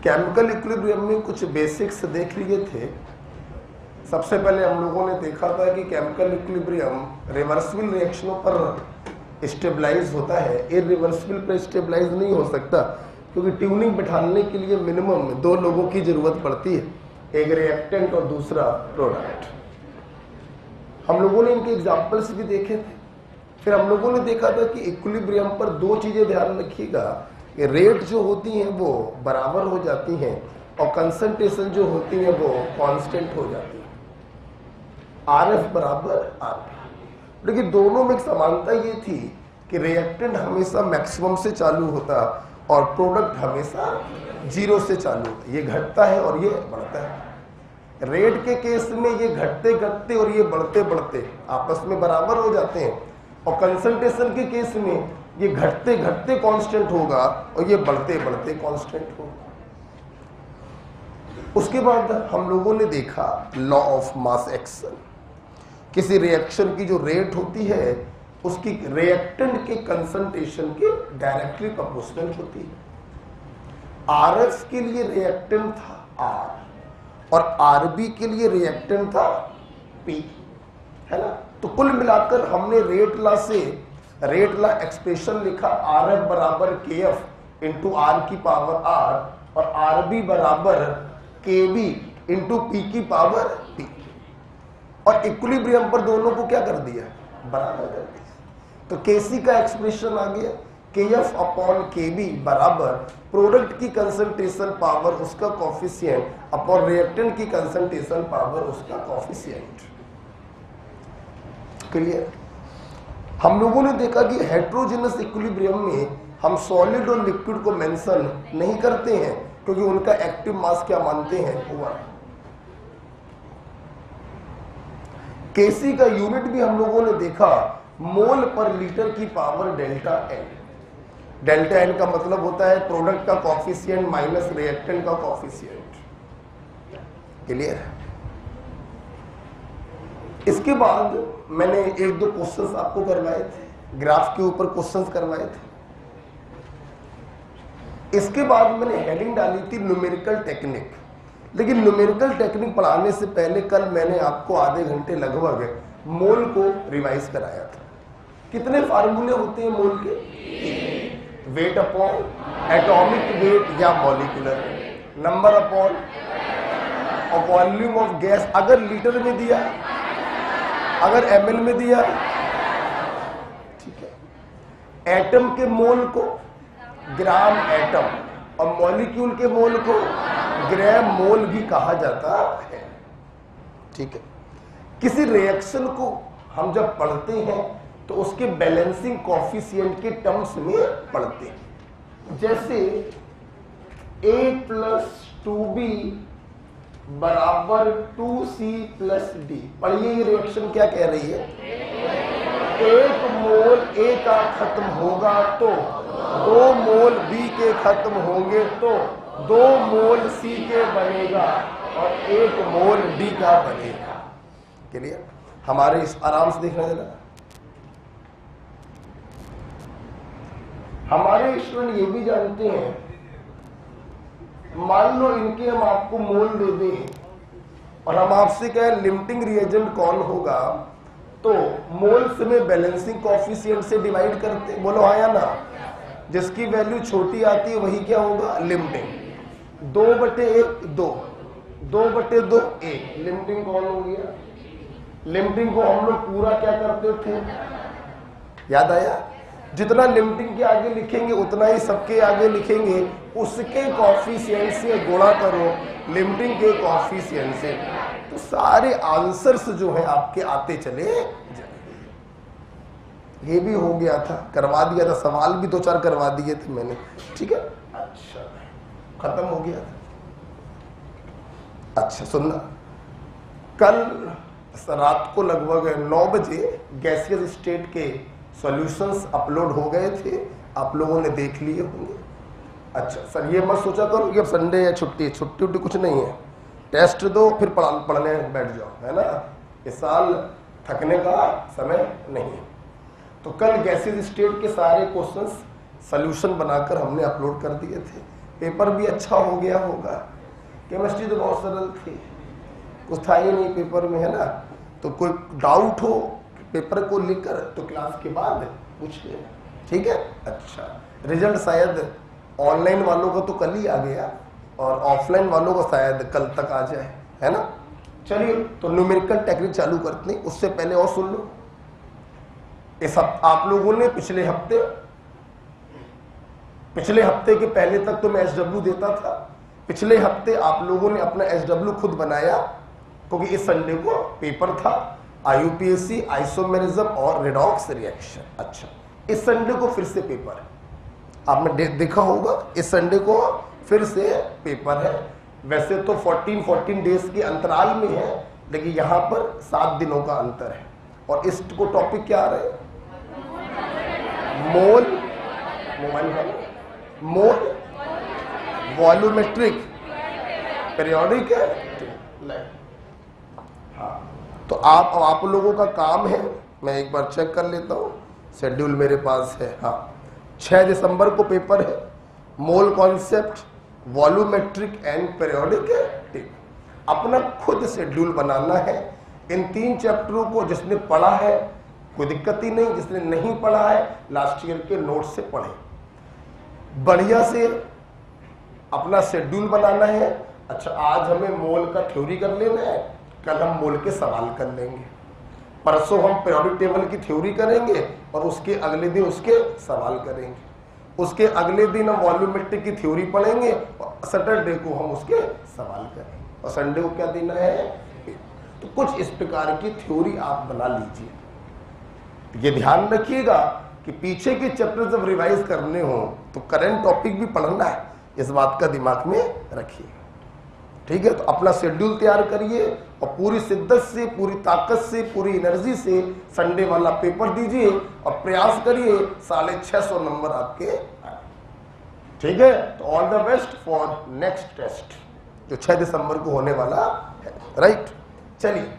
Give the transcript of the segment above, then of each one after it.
Chemical equilibrium में कुछ basics देख लिए थे। सबसे पहले हम लोगों ने देखा था कि केमिकल इक्विलिब्रियम रिवर्सिबल रिएक्शनों पर स्टेबलाइज होता है, इरिवर्सिबल पर स्टेबलाइज नहीं हो सकता, क्योंकि ट्यूनिंग बिठाने के लिए मिनिमम 2 लोगों की जरूरत पड़ती है, एक रिएक्टेंट और दूसरा प्रोडक्ट। हम लोगों ने इनके एग्जाम्पल्स भी देखे थे। फिर हम लोगों ने देखा था कि इक्विलिब्रियम पर 2 चीजें ध्यान रखिएगा कि रेट जो होती हैं वो बराबर हो जाती हैं और कंसंट्रेशन जो होती है वो कांस्टेंट हो जाती है, RF बराबर RP। लेकिन दोनों में एक समानता ये थी कि रिएक्टेंट हमेशा मैक्सिमम से चालू होता और प्रोडक्ट हमेशा 0 से चालू होता। ये घटता है और ये बढ़ता है। रेट के केस में ये घटते घटते और ये बढ़ते बढ़ते आपस में बराबर हो जाते हैं, और कंसंट्रेशन के केस में ये घटते घटते कांस्टेंट होगा और ये बढ़ते बढ़ते कांस्टेंट होगा। उसके बाद हम लोगों ने देखा लॉ ऑफ मास एक्शन। किसी रिएक्शन की जो रेट होती है उसकी रिएक्टेंट के कंसंट्रेशन के डायरेक्टली प्रोपोर्शनल होती है। RF के लिए रिएक्टेंट था R और RB के लिए रिएक्टेंट था P, है ना। तो कुल मिलाकर हमने रेट ला एक्सप्रेशन लिखा RF बराबर KF इंटू R की पावर R और RB बराबर KB इंटू P की पावर P, और इक्विलिब्रियम पर दोनों को क्या कर दिया, बराबर कर दिया। तो KC का एक्सप्रेशन आ गया KF अपॉन KB बराबर प्रोडक्ट की कंसंट्रेशन पावर उसका कॉफिशिएंट अपॉन रिएक्टेंट की कंसंट्रेशन पावर उसका कॉफिशिएंट। क्लियर। हम लोगों ने देखा कि हेट्रोजेनस इक्विलिब्रियम में हम सॉलिड और लिक्विड को मेंशन नहीं करते हैं, क्योंकि उनका एक्टिव मास क्या मानते हैं, हुआ। केसी का यूनिट भी हम लोगों ने देखा मोल पर लीटर की power delta n. Delta n का मतलब होता है प्रोडक्ट का कॉफिशिएंट माइनस रिएक्टेंट का कॉफिशिएंट। क्लियर। इसके बाद मैंने 1-2 क्वेश्चंस आपको करवाए थे, ग्राफ के ऊपर क्वेश्चंस करवाए थे। इसके बाद मैंने हेडिंग डाली थी न्यूमेरिकल टेक्निक। लेकिन न्यूमेरिकल टेक्निक पढ़ाने से पहले कल मैंने आपको आधे घंटे लगभग मोल को रिवाइज कराया था। कितने फार्मूले होते हैं मोल के, वेट अपॉन एटॉमिक वेट या मॉलिक्यूलर, नंबर अपॉन और वॉल्यूम ऑफ गैस, अगर लीटर में दिया, अगर ml में दिया, ठीक है। एटम के मोल को ग्राम एटम और मॉलिक्यूल के मोल को ग्राम मोल भी कहा जाता है, ठीक है। किसी रिएक्शन को हम जब पढ़ते हैं तो उसके बैलेंसिंग कॉफिशिएंट के टर्म्स में पढ़ते हैं। जैसे A + 2B बराबर 2C + D। पढ़िए ये रिएक्शन क्या कह रही है, 1 मोल A का खत्म होगा तो 2 मोल B के खत्म होंगे तो 2 मोल C के बनेगा और 1 मोल D का बनेगा। क्लियर। हमारे इस आराम से देखना देना। हमारे स्टूडेंट ये भी जानते हैं, मान लो इनके हम आपको मोल दे दें और हम आपसे कहें लिमिटिंग रिएजेंट कौन होगा, तो मोल्स में बैलेंसिंग कॉफिशिएंट से डिवाइड करते, बोलो हाँ या ना। जिसकी वैल्यू छोटी आती है वही क्या होगा, लिमिटिंग। 2/1 2, 2/2 1, लिमिटिंग कौन हो गया। लिमिटिंग को हम लोग पूरा क्या करते थे, याद आया, जितना लिमिटिंग के आगे लिखेंगे उतना ही सबके आगे लिखेंगे, उसके कॉफिशिएंट से गुणा करो लिमिटिंग के कॉफिशिएंट से, तो सारे आंसर्स जो है आपके आते चले जाएंगे। ये भी हो गया था, करवा दिया था, सवाल भी 2-4 करवा दिए थे मैंने, ठीक है। अच्छा, खत्म हो गया था। अच्छा सुनना, कल रात को लगभग 9 बजे गैसियस स्टेट के सॉल्यूशंस अपलोड हो गए थे, आप लोगों ने देख लिए होंगे। अच्छा सर, ये मत सोचा करो कि अब संडे है, छुट्टी उट्टी कुछ नहीं है, टेस्ट दो फिर पढ़ने बैठ जाओ, है ना। इस साल थकने का समय नहीं है। तो कल गैसियस स्टेट के सारे क्वेश्चंस सॉल्यूशन बनाकर हमने अपलोड कर दिए थे। पेपर भी अच्छा हो गया होगा। केमिस्ट्री तो बहुत सरल थी, कुछ था ही नहीं पेपर में, है ना। तो कोई डाउट हो पेपर को लेकर तो क्लास के बाद पूछ लेना, ठीक है। अच्छा, रिजल्ट शायद ऑनलाइन वालों का तो कल ही आ गया और ऑफलाइन वालों का शायद कल तक आ जाए, है ना। चलिए, तो न्यूमेरिकल टेक्निक चालू करते हैं। उससे पहले और सुन लो, इस आप लोगों ने पिछले हफ्ते के पहले तक तो मैं SW देता था। पिछले हफ्ते आप लोगों ने अपना SW खुद बनाया, क्योंकि इस संडे को पेपर था IUPAC, आइसोमेरिज्म और रेडॉक्स रिएक्शन। अच्छा, इस संडे को फिर से पेपर है, आपने देखा होगा, इस संडे को फिर से पेपर है। वैसे तो 14 डेज के अंतराल में है, लेकिन यहाँ पर 7 दिनों का अंतर है। और इसको टॉपिक क्या आ रहा है? मोल वॉल्यूमेट्रिक पीरियोडिक है। हाँ, तो आप लोगों का काम है, मैं एक बार चेक कर लेता हूँ, शेड्यूल मेरे पास है। हाँ, 6 दिसंबर को पेपर है, mole concept, volumetric and periodic. अपना खुद शेड्यूल बनाना है। इन 3 चैप्टरों को जिसने पढ़ा है कोई दिक्कत ही नहीं, जिसने नहीं पढ़ा है लास्ट ईयर के नोट से पढ़े। बढ़िया से अपना शेड्यूल बनाना है। अच्छा, आज हमें मोल का थ्योरी कर लेना है, कल हम मोल के सवाल कर लेंगे, परसों हम पीरियोडिक टेबल की थ्योरी करेंगे और उसके अगले दिन उसके सवाल करेंगे। उसके अगले दिन हम वॉल्यूमेट्रिक की थ्योरी पढ़ेंगे और सैटरडे को हम उसके सवाल करेंगे। और संडे को क्या देना है? तो कुछ इस प्रकार की थ्योरी आप बना लीजिए। ये ध्यान रखिएगा कि पीछे के चैप्टर जब रिवाइज करने हो तो करंट टॉपिक भी पढ़ना है, इस बात का दिमाग में रखिए, ठीक है। तो अपना शेड्यूल तैयार करिए और पूरी शिद्दत से, पूरी ताकत से, पूरी एनर्जी से संडे वाला पेपर दीजिए और प्रयास करिए 650 नंबर आपके आए, ठीक है। तो all the best for next test जो 6 दिसंबर को होने वाला है, राइट। चलिए,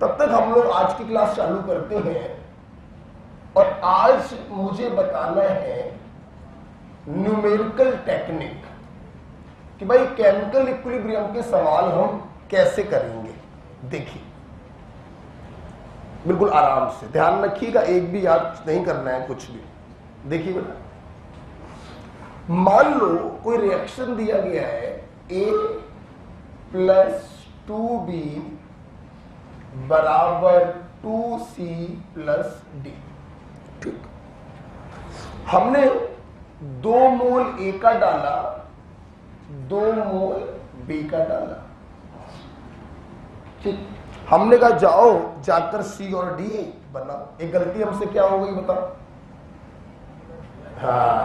तब तक हम लोग आज की क्लास चालू करते हैं। और आज मुझे बताना है न्यूमेरिकल टेक्निक कि भाई केमिकल इक्विलिब्रियम के सवाल हम कैसे करेंगे। देखिए, बिल्कुल आराम से ध्यान रखिएगा, एक भी याद नहीं करना है कुछ भी। देखिए बेटा, मान लो कोई रिएक्शन दिया गया है A + 2B = 2C + D। ठीक, हमने 2 मोल A का डाला, 2 मोल B का डाला, ठीक। हमने कहा जाओ जाकर C और D बनाओ। एक गलती हमसे क्या हो गई बताओ? हाँ,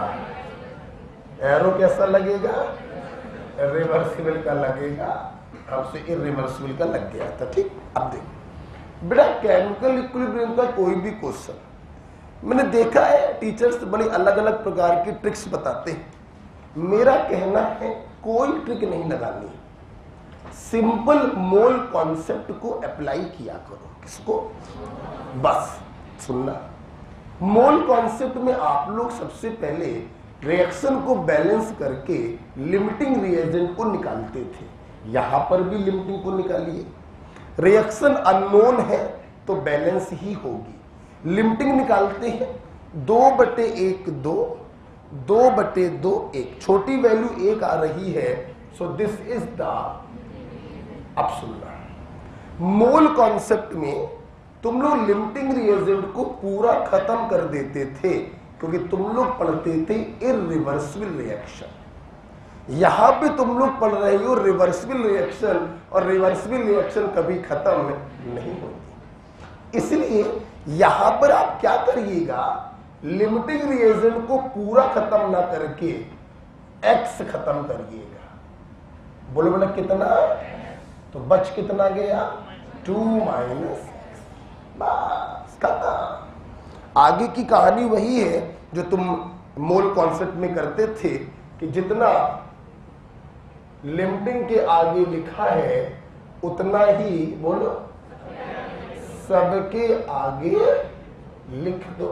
एरो कैसा लगेगा? रिवर्सिबल का लगेगा, हमसे इरिवर्सिबल का लग गया था, ठीक। अब देखो बेटा, केमिकल इक्विलिब्रियम का कोई भी क्वेश्चन मैंने देखा है, टीचर्स बड़ी अलग अलग प्रकार की ट्रिक्स बताते हैं। मेरा कहना है कोई ट्रिक नहीं लगानी है, सिंपल मोल कॉन्सेप्ट को अप्लाई किया करो। किसको? बस सुनना, मोल कॉन्सेप्ट में आप लोग सबसे पहले रिएक्शन को बैलेंस करके लिमिटिंग रिएजेंट को निकालते थे। यहां पर भी लिमिटिंग को निकालिए। रिएक्शन अननोन है तो बैलेंस ही होगी। लिमिटिंग निकालते हैं 2/1 2, 2/2 1, छोटी वैल्यू 1 आ रही है, सो दिस इज द। अब सुनना, मोल कॉन्सेप्ट में तुम लोग लिमिटिंग रिएजेंट को पूरा खत्म कर देते थे, क्योंकि तुम लोग पढ़ते थे इरिवर्सिबल रिएक्शन। यहां पे तुम लोग पढ़ रहे हो रिवर्सिबल रिएक्शन, और रिवर्सिबल रिएक्शन कभी खत्म नहीं होती। इसलिए यहां पर आप क्या करिएगा, लिमिटिंग रिएजेंट को पूरा खत्म ना करके x खत्म करिएगा। बोलो बेटा कितना? तो बच कितना गया? 2 - x, बस खत्म। आगे की कहानी वही है जो तुम मोल कॉन्सेप्ट में करते थे कि जितना लिमिटिंग के आगे लिखा है उतना ही बोलो सबके आगे लिख दो।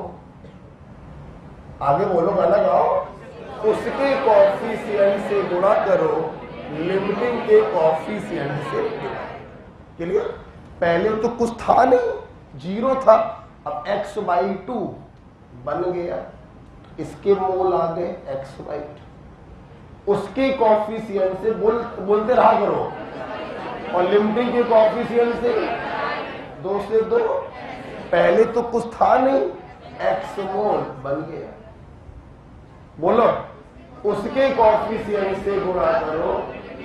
आगे बोलो, गाना गाओ। उसके कॉफिशिएंट से गुणा करो लिमिटिंग के कॉफिशिएंट से। क्लियर? पहले तो कुछ था नहीं, 0 था, अब x/2 बन गया, इसके मोल आ गए x/2, उसके कॉफिशिएंट से बोलते रहा करो, और लिमिटिंग के कॉफिशिएंट से 2 से 2, पहले तो कुछ था नहीं, x मोल बन गया। बोलो, उसके कॉफिशिएंट से गुणा करो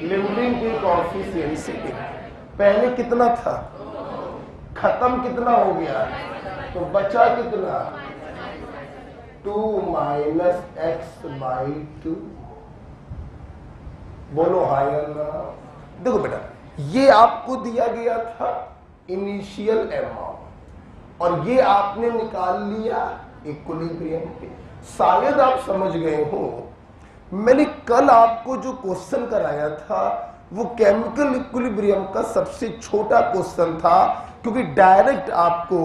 लिमिटिंग के कॉफिशिएंट से। पहले कितना था, खत्म कितना हो गया, तो बचा कितना, 2 माइनस x/2। बोलो हाय अल्लाह। देखो बेटा, ये आपको दिया गया था इनिशियल अमाउंट, और ये आपने निकाल लिया इक्विलिब्रियम पे। शायद आप समझ गए हो, मैंने कल आपको जो क्वेश्चन कराया था वो केमिकल इक्विलिब्रियम का सबसे छोटा क्वेश्चन था, क्योंकि डायरेक्ट आपको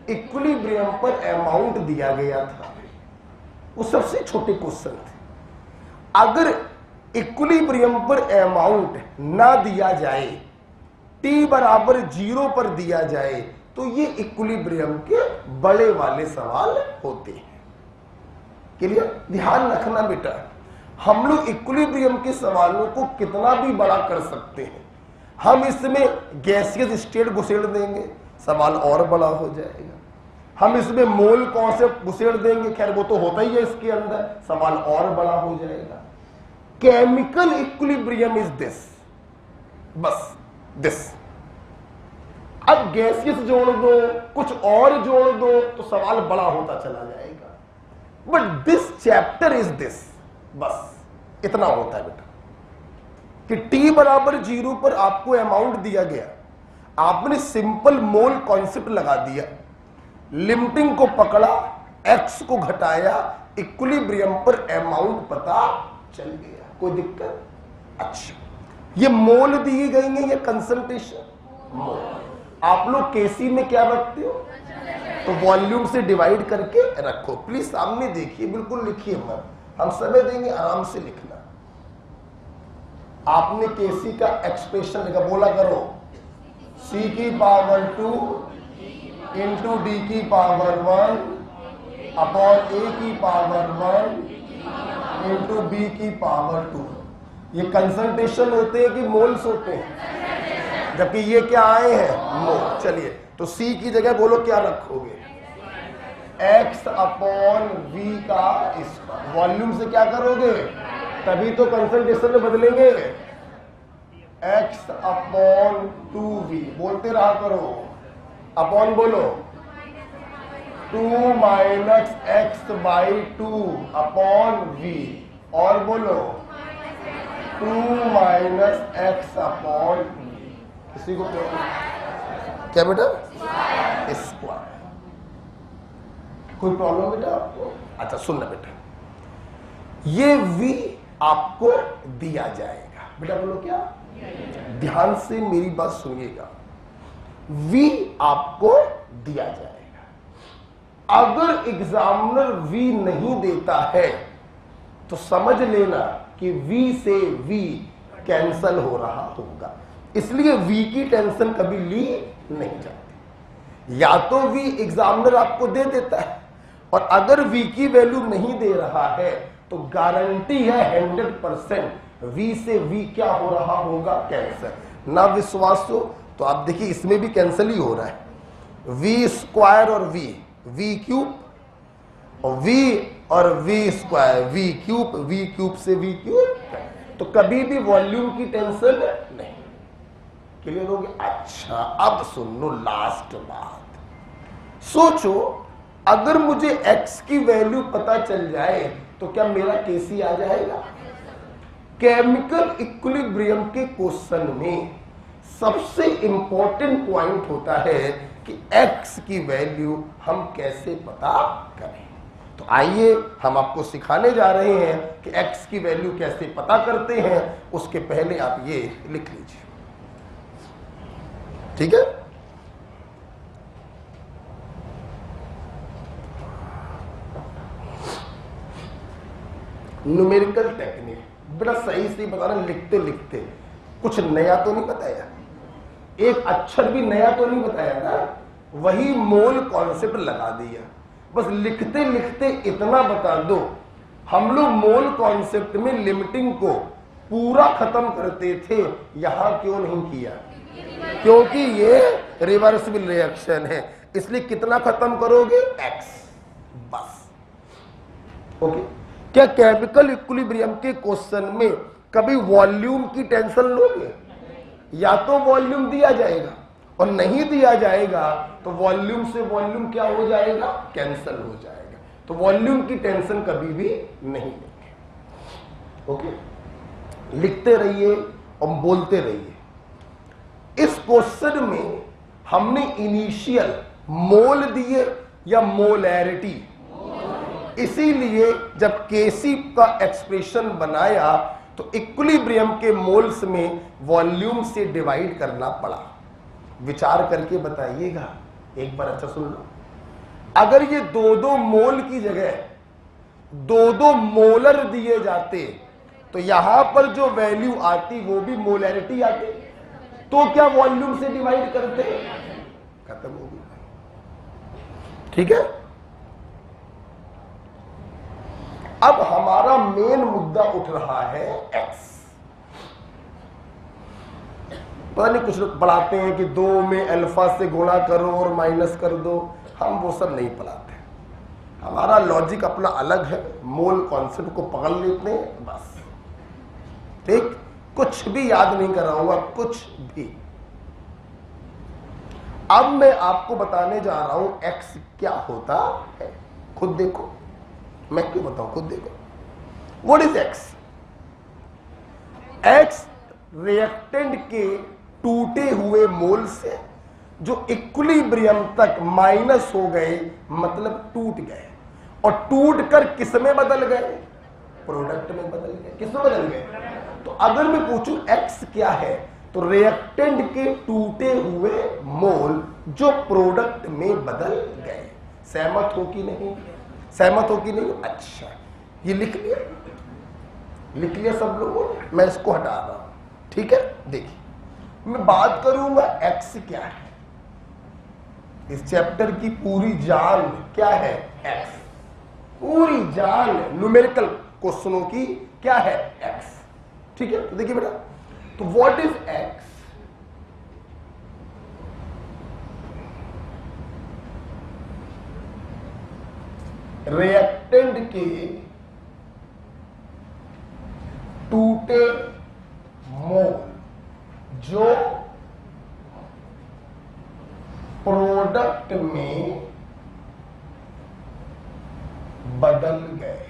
इक्विलिब्रियम पर अमाउंट दिया गया था, वो सबसे छोटे क्वेश्चन थे। अगर इक्विलिब्रियम पर अमाउंट ना दिया जाए, t बराबर 0 पर दिया जाए, तो ये इक्विलिब्रियम के बड़े वाले सवाल होते हैं। क्लियर? ध्यान रखना बेटा, हम लोग इक्विलिब्रियम के सवालों को कितना भी बड़ा कर सकते हैं। हम इसमें गैसियस स्टेट घुसेड़ देंगे, सवाल और बड़ा हो जाएगा। हम इसमें मोल कॉन्सेप्ट घुसेड़ देंगे, खैर वो तो होता ही है इसके अंदर, सवाल और बड़ा हो जाएगा। केमिकल इक्विलिब्रियम इज दिस, बस दिस। अब गैसियस जोड़ दो, कुछ और जोड़ दो, तो सवाल बड़ा होता चला जाएगा। But this chapter is this, बस इतना होता है बेटा कि t बराबर 0 पर आपको अमाउंट दिया गया, आपने सिंपल मोल कॉन्सेप्ट लगा दिया, लिमिटिंग को पकड़ा, x को घटाया, इक्विलिब्रियम पर अमाउंट पता चल गया। कोई दिक्कत? अच्छा, ये मोल दिए गए हैं, ये कंसंट्रेशन मोल। आप लोग केसी में क्या रखते हो, तो वॉल्यूम से डिवाइड करके रखो। प्लीज सामने देखिए, बिल्कुल लिखिए मत, हम समय देंगे, आराम से लिखना। आपने केसी का एक्सप्रेशन लिखा, बोला करो c की पावर 2 इंटू डी की पावर 1 अपॉन a की पावर 1 इंटू बी की पावर 2। ये कंसंट्रेशन होते हैं कि मोल्स होते हैं, जबकि ये क्या आए हैं, मोल। चलिए, तो c की जगह बोलो क्या रखोगे, x अपॉन v का स्क्वायर। वॉल्यूम से क्या करोगे, तभी तो कंसंट्रेशन में बदलेंगे, x अपॉन 2v। बोलते रहा करो, अपॉन बोलो 2 माइनस x/2 अपॉन v, और बोलो 2 माइनस x अपॉन v। किसी को क्या बेटा, स्क्वायर। कोई प्रॉब्लम बेटा आपको? अच्छा सुनना बेटा, ये v आपको दिया जाएगा। बेटा बोलो क्या, ध्यान से मेरी बात सुनिएगा, v आपको दिया जाएगा। अगर एग्जामिनर v नहीं देता है तो समझ लेना कि v से v कैंसल हो रहा होगा, इसलिए v की टेंशन कभी ली नहीं जाती। या तो v एग्जामिनर आपको दे देता है, और अगर v की वैल्यू नहीं दे रहा है तो गारंटी है 100% v से v क्या हो रहा होगा, कैंसल। ना विश्वास हो तो आप देखिए, इसमें भी कैंसल ही हो रहा है, v स्क्वायर और v क्यूब, और v और v स्क्वायर v क्यूब से v क्यूब, तो कभी भी वॉल्यूम की टेंशन नहीं। क्लियर हो गया? अच्छा, अब सुन लो लास्ट बात। सोचो, अगर मुझे x की वैल्यू पता चल जाए तो क्या मेरा केसी आ जाएगा? केमिकल इक्विलिब्रियम के क्वेश्चन में सबसे इंपॉर्टेंट पॉइंट होता है कि x की वैल्यू हम कैसे पता करें। तो आइए हम आपको सिखाने जा रहे हैं कि x की वैल्यू कैसे पता करते हैं। उसके पहले आप ये लिख लीजिए, ठीक है? न्यूमेरिकल टेक्निक, बड़ा सही से बताना, लिखते लिखते कुछ नया तो नहीं बताया, एक अक्षर भी नया तो नहीं बताया ना, वही मोल कॉन्सेप्ट लगा दिया। बस लिखते लिखते इतना बता दो, हम लोग मोल कॉन्सेप्ट में लिमिटिंग को पूरा खत्म करते थे, यहां क्यों नहीं किया? क्योंकि ये रिवर्सिबल रिएक्शन है, इसलिए कितना खत्म करोगे? x, बस। ओके। क्या केमिकल इक्विलिब्रियम के क्वेश्चन में कभी वॉल्यूम की टेंशन लोगे? या तो वॉल्यूम दिया जाएगा और नहीं दिया जाएगा तो वॉल्यूम से वॉल्यूम क्या हो जाएगा? कैंसल हो जाएगा। तो वॉल्यूम की टेंशन कभी भी नहीं लेंगे। ओके, लिखते रहिए और बोलते रहिए। इस क्वेश्चन में हमने इनिशियल मोल दिए या मोलैरिटी, इसीलिए जब केसी का एक्सप्रेशन बनाया तो इक्विलिब्रियम के मोल्स में वॉल्यूम से डिवाइड करना पड़ा। विचार करके बताइएगा, एक बार अच्छा सुन लो। अगर ये दो दो मोल की जगह दो दो मोलर दिए जाते तो यहां पर जो वैल्यू आती वो भी मोलैरिटी आती, तो क्या वॉल्यूम से डिवाइड करते? खत्म हो गई। ठीक है, अब हमारा मेन मुद्दा उठ रहा है x। पता नहीं कुछ लोग पढ़ाते हैं कि 2 में अल्फा से गुणा करो और माइनस कर दो, हम वो सब नहीं पढ़ाते। हमारा लॉजिक अपना अलग है, मोल कॉन्सेप्ट को पकड़ लेते हैं बस। ठीक, कुछ भी याद नहीं कराऊंगा, कुछ भी। अब मैं आपको बताने जा रहा हूं x क्या होता है। खुद देखो, मैं क्यों बताऊं, खुद देखो। What is x? x reactant के टूटे हुए मोल से जो इक्विलिब्रियम तक माइनस हो गए, मतलब टूट गए, और टूट कर किस में बदल गए? प्रोडक्ट में बदल गए। किस में बदल गए? तो अगर मैं पूछूं x क्या है, तो रिएक्टेंट के टूटे हुए मोल जो प्रोडक्ट में बदल गए। सहमत हो कि नहीं? सहमत हो कि नहीं? अच्छा, ये लिख लिया, लिख लिया सब लोगों ने? मैं इसको हटा रहा हूं। ठीक है, देखिए मैं बात करूंगा x क्या है। इस चैप्टर की पूरी जान क्या है? x। पूरी जान न्यूमेरिकल क्वेश्चनों की क्या है? x। ठीक है, तो देखिए बेटा, तो व्हाट इज x? रिएक्टेंट के टूटे मोल जो प्रोडक्ट में बदल गए।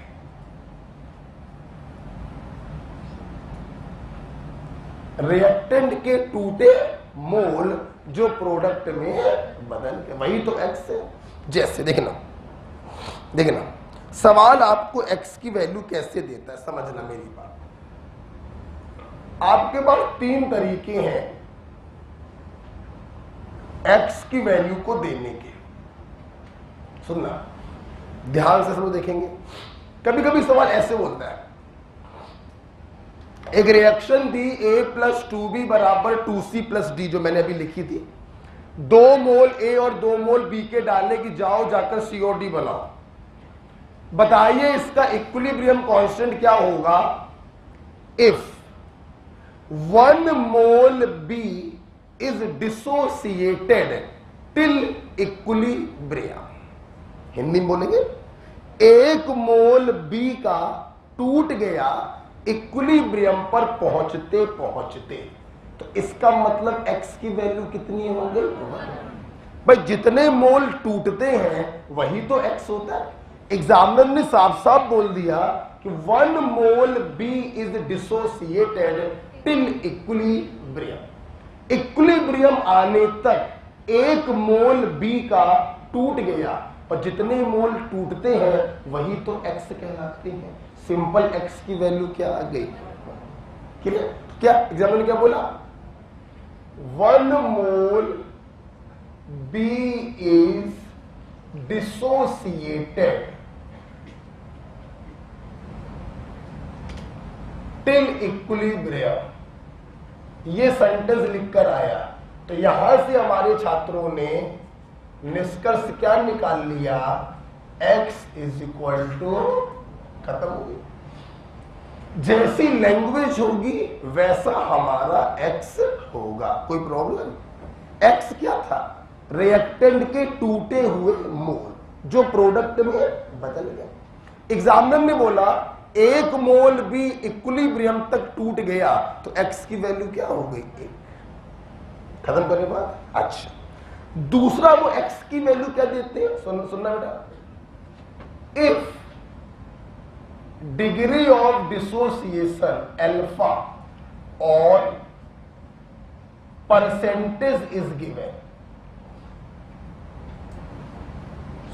रिएक्टेंट के टूटे मोल जो प्रोडक्ट में बदल गए, वही तो x है। जैसे देखना सवाल आपको x की वैल्यू कैसे देता है, समझना मेरी बात। आपके पास 3 तरीके हैं x की वैल्यू को देने के। सुनना ध्यान से, सब देखेंगे। कभी कभी सवाल ऐसे बोलता है, एक रिएक्शन दी a+2b = 2c+d, जो मैंने अभी लिखी थी। 2 मोल a और 2 मोल b के डालने की, जाओ जाकर c और d बनाओ। बताइए इसका इक्विलिब्रियम कांस्टेंट क्या होगा if 1 mole b is dissociated till equilibrium. Hindi में बोलेंगे, 1 मोल b का टूट गया इक्विलिब्रियम पर पहुंचते पहुंचते, तो इसका मतलब x की वैल्यू कितनी हो गई? भाई जितने मोल टूटते हैं वही तो x होता है। एग्जामिनर ने साफ साफ बोल दिया कि 1 मोल b is dissociated till equilibrium. Equilibrium आने तक 1 मोल b का टूट गया, और जितने मोल टूटते हैं वही तो x कहलाते हैं। सिंपल x की वैल्यू क्या आ गई? क्या एग्जामिनर ने क्या बोला? 1 मोल b is dissociated till equilibrium, ये सेंटेंस लिखकर आया। तो यहां से हमारे छात्रों ने निष्कर्ष क्या निकाल लिया, x इज इक्वल टू, खत्म हो गई। जैसी लैंग्वेज होगी वैसा हमारा x होगा, कोई प्रॉब्लम। x क्या था, रिएक्टेंट के टूटे हुए मोल जो प्रोडक्ट में बदल गए। एग्जामिनर ने बोला एक मोल भी इक्विलिब्रियम तक टूट गया तो x की वैल्यू क्या हो गई, 1। खत्म करने बाद अच्छा, दूसरा वो x की वैल्यू क्या देते हैं, सुनना बेटा, if degree of dissociation alpha और परसेंटेज इज गिवन।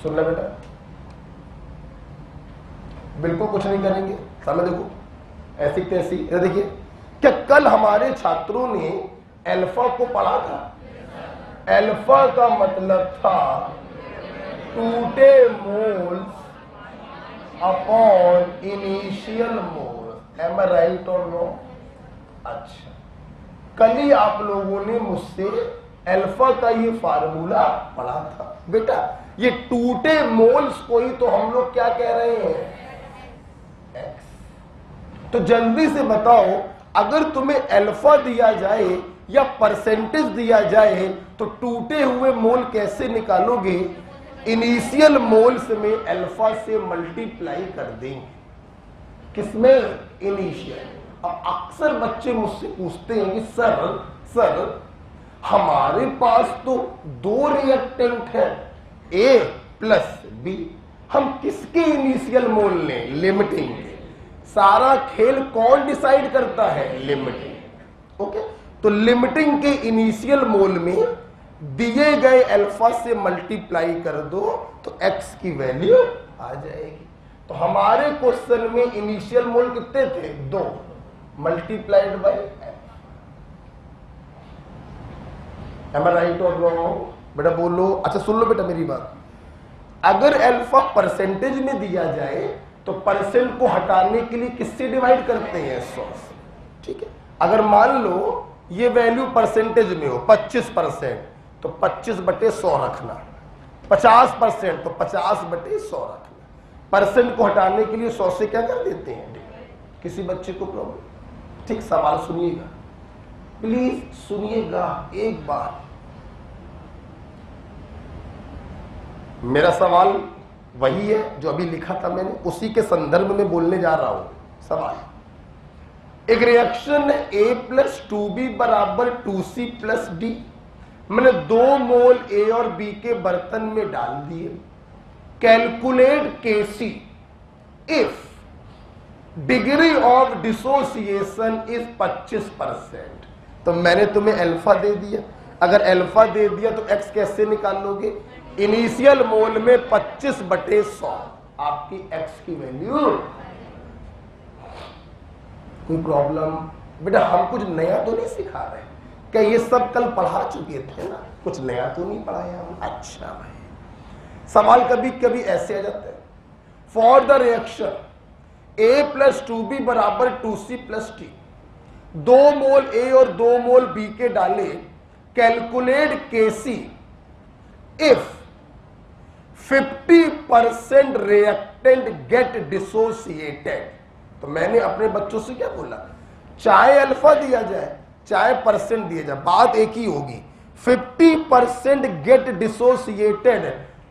सुनना बेटा, बिल्कुल कुछ नहीं करेंगे, सामने देखो, ऐसी तैसी। देखिए क्या कल हमारे छात्रों ने अल्फा को पढ़ा था, अल्फा का मतलब था टूटे moles upon initial mole, am I right और नो। अच्छा, कल ही आप लोगों ने मुझसे अल्फा का ये फार्मूला पढ़ा था। बेटा ये टूटे मोल्स को ही तो हम लोग क्या कह रहे हैं, x। तो जल्दी से बताओ, अगर तुम्हें अल्फा दिया जाए या परसेंटेज दिया जाए तो टूटे हुए मोल कैसे निकालोगे, इनिशियल मोल्स में अल्फा से मल्टीप्लाई कर देंगे, किसमें, इनिशियल। अब अक्सर बच्चे मुझसे पूछते हैं कि सर हमारे पास तो 2 रिएक्टेंट है A प्लस B, हम किसके इनिशियल मोल लें, लिमिटिंग के। सारा खेल कौन डिसाइड करता है, लिमिटिंग। ओके, तो लिमिटिंग के इनिशियल मोल में दिए गए अल्फा से मल्टीप्लाई कर दो तो x की वैल्यू आ जाएगी। तो हमारे क्वेश्चन में इनिशियल मोल कितने थे, 2 multiplied by f। Am I right और रॉन्ग, बेटा बोलो। अच्छा सुन लो बेटा मेरी बात, अगर अल्फा परसेंटेज में दिया जाए तो परसेंट को हटाने के लिए किससे डिवाइड करते हैं, 100। ठीक है, अगर मान लो ये वैल्यू परसेंटेज में हो 25% तो 25/100 रखना, 50% तो 50/100 रखना। परसेंट को हटाने के लिए 100 से क्या कर देते हैं, किसी बच्चे को प्रॉब्लम। ठीक, सवाल सुनिएगा, प्लीज सुनिएगा एक बार। मेरा सवाल वही है जो अभी लिखा था मैंने, उसी के संदर्भ में बोलने जा रहा हूं। सवाल, एक रिएक्शन है A + 2B = 2C + D। मैंने 2 मोल A और B के बर्तन में डाल दिए। Calculate Kc if degree of dissociation is 25%। तो मैंने तुम्हें अल्फा दे दिया, अगर अल्फा दे दिया तो x कैसे निकाल लोगे, इनिशियल मोल में 25/100 आपकी x की वैल्यू। कोई प्रॉब्लम, बेटा हम कुछ नया तो नहीं सिखा रहे, क्या ये सब कल पढ़ा चुके थे ना, कुछ नया तो नहीं पढ़ाया हम। अच्छा भाई, सवाल कभी कभी ऐसे आ जाते हैं, for the reaction A + 2B = 2C + D, 2 mole A और 2 मोल B के डाले। Calculate Kc if 50% reactant get dissociated. तो मैंने अपने बच्चों से क्या बोला, चाहे अल्फा दिया जाए चाहे परसेंट दिया जाए, बात एक ही होगी, 50% गेट डिसोसिएटेड।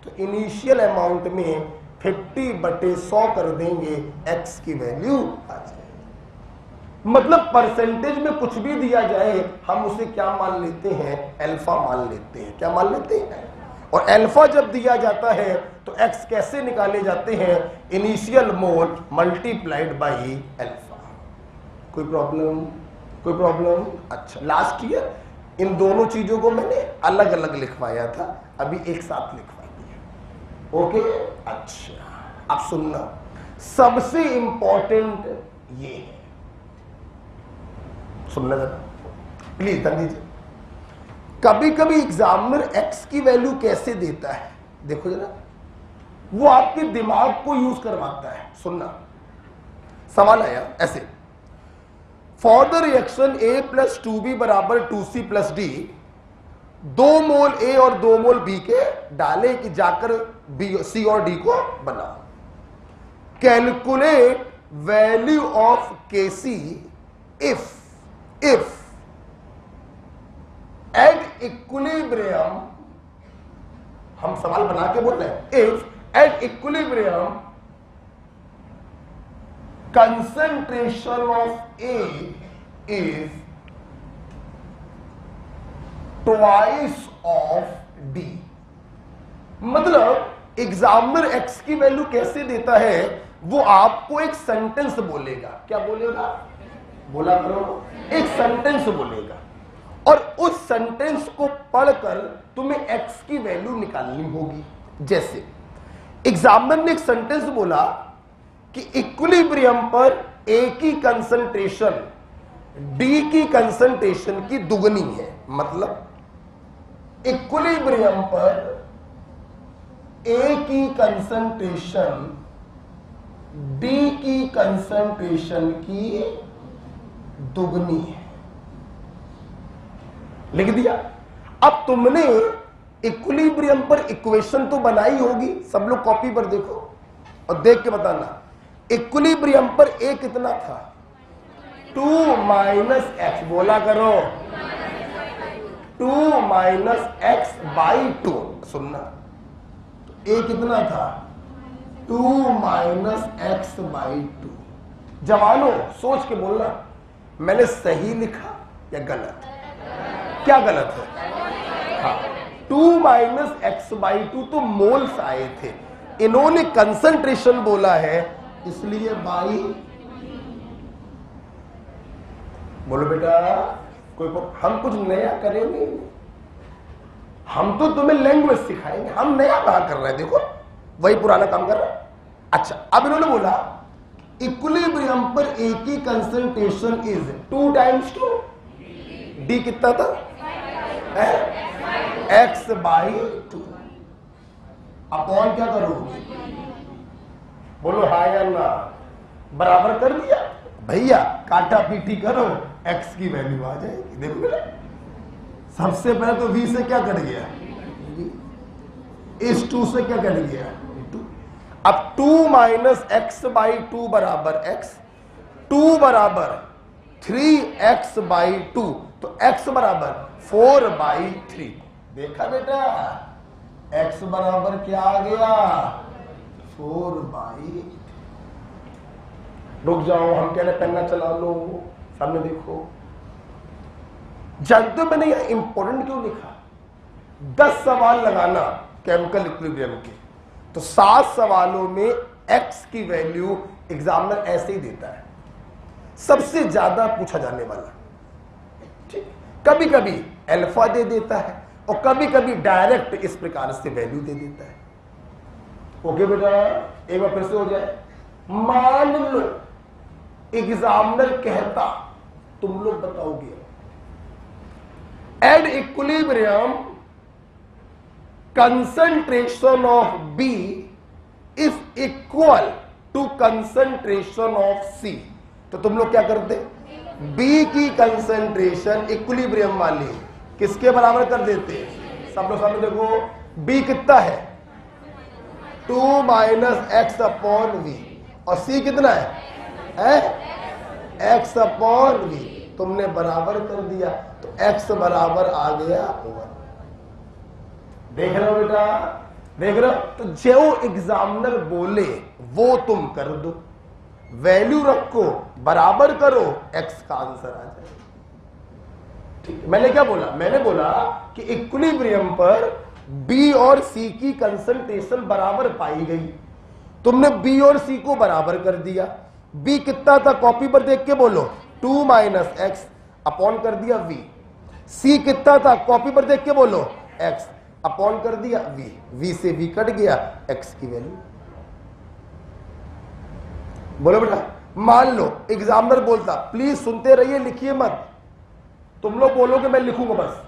तो इनिशियल अमाउंट में 50/100 कर देंगे, x की वैल्यू आ जाएगी। मतलब परसेंटेज में कुछ भी दिया जाए हम उसे क्या मान लेते हैं, अल्फा मान लेते हैं। क्या मान लेते हैं, और अल्फा जब दिया जाता है तो x कैसे निकाले जाते हैं, initial mole multiplied by alpha. कोई प्रॉब्लम, कोई प्रॉब्लम। अच्छा, लास्ट ईयर इन दोनों चीजों को मैंने अलग अलग लिखवाया था, अभी एक साथ लिखवा दिया। ओके, अच्छा अब सुनना, सबसे इंपॉर्टेंट ये है, सुनना जरा प्लीज ध्यान दीजिए। कभी कभी एग्जामिनर x की वैल्यू कैसे देता है, देखो जरा, वो आपके दिमाग को यूज करवाता है। सुनना, सवाल आया ऐसे, for the reaction A plus 2B बराबर 2C plus D, 2 mole A और 2 मोल B के डाले कि जाकर B, C और D को बनाओ। Calculate value of Kc if at equilibrium, हम सवाल बना के बोल रहे हैं, if at equilibrium concentration of A is twice of D। मतलब एग्जामिनर x की वैल्यू कैसे देता है, वो आपको एक सेंटेंस बोलेगा। क्या बोलेगा? बोला करो, एक सेंटेंस बोलेगा और उस सेंटेंस को पढ़कर तुम्हें x की वैल्यू निकालनी होगी। जैसे एग्जामिनर ने एक सेंटेंस बोला कि इक्विलिब्रियम पर A की कंसंट्रेशन D की कंसंट्रेशन की दुगनी है। मतलब इक्विलिब्रियम पर A की कंसंट्रेशन D की कंसंट्रेशन की दुगनी है, लिख दिया। अब तुमने इक्विलिब्रियम पर इक्वेशन तो बनाई होगी, सब लोग कॉपी पर देखो और देख के बताना इक्विलिब्रियम पर A कितना था? 2 माइनस एक्स, बोला करो 2 माइनस एक्स बाई 2। सुनना, A कितना था? 2 माइनस एक्स बाई 2। जवानों सोच के बोलना, मैंने सही लिखा या गलत? क्या गलत है? हाँ, 2 माइनस एक्स बाई 2 तो मोल्स आए थे, इन्होंने कंसंट्रेशन बोला है इसलिए बाई। बोलो बेटा, कोई हम कुछ नया करेंगे, हम तो तुम्हें लैंग्वेज सिखाएंगे, हम नया कहां कर रहे हैं, देखो वही पुराना काम कर रहे हैं। अच्छा, अब इन्होंने बोला इक्विलिब्रियम पर A की कंसंट्रेशन इज 2 टाइम्स 2, D कितना था? x बाई 2 अपॉन क्या करोगे? बोलो हाँ या ना? बराबर कर दिया भैया, काटा पीटी करो, x की वैल्यू आ जाएगी। देखो बेटा, सबसे पहले तो v से क्या कट गया? इस 2 से क्या कट गया? 2। अब 2 माइनस एक्स बाई 2 बराबर x, 2 बराबर 3x बाई 2, तो x बराबर 4 बाई 3। देखा बेटा, x बराबर क्या आ गया? 4 बाई। रुक जाओ, हम कह रहे पेन्ना चला लो, सामने देखो। जानते हो मैंने यह इंपॉर्टेंट क्यों लिखा? 10 सवाल लगाना केमिकल इक्विलिब्रियम के, तो 7 सवालों में x की वैल्यू एग्जामिनर ऐसे ही देता है, सबसे ज्यादा पूछा जाने वाला। ठीक, कभी कभी अल्फा दे देता है और कभी कभी डायरेक्ट इस प्रकार से वैल्यू दे देता है। ओके बेटा, एक बार फिर से हो जाए। मान लो एग्जामिनर कहता, तुम लोग बताओगे at equilibrium concentration of B is equal to concentration of C, तो तुम लोग क्या करते? B की कंसंट्रेशन इक्विलिब्रियम वाली किसके बराबर कर देते? सब लोग सामने देखो, B कितना है? 2 माइनस एक्स अपॉन वी, और C कितना है? x upon V. तुमने बराबर कर दिया तो x बराबर आ गया 1। देख रहे हो बेटा, देख रहे हो? तो जो एग्जामिनर बोले वो तुम कर दो, वैल्यू रखो, बराबर करो, x का आंसर आ जाए। ठीक, मैंने क्या बोला? मैंने बोला कि इक्विलिब्रियम पर B और C की कंसंट्रेशन बराबर पाई गई, तुमने B और C को बराबर कर दिया। B कितना था? कॉपी पर देख के बोलो, 2 माइनस एक्स अपॉन कर दिया V। C कितना था? कॉपी पर देख के बोलो, x अपॉन कर दिया V। V से V कट गया, x की वैल्यू। बोलो बेटा, मान लो एग्जामिनर बोलता, प्लीज सुनते रहिए, लिखिए मत, तुम लोग बोलोगे मैं लिखूंगा बस।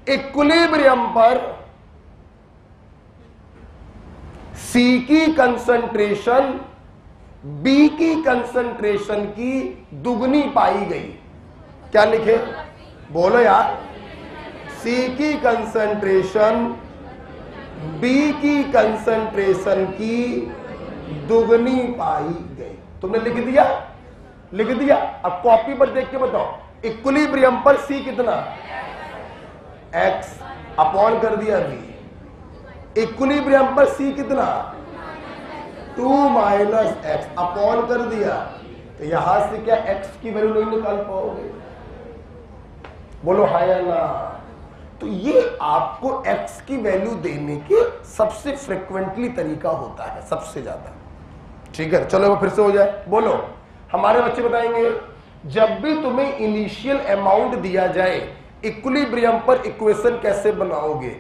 इक्विलिब्रियम पर C की कंसंट्रेशन बी की कंसंट्रेशन की दुगनी पाई गई। क्या लिखे, बोलो यार, सी की कंसंट्रेशन बी की कंसंट्रेशन की दुगनी पाई गई। तुमने लिख दिया, लिख दिया। अब कॉपी पर देख के बताओ, इक्विलिब्रियम पर सी कितना, एक्स अपॉन कर दिया बी। इक्विलिब्रियम पर सी कितना, 2 माइनस एक्स अपॉन कर दिया। तो यहां से क्या एक्स की वैल्यू नहीं निकाल पाओगे? बोलो हाँ या ना। तो ये आपको x की वैल्यू देने के सबसे फ्रिक्वेंटली तरीका होता है, सबसे ज्यादा। ठीक है, चलो वो फिर से हो जाए। बोलो, हमारे बच्चे बताएंगे, जब भी तुम्हें इनिशियल अमाउंट दिया जाए, इक्विलिब्रियम पर इक्वेशन कैसे बनाओगे?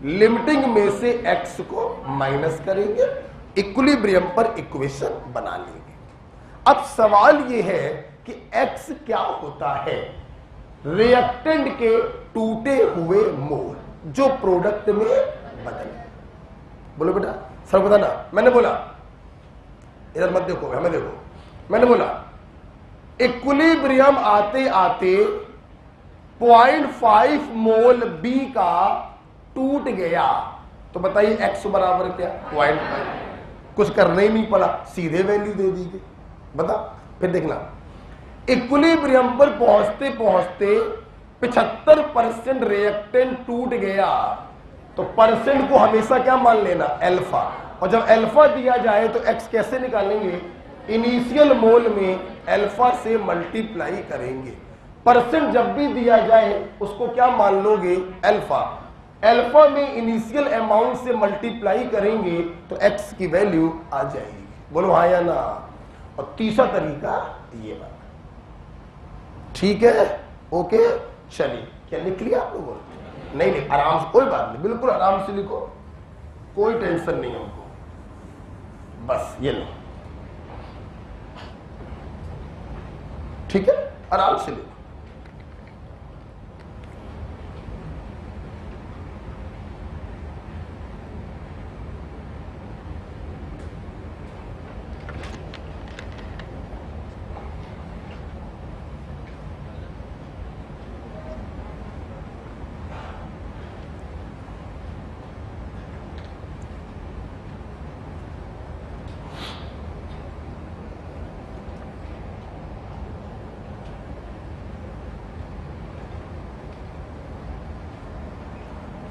लिमिटिंग में से x को माइनस करेंगे, इक्विलिब्रियम पर इक्वेशन बना लेंगे। अब सवाल यह है कि x क्या होता है? रिएक्टेंट के टूटे हुए मोल जो प्रोडक्ट में बदले। बोलो बेटा, सर बताना। मैंने बोला, इधर मत देखो, हमें देखो। मैंने बोला इक्विलिब्रियम आते आते 0.5 मोल बी का टूट गया, तो बताइए x बराबर क्या? 0.5। कुछ करना ही नहीं पड़ा, सीधे वैल्यू दे दी गई। बता, फिर देखना, इक्विलिब्रियम पर पहुंचते पहुंचते 75% रिएक्टेंट टूट गया, तो परसेंट को हमेशा क्या मान लेना? अल्फा। और जब अल्फा दिया जाए तो एक्स कैसे निकालेंगे? इनिशियल मोल में अल्फा से मल्टीप्लाई करेंगे। परसेंट जब भी दिया जाए उसको क्या मान लोगे? अल्फा। अल्फा में इनिशियल अमाउंट से मल्टीप्लाई करेंगे तो एक्स की वैल्यू आ जाएगी। बोलो हाँ या ना। और तीसरा तरीका ये बात, ठीक है? ओके, चलिए। क्या लिख लिया आप लोगों ने? नहीं नहीं, आराम से, कोई बात नहीं, बिल्कुल आराम से लिखो, कोई टेंशन नहीं है हमको। बस ये लो, ठीक है? आराम से लिखो।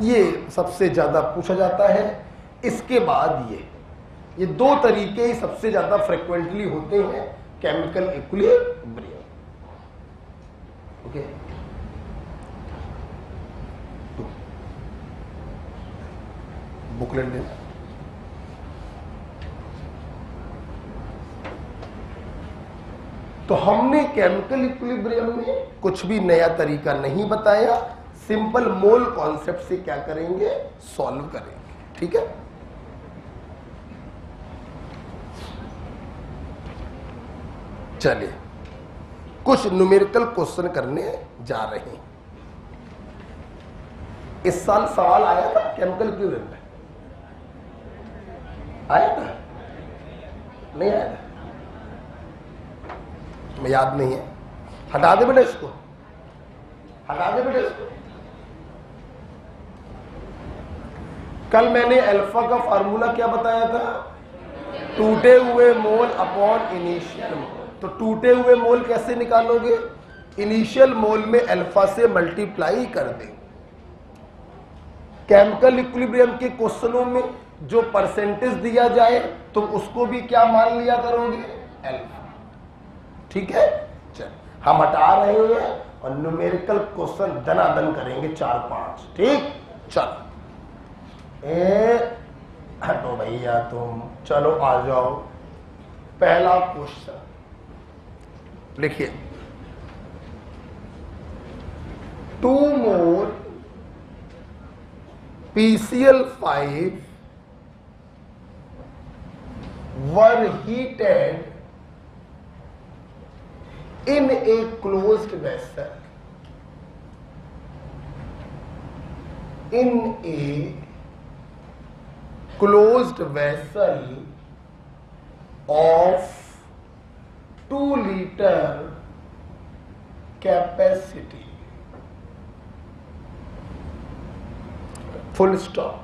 ये सबसे ज्यादा पूछा जाता है। इसके बाद ये दो तरीके ही सबसे ज्यादा फ्रिक्वेंटली होते हैं, केमिकल इक्विलिब्रियम। ओके, बुकलेट दे। तो हमने केमिकल इक्विलिब्रियम में कुछ भी नया तरीका नहीं बताया, सिंपल मोल कॉन्सेप्ट से क्या करेंगे? सॉल्व करेंगे। ठीक है? चलिए, कुछ न्यूमेरिकल क्वेश्चन करने जा रहे हैं। इस साल सवाल आया था केमिकल इक्विलिब्रियम में? आया था? नहीं आया था? मैं याद नहीं है। हटा दे बेटा इसको, हटा दे बेटा इसको। कल मैंने अल्फा का फार्मूला क्या बताया था? टूटे हुए मोल अपॉन इनिशियल मोल। तो टूटे हुए मोल कैसे निकालोगे? इनिशियल मोल में अल्फा से मल्टीप्लाई कर देंगे। केमिकल इक्विलिब्रियम के क्वेश्चनों में जो परसेंटेज दिया जाए तो उसको भी क्या मान लिया करोगे? अल्फा। ठीक है? चल, हम हटा रहे हैं और न्यूमेरिकल क्वेश्चन दनादन करेंगे 4-5। ठीक? चलो, हटो भैया तुम, चलो आ जाओ। पहला क्वेश्चन लिखिए, 2 मोल PCl5 were heated in a closed vessel. In a closed vessel of 2 litre capacity, full stop.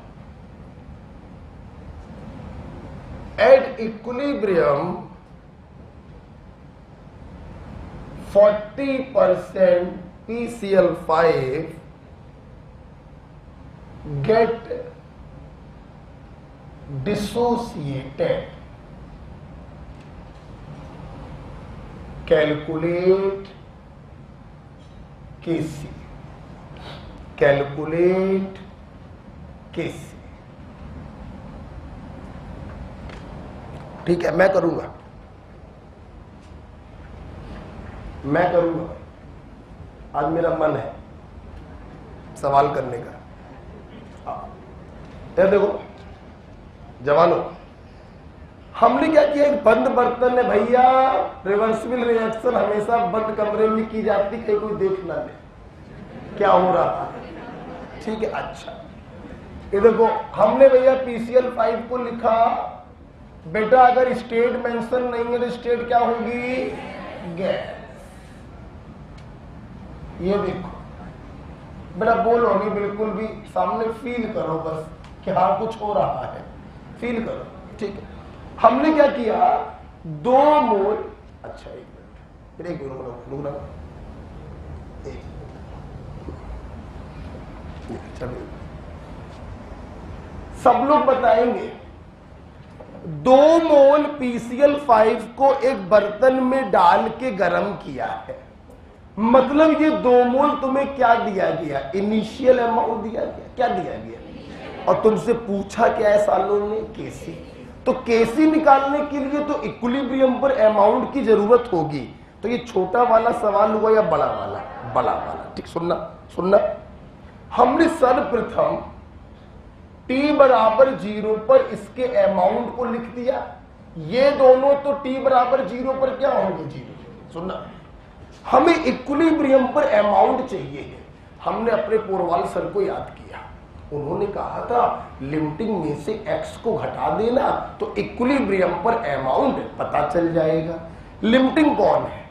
At equilibrium, 40% PCl5 get dissociated. Calculate Kc. Calculate Kc. ठीक है, मैं करूंगा आज मेरा मन है सवाल करने का। यार देखो जवानों, हमने क्या किया, एक बंद बर्तन है भैया, रिवर्सिबल रिएक्शन हमेशा बंद कमरे में की जाती, कहीं कोई देख ना ले क्या हो रहा है। ठीक है, अच्छा ये देखो हमने भैया PCl5 को लिखा। बेटा अगर स्टेट मेंशन नहीं है तो स्टेट क्या होगी, गैस। ये देखो बेटा बोलो नहीं, बिल्कुल भी सामने फील करो बस कि हाँ कुछ हो रहा है, फील करो। ठीक है, हमने क्या किया, 2 मोल, अच्छा एक मिनट, फिर एक रुकना, चलिए सब लोग बताएंगे। 2 मोल PCl5 को एक बर्तन में डाल के गर्म किया है, मतलब ये 2 मोल तुम्हें क्या दिया गया, इनिशियल अमाउंट दिया गया। क्या दिया गया, और तुमसे पूछा क्या है सालों ने, केसी। तो केसी निकालने के लिए तो इक्विलिब्रियम पर अमाउंट की जरूरत होगी। तो ये छोटा वाला सवाल हुआ या बड़ा वाला, बड़ा वाला। ठीक, सुनना हमने सर्वप्रथम t बराबर 0 पर इसके अमाउंट को लिख दिया। ये दोनों तो t बराबर 0 पर क्या होंगे, 0। सुनना, हमें इक्विलिब्रियम पर अमाउंट चाहिए है। हमने अपने पोरवाल सर को याद किया, उन्होंने कहा था लिमिटिंग में से x को घटा देना तो इक्विलिब्रियम पर अमाउंट पता चल जाएगा। लिमिटिंग कौन है,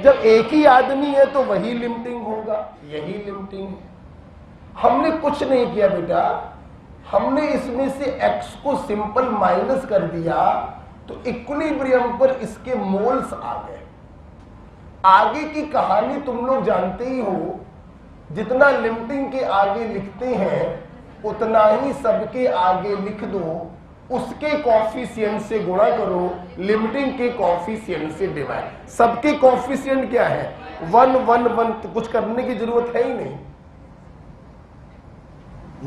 जब एक ही आदमी है तो वही लिमिटिंग होगा, यही लिमिटिंग है। हमने कुछ नहीं किया बेटा, हमने इसमें से x को सिंपल माइनस कर दिया तो इक्विलिब्रियम पर इसके मोल्स आ गए। आगे की कहानी तुम लोग जानते ही हो, जितना लिमिटिंग के आगे लिखते हैं उतना ही सबके आगे लिख दो, उसके कॉफिशिएंट से गुणा करो, लिमिटिंग के कॉफिशिएंट से डिवाइड। सबके कॉफिशिएंट क्या है, 1 1 1, तो कुछ करने की जरूरत है ही नहीं।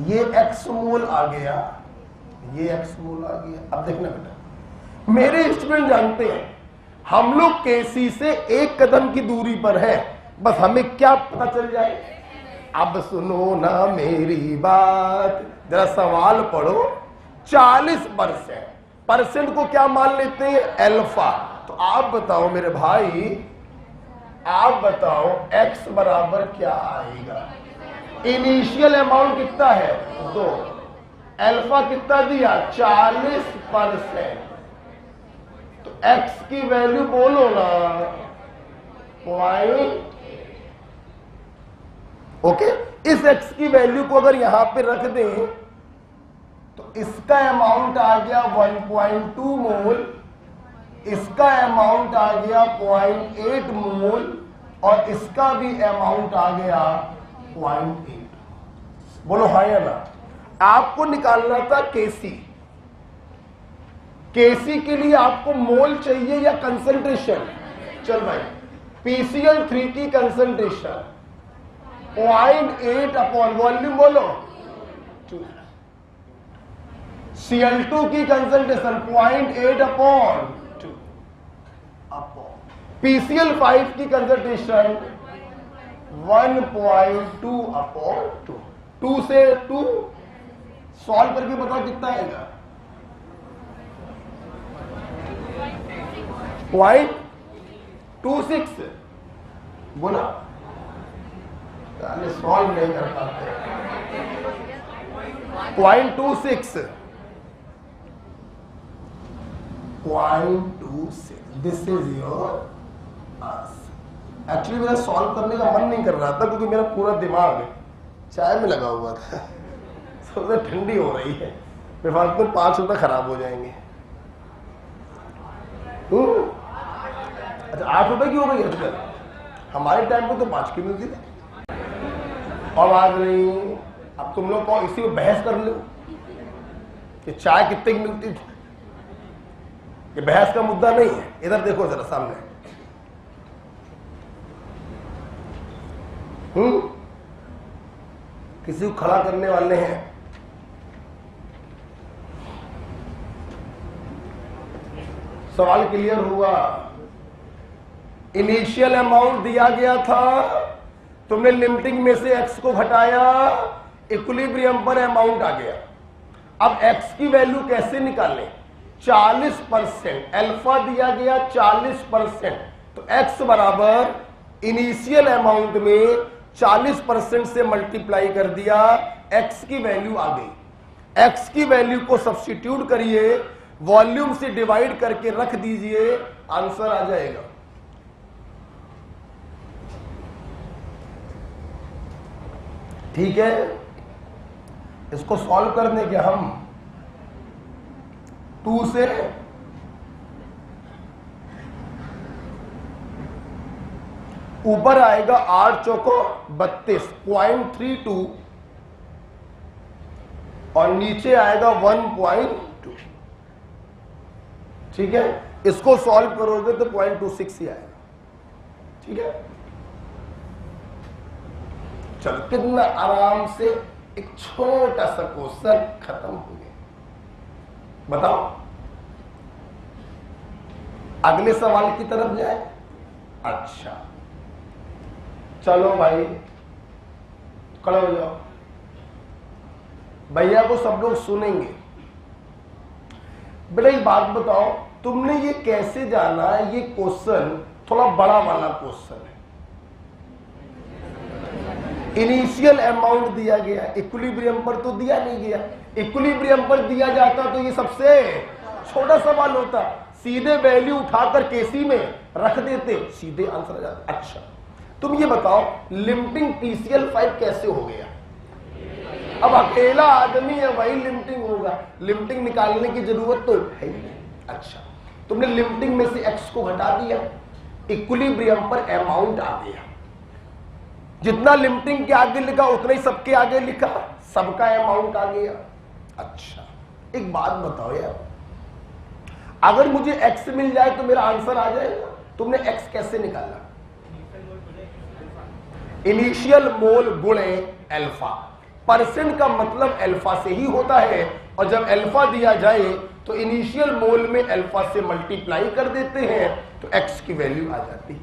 ये x मोल आ गया, ये x मोल आ गया। अब देखना बेटा, मेरे स्टूडेंट जानते हैं हम लोग केसी से 1 कदम की दूरी पर है, बस हमें क्या पता चल जाए। अब सुनो ना मेरी बात, जरा सवाल पढ़ो। 40% को क्या मान लेते हैं, अल्फा। तो आप बताओ मेरे भाई, आप बताओ x बराबर क्या आएगा। इनिशियल अमाउंट कितना है, 2, अल्फा कितना दिया, 40%। तो x की वैल्यू बोलो ना, पॉइंट। ओके, इस x की वैल्यू को अगर यहां पे रख दें तो इसका अमाउंट आ गया 1.2 मोल, इसका अमाउंट आ गया 0.8 मोल, और इसका भी अमाउंट आ गया 0.8। बोलो हाँ या ना। आपको निकालना था केसी। केसी के लिए आपको मोल चाहिए या कंसंट्रेशन। चल भाई, PCl3 की कंसंट्रेशन 0.8 अपॉन वॉल्यूम बोलो 2। Cl2 की कंसंट्रेशन 0.8 अपॉन 2 अपॉन PCl5 की कंसंट्रेशन 1.2 अपॉन 2। 2 से 2 सॉल्व करके बताओ कितना आएगा, 0.26। बोला, सॉल्व नहीं कर पाते। 0.26, 0.26, दिस इज योर एक्चुअली मेरा सॉल्व करने का मन नहीं कर रहा था क्योंकि मेरा पूरा दिमाग चाय में लगा हुआ था। सबसे ठंडी हो रही है, बेफालतू 5 रुपए खराब हो जाएंगे। अच्छा 8 रुपए की हो गई आजकल, हमारे टाइम पे तो 5 की मिलती थी। अब आज नहीं, अब तुम लोग को इसी में बहस कर लो कि चाय कितने की मिलती थी। ये बहस का मुद्दा नहीं है। इधर देखो जरा सामने, किसी को खड़ा करने वाले हैं। सवाल क्लियर हुआ? इनिशियल अमाउंट दिया गया था, तुमने लिमिटिंग में से x को घटाया, इक्विलिब्रियम पर अमाउंट आ गया। अब x की वैल्यू कैसे निकालें? 40% अल्फा दिया गया 40%, तो x बराबर इनिशियल अमाउंट में 40% से मल्टीप्लाई कर दिया, x की वैल्यू आ गई। x की वैल्यू को सब्स्टिट्यूट करिए, वॉल्यूम से डिवाइड करके रख दीजिए, आंसर आ जाएगा। ठीक है, इसको सॉल्व करने के हम 2 से ऊपर आएगा 8 चौको 32.32 और नीचे आएगा 1.2। ठीक है, इसको सॉल्व करोगे तो 0.26 ही आएगा। ठीक है, चलो कितना आराम से एक छोटा सा क्वेश्चन खत्म हो गया। बताओ अगले सवाल की तरफ जाए। अच्छा चलो भाई खड़े हो जाओ, भैया को सब लोग सुनेंगे। बेटा एक बात बताओ, तुमने ये कैसे जाना? ये क्वेश्चन थोड़ा बड़ा वाला क्वेश्चन है। इनिशियल अमाउंट दिया गया, इक्विलिब्रियम पर तो दिया नहीं गया। इक्विलिब्रियम पर दिया जाता तो ये सबसे छोटा सवाल होता, सीधे वैल्यू उठाकर केसी में रख देते, सीधे आंसर आ जाता। अच्छा तुम ये बताओ लिमिटिंग PCl5 कैसे हो गया? अब अकेला आदमी है वही लिमिटिंग होगा, लिमिटिंग निकालने की जरूरत तो है ही नहीं। अच्छा तुमने लिमिटिंग में से x को घटा दिया, इक्विलिब्रियम पर अमाउंट आ गया। जितना लिमिटिंग के आगे लिखा उतना ही सबके आगे लिखा, सबका अमाउंट आ गया। अच्छा एक बात बताओ यार, अगर मुझे x मिल जाए तो मेरा आंसर आ जाएगा। तुमने x कैसे निकाला? इनिशियल मोल गुणे अल्फा। परसेंट का मतलब अल्फा से ही होता है, और जब अल्फा दिया जाए तो इनिशियल मोल में अल्फा से मल्टीप्लाई कर देते हैं तो x की वैल्यू आ जाती।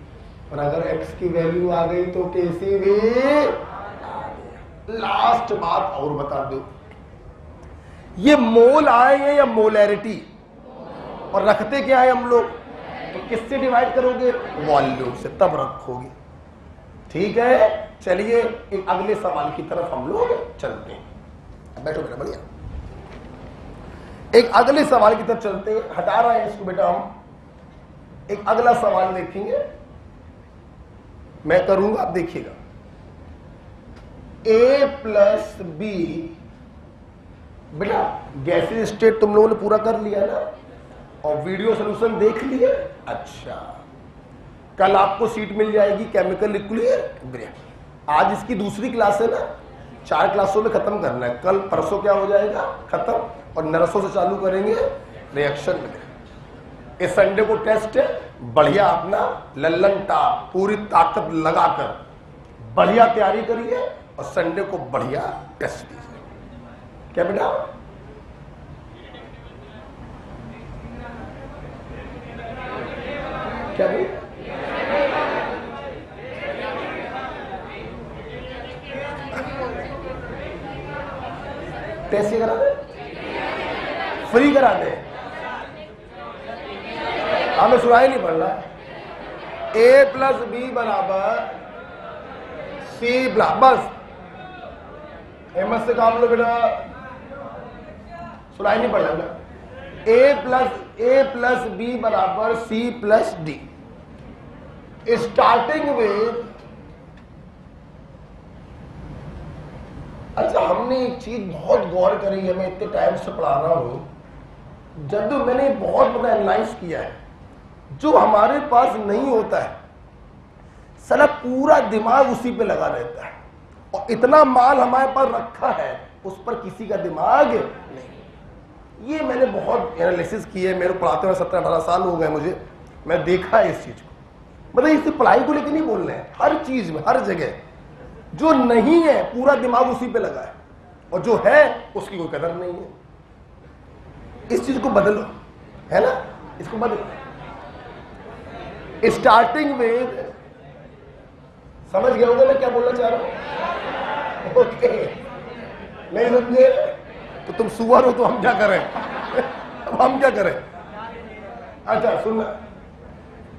और अगर x की वैल्यू आ गई तो कैसे भी आ गया। लास्ट बात और बता दो, ये मोल आए हैं या मोलैरिटी? और रखते क्या है हम लोग? तो किससे डिवाइड करोगे? वॉल्यूम से, तब रखोगे। ठीक है, चलिए एक अगले सवाल की तरफ हम लोग चलते हैं। बैठो बेटा, बढ़िया। एक अगले सवाल की तरफ चलते हैं। हटा रहे हैं इसको बेटा, हम एक अगला सवाल देखेंगे, मैं करूंगा, आप देखिएगा। A प्लस बी, बेटा गैसीय स्टेट तुम लोगों ने पूरा कर लिया ना, और वीडियो सोल्यूशन देख लिए। अच्छा कल आपको सीट मिल जाएगी केमिकल इक्विलिब्रियम। आज इसकी दूसरी क्लास है ना, 4 क्लासों में खत्म करना है। कल परसों क्या हो जाएगा खत्म, और नरसों से चालू करेंगे रिएक्शन में। इस संडे को टेस्ट है, बढ़िया अपना लल्लन टाप पूरी ताकत लगाकर बढ़िया तैयारी करिए, और संडे को बढ़िया टेस्ट दीजिए। क्या बेटा? क्या भी? टेस्ट करा दे, फ्री करा दे, हमें सुनाई नहीं पड़ रहा। A प्लस बी बराबर C प्लस, बस एमएस से काम लो बेटा, सुनाई नहीं पड़ रहा। A प्लस बी बराबर C plus D. Starting with, अच्छा हमने एक चीज बहुत गौर करी है, मैं इतने टाइम से पढ़ा रहा हूं, जब मैंने बहुत बड़ा एनालाइज किया है, जो हमारे पास नहीं होता है साला पूरा दिमाग उसी पे लगा रहता है, और इतना माल हमारे पास रखा है उस पर किसी का दिमाग नहीं। ये मैंने बहुत एनालिसिस किया है, मेरे पढ़ाते हुए 17-18 साल हो गए मुझे, मैं देखा है इस चीज को। मतलब इस पढ़ाई को लेकर नहीं बोल रहे हैं, हर चीज में हर जगह जो नहीं है पूरा दिमाग उसी पे लगा है, और जो है उसकी कोई कदर नहीं है। इस चीज को बदलो, है ना, इसको बदलो। स्टार्टिंग विद, समझ गए होंगे मैं क्या बोलना चाह रहा हूं? ओके, नहीं समझे तो तुम सुअर हो, तो हम क्या करें? अब हम क्या करें? अच्छा सुनना,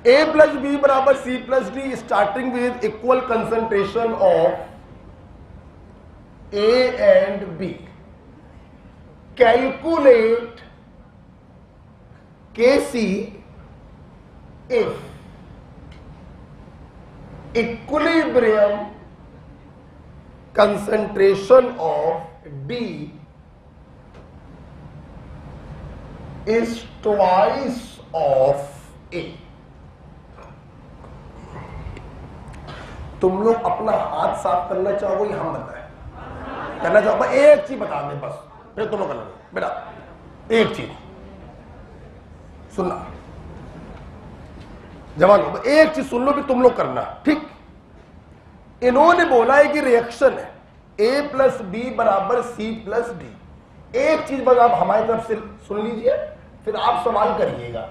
A प्लस बी बराबर C plus D, starting with equal concentration of A and B, calculate KC if equilibrium concentration of D is twice of A। तुम लोग अपना हाथ साफ करना चाहोगे, हम बताएं करना चाहो? एक चीज बता दे बस, फिर तुम लोग कर लो बेटा। एक चीज सुनना जवान, एक चीज सुन लो भी तुम लोग करना, ठीक? इन्होंने बोला है कि रिएक्शन है A प्लस बी बराबर C प्लस डी। एक चीज बस आप हमारी तरफ से सुन लीजिए, फिर आप सवाल करिएगा।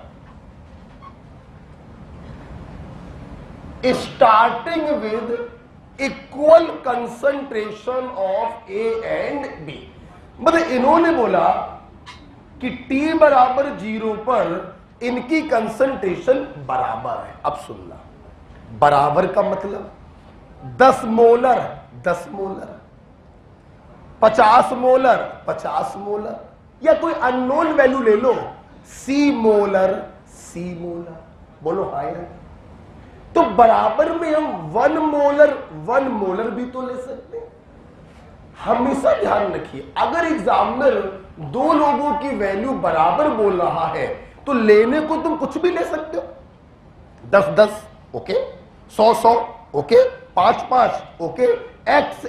Starting with equal concentration of A and B, मतलब इन्होंने बोला कि T बराबर 0 पर इनकी कंसंट्रेशन बराबर है। अब सुनना, बराबर का मतलब 10 मोलर 10 मोलर, 50 मोलर 50 मोलर, या कोई अननोन वैल्यू ले लो, C मोलर C मोलर, बोलो हाँ या नहीं? तो बराबर में हम 1 मोलर भी तो ले सकते हैं। हमेशा ध्यान रखिए, अगर एग्जामिनर दो लोगों की वैल्यू बराबर बोल रहा है तो लेने को तुम कुछ भी ले सकते हो, 10-10 okay, 100-100 okay, 5-5 okay, x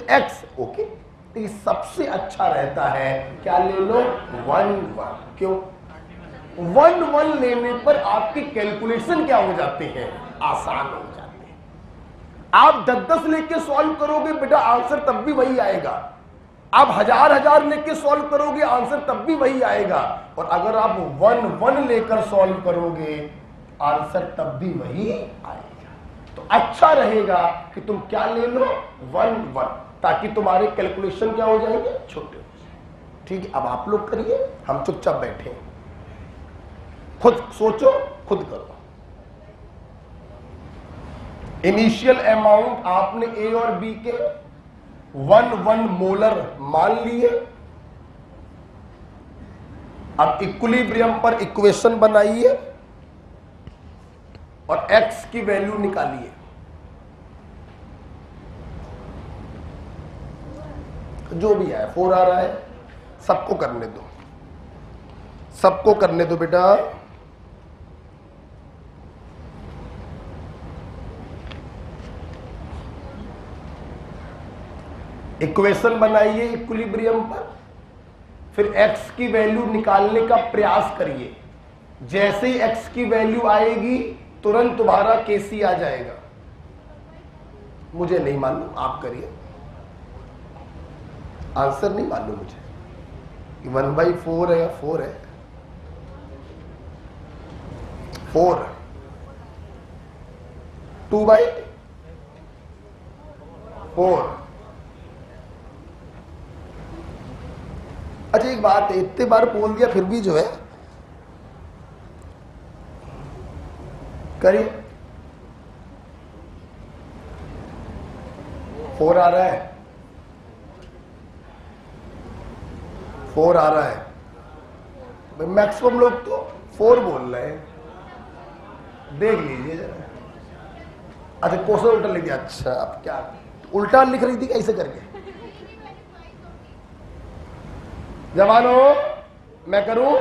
okay. तो ये सबसे अच्छा रहता है क्या ले लो? 1-1। क्यों? 1-1 लेने पर आपके कैलकुलेशन क्या हो जाते हैं? आसान हो जाते हैं। आप 10-10 लेके सॉल्व करोगे बेटा, आंसर तब भी वही आएगा। आप 1000 लेके सॉल्व करोगे, आंसर तब भी वही आएगा। और अगर आप 1-1 लेकर सॉल्व करोगे, आंसर तब भी वही आएगा। तो अच्छा रहेगा कि तुम क्या ले लो? 1-1, ताकि तुम्हारे कैलकुलेशन क्या हो जाएंगे? छोटे हो जाएंगे। ठीक है, अब आप लोग करिए, हम चुपचाप बैठे, खुद सोचो खुद करो। इनिशियल अमाउंट आपने ए और बी के 1-1 मोलर मान लिए। अब इक्विलिब्रियम पर इक्वेशन बनाइए और x की वैल्यू निकालिए। जो भी है 4 आ रहा है, सबको करने दो, सबको करने दो बेटा। इक्वेशन बनाइए इक्विलिब्रियम पर, फिर x की वैल्यू निकालने का प्रयास करिए। जैसे ही x की वैल्यू आएगी तुरंत तुम्हारा KC आ जाएगा। मुझे नहीं मालूम, आप करिए। आंसर नहीं मालूम मुझे, 1/4 है या 4 है? 4, 2/4। अच्छा एक बात है, इतने बार बोल दिया फिर भी जो है करिए। 4 आ रहा है, 4 आ रहा है। मैक्सिमम लोग तो 4 बोल रहे हैं, देख लीजिए जरा। अच्छा क्वेश्चन उल्टा लिख दिया। अच्छा अब क्या उल्टा लिख रही थी कैसे करके? जवानो मैं करूं?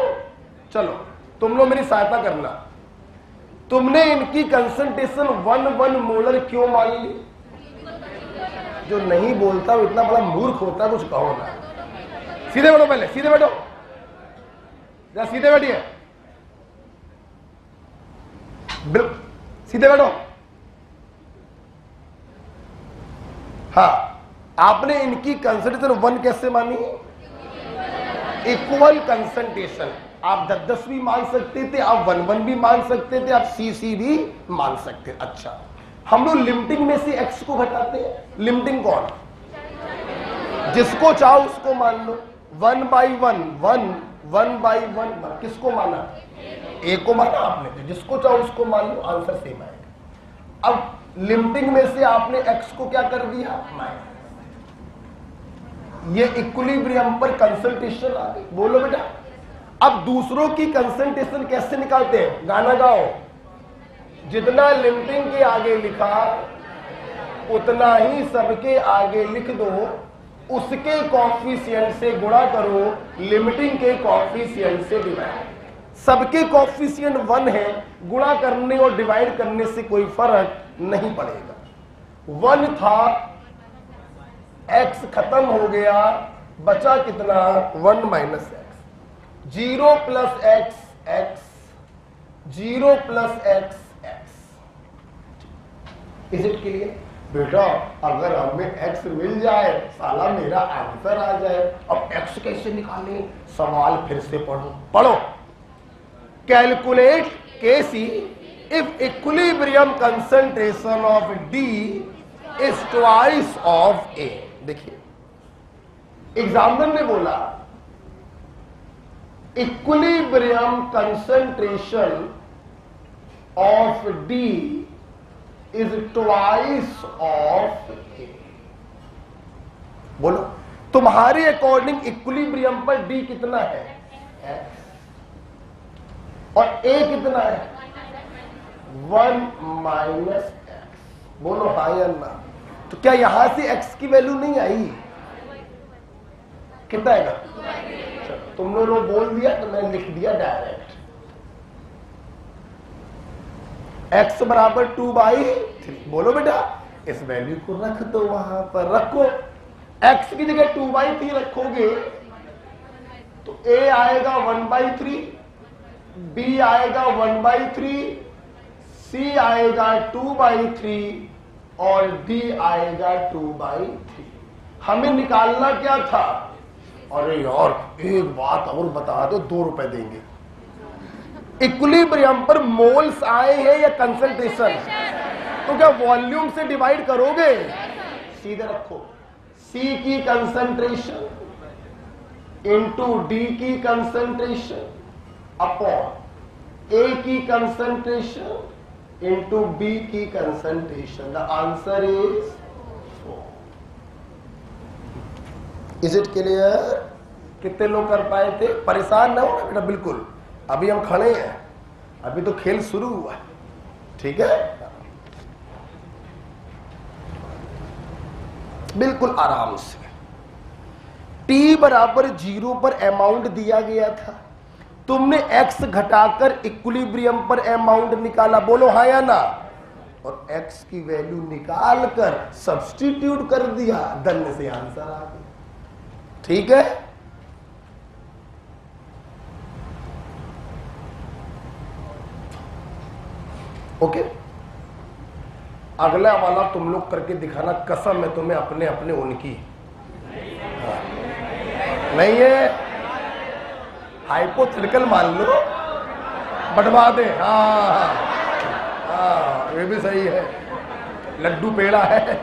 चलो तुम लोग मेरी सहायता करना। तुमने इनकी कंसंट्रेशन 1 मोलर क्यों मान ली? जो नहीं बोलता वो इतना बड़ा मूर्ख होता है, कुछ कहो ना। सीधे बैठो, पहले सीधे बैठो, जरा सीधे बैठिए, बिल्कुल सीधे बैठो। हाँ, आपने इनकी कंसंट्रेशन 1 कैसे मानी? Equal concentration. आप 10-10 भी मान सकते थे, आप 1-1 भी मान सकते थे, आप CC भी मान सकते। अच्छा, हम लोग लिमिटिंग में से x को घटाते हैं। लिमिटिंग कौन? जिसको चाहो उसको मान लो। 1/1 1 किसको माना? a को माना आपने, तो जिसको चाहो उसको मान लो, आंसर सेम आएगा। अब लिमिटिंग में से आपने x को क्या कर दिया? माइनस। ये इक्विलिब्रियम पर कंसंट्रेशन आ गई। बोलो बेटा, अब दूसरों की कंसंट्रेशन कैसे निकालते हैं? गाना गाओ। जितना लिमिटिंग के आगे लिखा उतना ही सबके आगे लिख दो, उसके कॉफिशिएंट से गुणा करो, लिमिटिंग के कॉफिशिएंट से डिवाइड। सबके कॉफिशिएंट 1 है, गुणा करने और डिवाइड करने से कोई फर्क नहीं पड़ेगा। 1 था, x खत्म हो गया, बचा कितना? 1 minus x। 0 plus x x, 0 plus x x। Is it clear? बेटा अगर हमें x मिल जाए साला मेरा आंसर आ जाए। अब x कैसे निकालें? सवाल फिर से पढ़ो। Calculate Kc if equilibrium concentration of D is twice of A। देखिए, एग्जामिनर ने बोला equilibrium concentration of D is twice of A। बोलो तुम्हारे अकॉर्डिंग इक्विलिब्रियम पर D कितना है? X। और A कितना है? 1 माइनस x। बोलो हाँ या ना? तो क्या यहां से x की वैल्यू नहीं आई? कितना आएगा? तुम लोगों ने बोल दिया तो मैंने लिख दिया डायरेक्ट। x बराबर 2/3। बोलो बेटा इस वैल्यू को रख दो, वहां पर रखो। x की जगह 2/3 रखोगे तो a आएगा 1/3, b आएगा 1/3, c आएगा 2/3 और d आएगा 2/3। हमें निकालना क्या था? अरे यार एक बात और बता दो, 2 रुपए देंगे। इक्विलिब्रियम पर मोल्स आए हैं या कंसंट्रेशन? तो क्या वॉल्यूम से डिवाइड करोगे? सीधे रखो, C की कंसंट्रेशन इंटू D की कंसंट्रेशन अपॉन A की कंसंट्रेशन इंटू B की concentration. The answer is 4। Is it clear? कितने लोग कर पाए थे? परेशान ना हो बेटा, बिल्कुल अभी हम खड़े हैं, अभी तो खेल शुरू हुआ है। ठीक है, बिल्कुल आराम से। t बराबर 0 पर अमाउंट दिया गया था, तुमने x घटाकर इक्विलिब्रियम पर अमाउंट निकाला। बोलो हाँ या ना? और x की वैल्यू निकाल कर सब्स्टिट्यूट कर दिया, धन्य से आंसर आ गया। ठीक है, ओके। अगला वाला तुम लोग करके दिखाना, कसम है तुम्हें अपने अपने उनकी। नहीं है, हाइपोथेटिकल मान लो, बंटवा दे। हाँ हाँ, ये भी सही है। लड्डू पेड़ा है,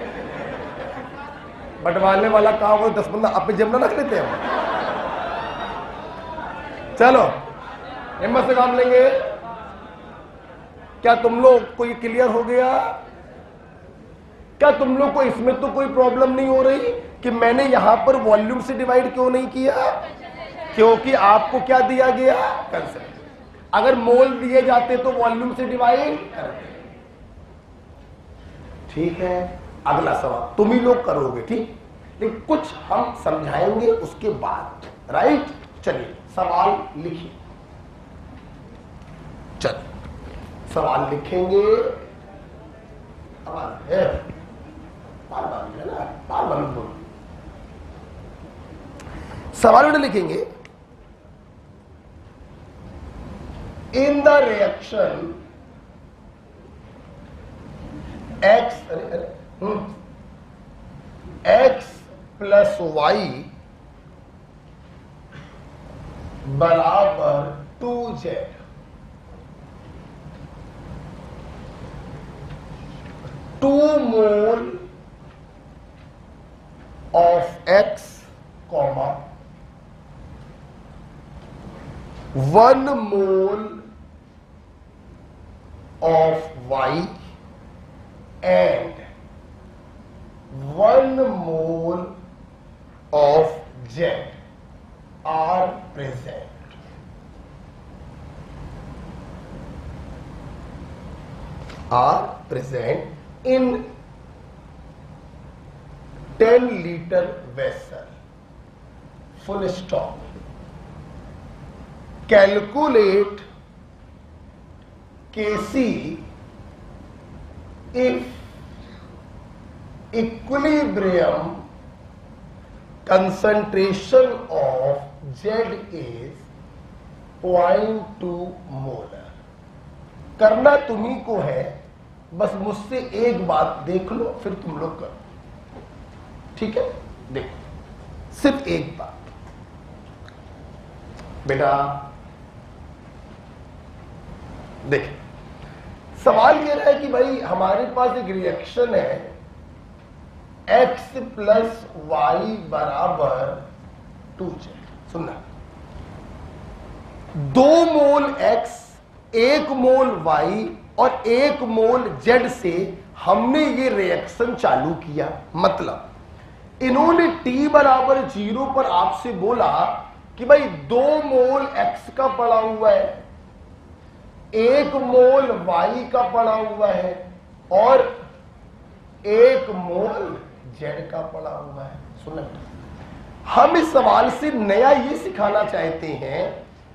बंटवाने वाला काम हो, 10-15 अपने जेब में रख लेते हैं। चलो हिम्मत से काम लेंगे। क्या तुम लोग को ये क्लियर हो गया? क्या तुम लोग को इसमें तो कोई प्रॉब्लम नहीं हो रही कि मैंने यहां पर वॉल्यूम से डिवाइड क्यों नहीं किया? क्योंकि आपको क्या दिया गया? कंसेप्ट। अगर मोल दिए जाते तो वॉल्यूम से डिवाइड करते। ठीक है, अगला सवाल तुम ही लोग करोगे, ठीक, लेकिन कुछ हम समझाएंगे उसके बाद, राइट। चलिए सवाल लिखिए, चलिए सवाल लिखेंगे। सवाल है बार बार बोलो, सवाल में लिखेंगे in the reaction x plus Y बराबर 2z, 2 mole of x, 1 mole of y and 1 mole of Z are present. Are present in 10 liter vessel. Full stop. Calculate Kc if equilibrium concentration of Z is 0.2 molar. करना तुम्ही को है, बस मुझसे एक बात देख लो फिर तुम लोग करो, ठीक है। देखो सिर्फ एक बात बेटा, देखिए सवाल ये रहा है कि भाई हमारे पास एक रिएक्शन है x प्लस वाई बराबर 2z। सुनना, 2 मोल x, 1 मोल y और 1 मोल z से हमने ये रिएक्शन चालू किया। मतलब इन्होंने t बराबर 0 पर आपसे बोला कि भाई 2 मोल x का पड़ा हुआ है, 1 मोल y का पड़ा हुआ है और 1 मोल z का पड़ा हुआ है। सुनना, हम इस सवाल से नया ये सिखाना चाहते हैं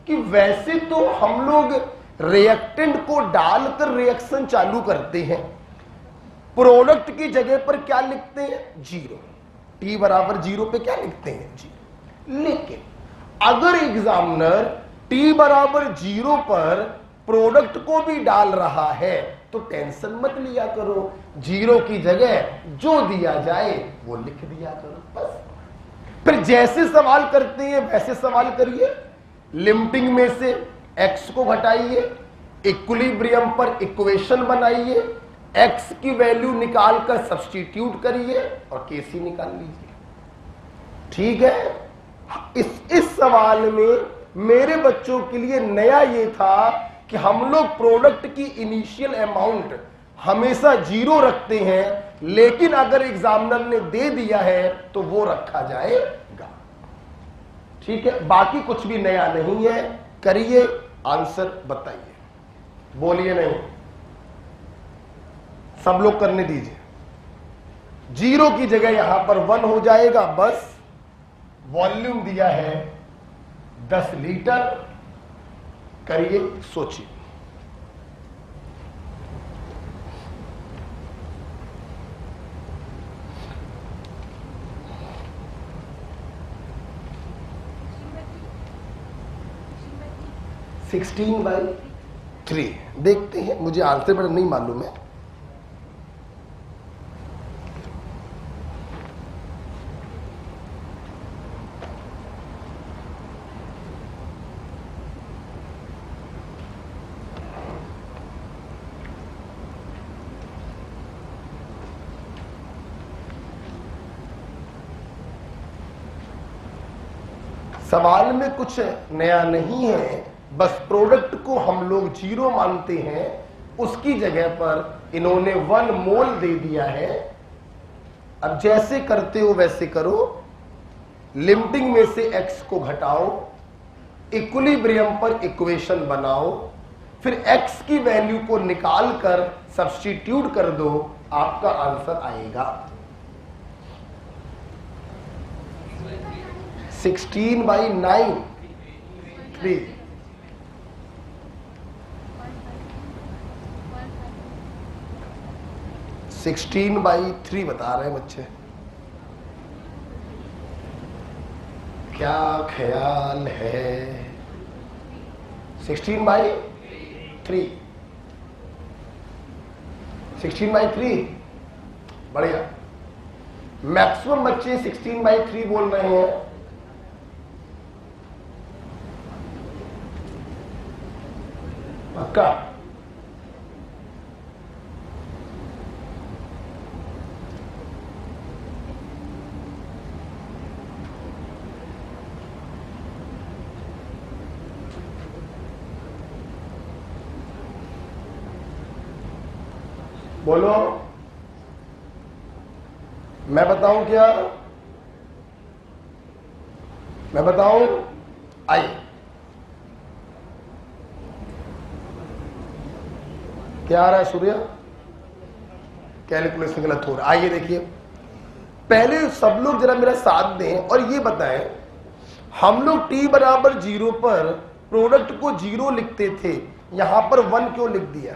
कि वैसे तो हम लोग रिएक्टेंट को डालकर रिएक्शन चालू करते हैं, प्रोडक्ट की जगह पर क्या लिखते हैं, 0, t बराबर 0 पे क्या लिखते हैं, 0। लेकिन अगर एग्जामिनर t बराबर 0 पर प्रोडक्ट को भी डाल रहा है तो टेंशन मत लिया करो, 0 की जगह जो दिया जाए वो लिख दिया करो बस। फिर जैसे सवाल करते हैं वैसे सवाल करिए, लिमिटिंग में से x को घटाइए, इक्विलिब्रियम पर इक्वेशन बनाइए, x की वैल्यू निकालकर सब्स्टिट्यूट करिए और Kc निकाल लीजिए, ठीक है। इस सवाल में मेरे बच्चों के लिए नया ये था कि हम लोग प्रोडक्ट की इनिशियल अमाउंट हमेशा 0 रखते हैं, लेकिन अगर एग्जामिनर ने दे दिया है तो वो रखा जाएगा, ठीक है। बाकी कुछ भी नया नहीं है, करिए, आंसर बताइए, बोलिए नहीं, सब लोग करने दीजिए। 0 की जगह यहां पर 1 हो जाएगा बस। वॉल्यूम दिया है 10 लीटर, करिए, सोचिए। सिक्सटीन बाई 3 देखते हैं, मुझे आंसर पर नहीं मालूम है। सवाल में कुछ नया नहीं है, बस प्रोडक्ट को हम लोग 0 मानते हैं, उसकी जगह पर इन्होंने 1 मोल दे दिया है। अब जैसे करते हो वैसे करो, लिमिटिंग में से x को घटाओ, इक्विलिब्रियम पर इक्वेशन बनाओ, फिर x की वैल्यू को निकाल कर सब्स्टिट्यूट कर दो आपका आंसर आएगा 16/9 3। सिक्सटीन बाई 3 बता रहे हैं बच्चे। क्या ख्याल है? 16/3 16/3 बढ़िया। मैक्सिमम बच्चे 16/3 बोल रहे हैं। पक्का? बोलो। मैं बताऊं क्या? मैं बताऊं? आइए। क्या आ रहा है सूर्य? कैलकुलेशन गलत हो रहा है। आइए देखिए, पहले सब लोग जरा मेरा साथ दें और ये बताएं, हम लोग t बराबर 0 पर प्रोडक्ट को 0 लिखते थे, यहां पर 1 क्यों लिख दिया?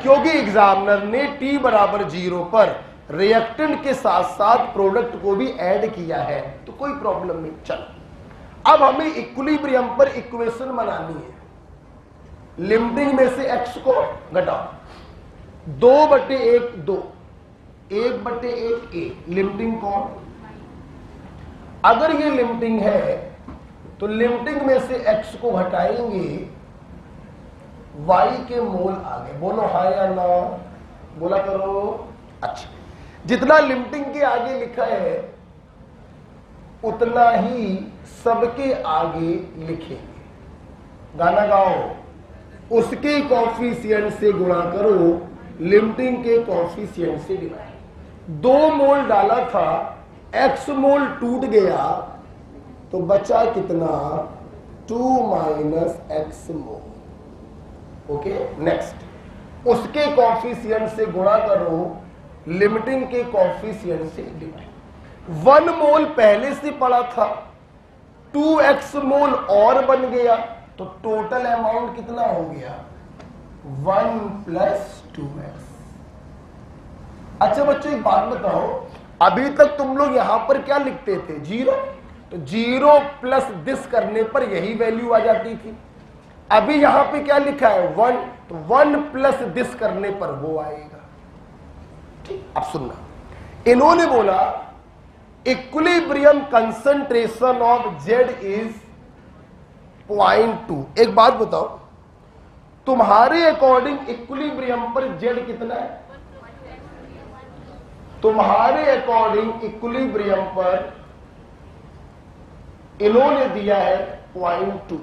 क्योंकि एग्जामिनर ने t बराबर 0 पर रिएक्टेंट के साथ साथ प्रोडक्ट को भी ऐड किया है, तो कोई प्रॉब्लम नहीं। चलो अब हमें इक्विलिब्रियम पर इक्वेशन बनानी है। लिमिटिंग में से x को घटाओ, 2/1 2, 1/1 1। लिमिटिंग कौन? अगर ये लिमिटिंग है तो लिमिटिंग में से x को घटाएंगे, y के मोल आगे। बोलो हाँ या ना, बोला करो। अच्छा, जितना लिमिटिंग के आगे लिखा है उतना ही सबके आगे लिखेंगे। गाना गाओ। उसके कॉफिशिएंट से गुणा करो, लिमिटिंग के कॉफिशिएंट से डिवाइड। 2 मोल डाला था, x मोल टूट गया तो बचा कितना? 2 - x मोल। Okay, next. उसके कॉफिशिएंट से गुणा करो, लिमिटिंग के कॉफिशिएंट से डिवाइड। 1 मोल पहले से पड़ा था, 2x मोल और बन गया, तो टोटल अमाउंट कितना हो गया? 1 + 2x। अच्छा बच्चों एक बात बताओ, अभी तक तुम लोग यहां पर क्या लिखते थे? 0। तो 0 प्लस दिस करने पर यही वैल्यू आ जाती थी। अभी यहां पे क्या लिखा है? 1, तो 1 प्लस दिस करने पर वो आएगा। ठीक, अब सुनना, इन्होंने बोला equilibrium concentration of Z is 0.2। एक बात बताओ, तुम्हारे अकॉर्डिंग इक्विलिब्रियम पर Z कितना है? तुम्हारे अकॉर्डिंग इक्विलिब्रियम पर इन्होंने दिया है 0.2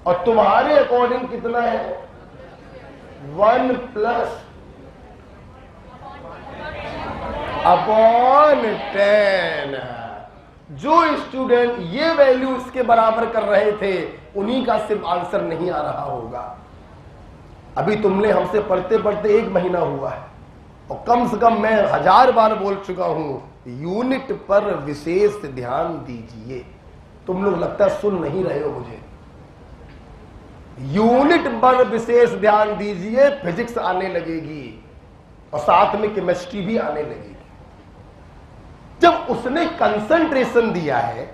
और तुम्हारे अकॉर्डिंग कितना है? 1 + अपॉन 10। जो स्टूडेंट ये वैल्यू इसके बराबर कर रहे थे उन्हीं का सिर्फ आंसर नहीं आ रहा होगा। अभी तुमने हमसे पढ़ते पढ़ते 1 महीना हुआ है और कम से कम मैं 1000 बार बोल चुका हूं, यूनिट पर विशेष ध्यान दीजिए। तुम लोग लगता है सुन नहीं रहे हो मुझे। यूनिट पर विशेष ध्यान दीजिए, फिजिक्स आने लगेगी और साथ में केमिस्ट्री भी आने लगेगी। जब उसने कंसंट्रेशन दिया है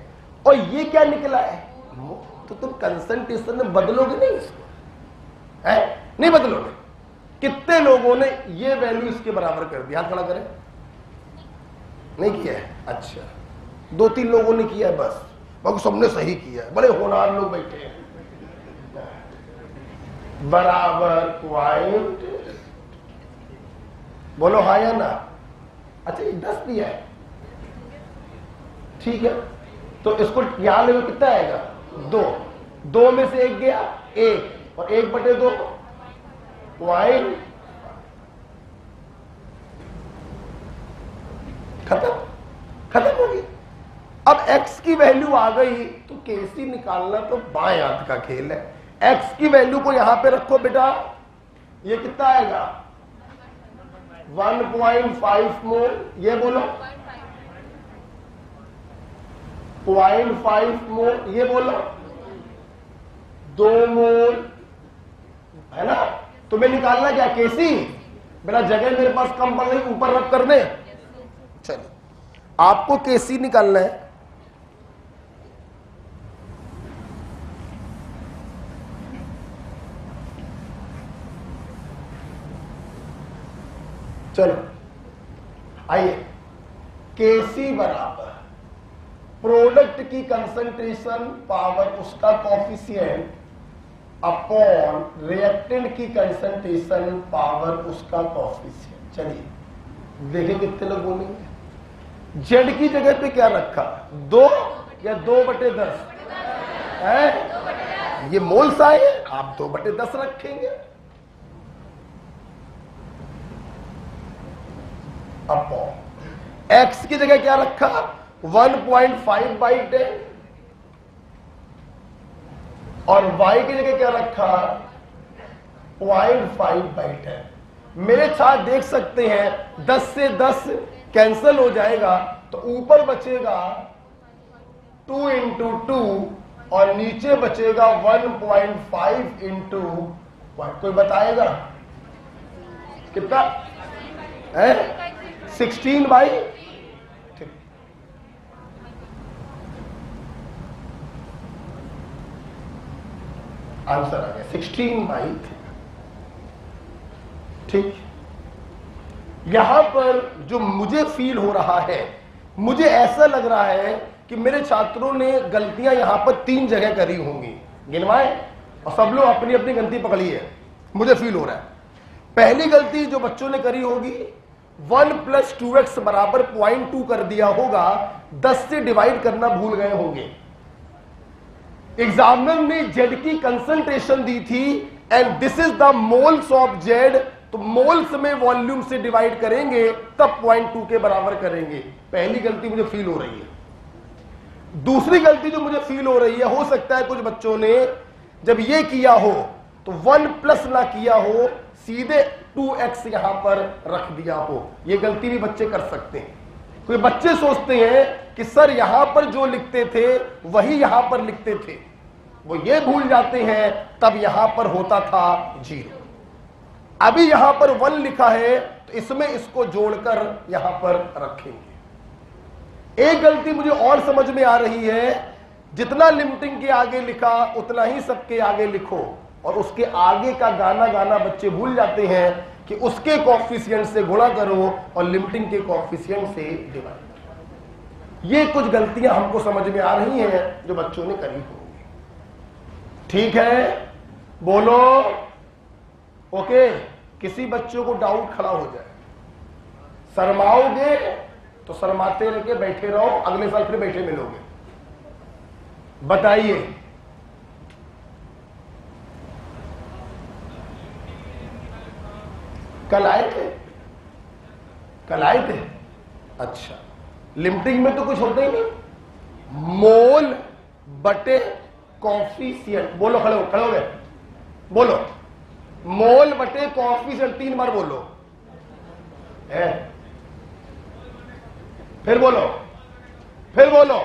और ये क्या निकला है, तो तुम कंसंट्रेशन में बदलोगे नहीं इसको, है? नहीं बदलोगे। कितने लोगों ने ये वैल्यू इसके बराबर कर दी? हाथ खड़ा करें। नहीं किया है? अच्छा, 2-3 लोगों ने किया है बस, बाकी सबने सही किया है। बड़े होनहार लोग बैठे हैं। बराबर पॉइंट, बोलो हाँ या ना। अच्छा, ये 10 दिया है, ठीक है, तो इसको यहां ले कितना आएगा? 2। 2 में से 1 गया, 1 और 1/2 पॉइंट। खत्म हो गई। अब x की वैल्यू आ गई तो कैसी निकालना, तो बाएं हाथ का खेल है। x की वैल्यू को यहां पे रखो बेटा, ये कितना आएगा? 1.5 मोल, ये बोलो 0.5 मोल, ये बोलो 2 मोल, है ना। तुम्हें निकालना क्या केसी, मेरा जगह मेरे पास कम पड़ रही, ऊपर रख कर दे। चलिए आपको केसी निकालना है। चलो आइए, केसी बराबर प्रोडक्ट की कंसंट्रेशन पावर उसका कॉफिशिएंट अपॉन रिएक्टेंट की कंसंट्रेशन पावर उसका कॉफिशिएंट। चलिए देखिए कितने लोग बोलेंगे। जेड की जगह पे क्या रखा, 2 या 2/10 है, ये मोल्स आए, आप 2/10 रखेंगे। अपॉन एक्स की जगह क्या रखा, 1.5/10 और y की जगह क्या रखा, 0.5/10। मेरे छात्र देख सकते हैं 10 से 10 कैंसिल हो जाएगा, तो ऊपर बचेगा 2 × 2 और नीचे बचेगा 1.5 × 1। कोई बताएगा कितना है, 16/, ठीक। आंसर आ गया 16/3, ठीक। यहां पर जो मुझे फील हो रहा है, मुझे ऐसा लग रहा है कि मेरे छात्रों ने गलतियां यहां पर 3 जगह करी होंगी, गिनवाएं, और सब लोग अपनी अपनी गलती पकड़ी है, मुझे फील हो रहा है। पहली गलती जो बच्चों ने करी होगी, 1 + 2x बराबर 0.2 कर दिया होगा, 10 से डिवाइड करना भूल गए होंगे। एग्जामिनर ने जेड की कंसंट्रेशन दी थी and this is the moles of Z, तो मोल्स में वॉल्यूम से डिवाइड करेंगे तब 0.2 के बराबर करेंगे। पहली गलती मुझे फील हो रही है। दूसरी गलती जो मुझे फील हो रही है, हो सकता है कुछ बच्चों ने जब ये किया हो तो 1+ ना किया हो, सीधे 2x यहां पर रख दिया हो। ये गलती भी बच्चे कर सकते हैं। कोई बच्चे सोचते हैं कि सर यहां पर जो लिखते थे वही यहां पर लिखते थे, वो ये भूल जाते हैं तब यहां पर होता था 0। अभी यहां पर 1 लिखा है तो इसमें इसको जोड़कर यहां पर रखेंगे। एक गलती मुझे और समझ में आ रही है, जितना लिमिटिंग के आगे लिखा उतना ही सबके आगे लिखो, और उसके आगे का गाना गाना बच्चे भूल जाते हैं कि उसके कॉफिशिएंट से गुणा करो और लिमिटिंग के कॉफिशिएंट से डिवाइड करो। ये कुछ गलतियां हमको समझ में आ रही हैं जो बच्चों ने करी होंगी। ठीक है, बोलो ओके। किसी बच्चों को डाउट खड़ा हो जाए, शर्माओगे तो शर्माते रह के बैठे रहो, अगले साल फिर बैठे मिलोगे। बताइए, कल आए थे, कल आए थे, अच्छा। लिमिटिंग में तो कुछ होता ही नहीं, मोल बटे कॉफिशिएंट। बोलो, खड़े हो गए, बोलो मोल बटे कॉफिशिएंट, 3 बार बोलो है। फिर बोलो, फिर बोलो।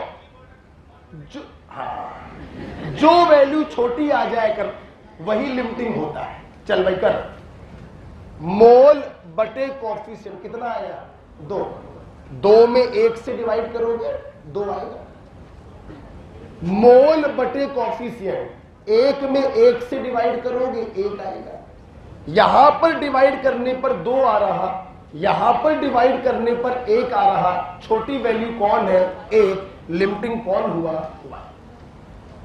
जो वैल्यू छोटी आ जाए कर वही लिमिटिंग होता है। चल भाई कर, मोल बटे कॉफिशिएंट कितना आया, 2। 2 में 1 से डिवाइड करोगे 2 आएगा। मोल बटे कॉफिशिएंट 1 में 1 से डिवाइड करोगे 1 आएगा। यहां पर डिवाइड करने पर 2 आ रहा, यहां पर डिवाइड करने पर 1 आ रहा। छोटी वैल्यू कौन है, 1। लिमिटिंग कौन हुआ, 1।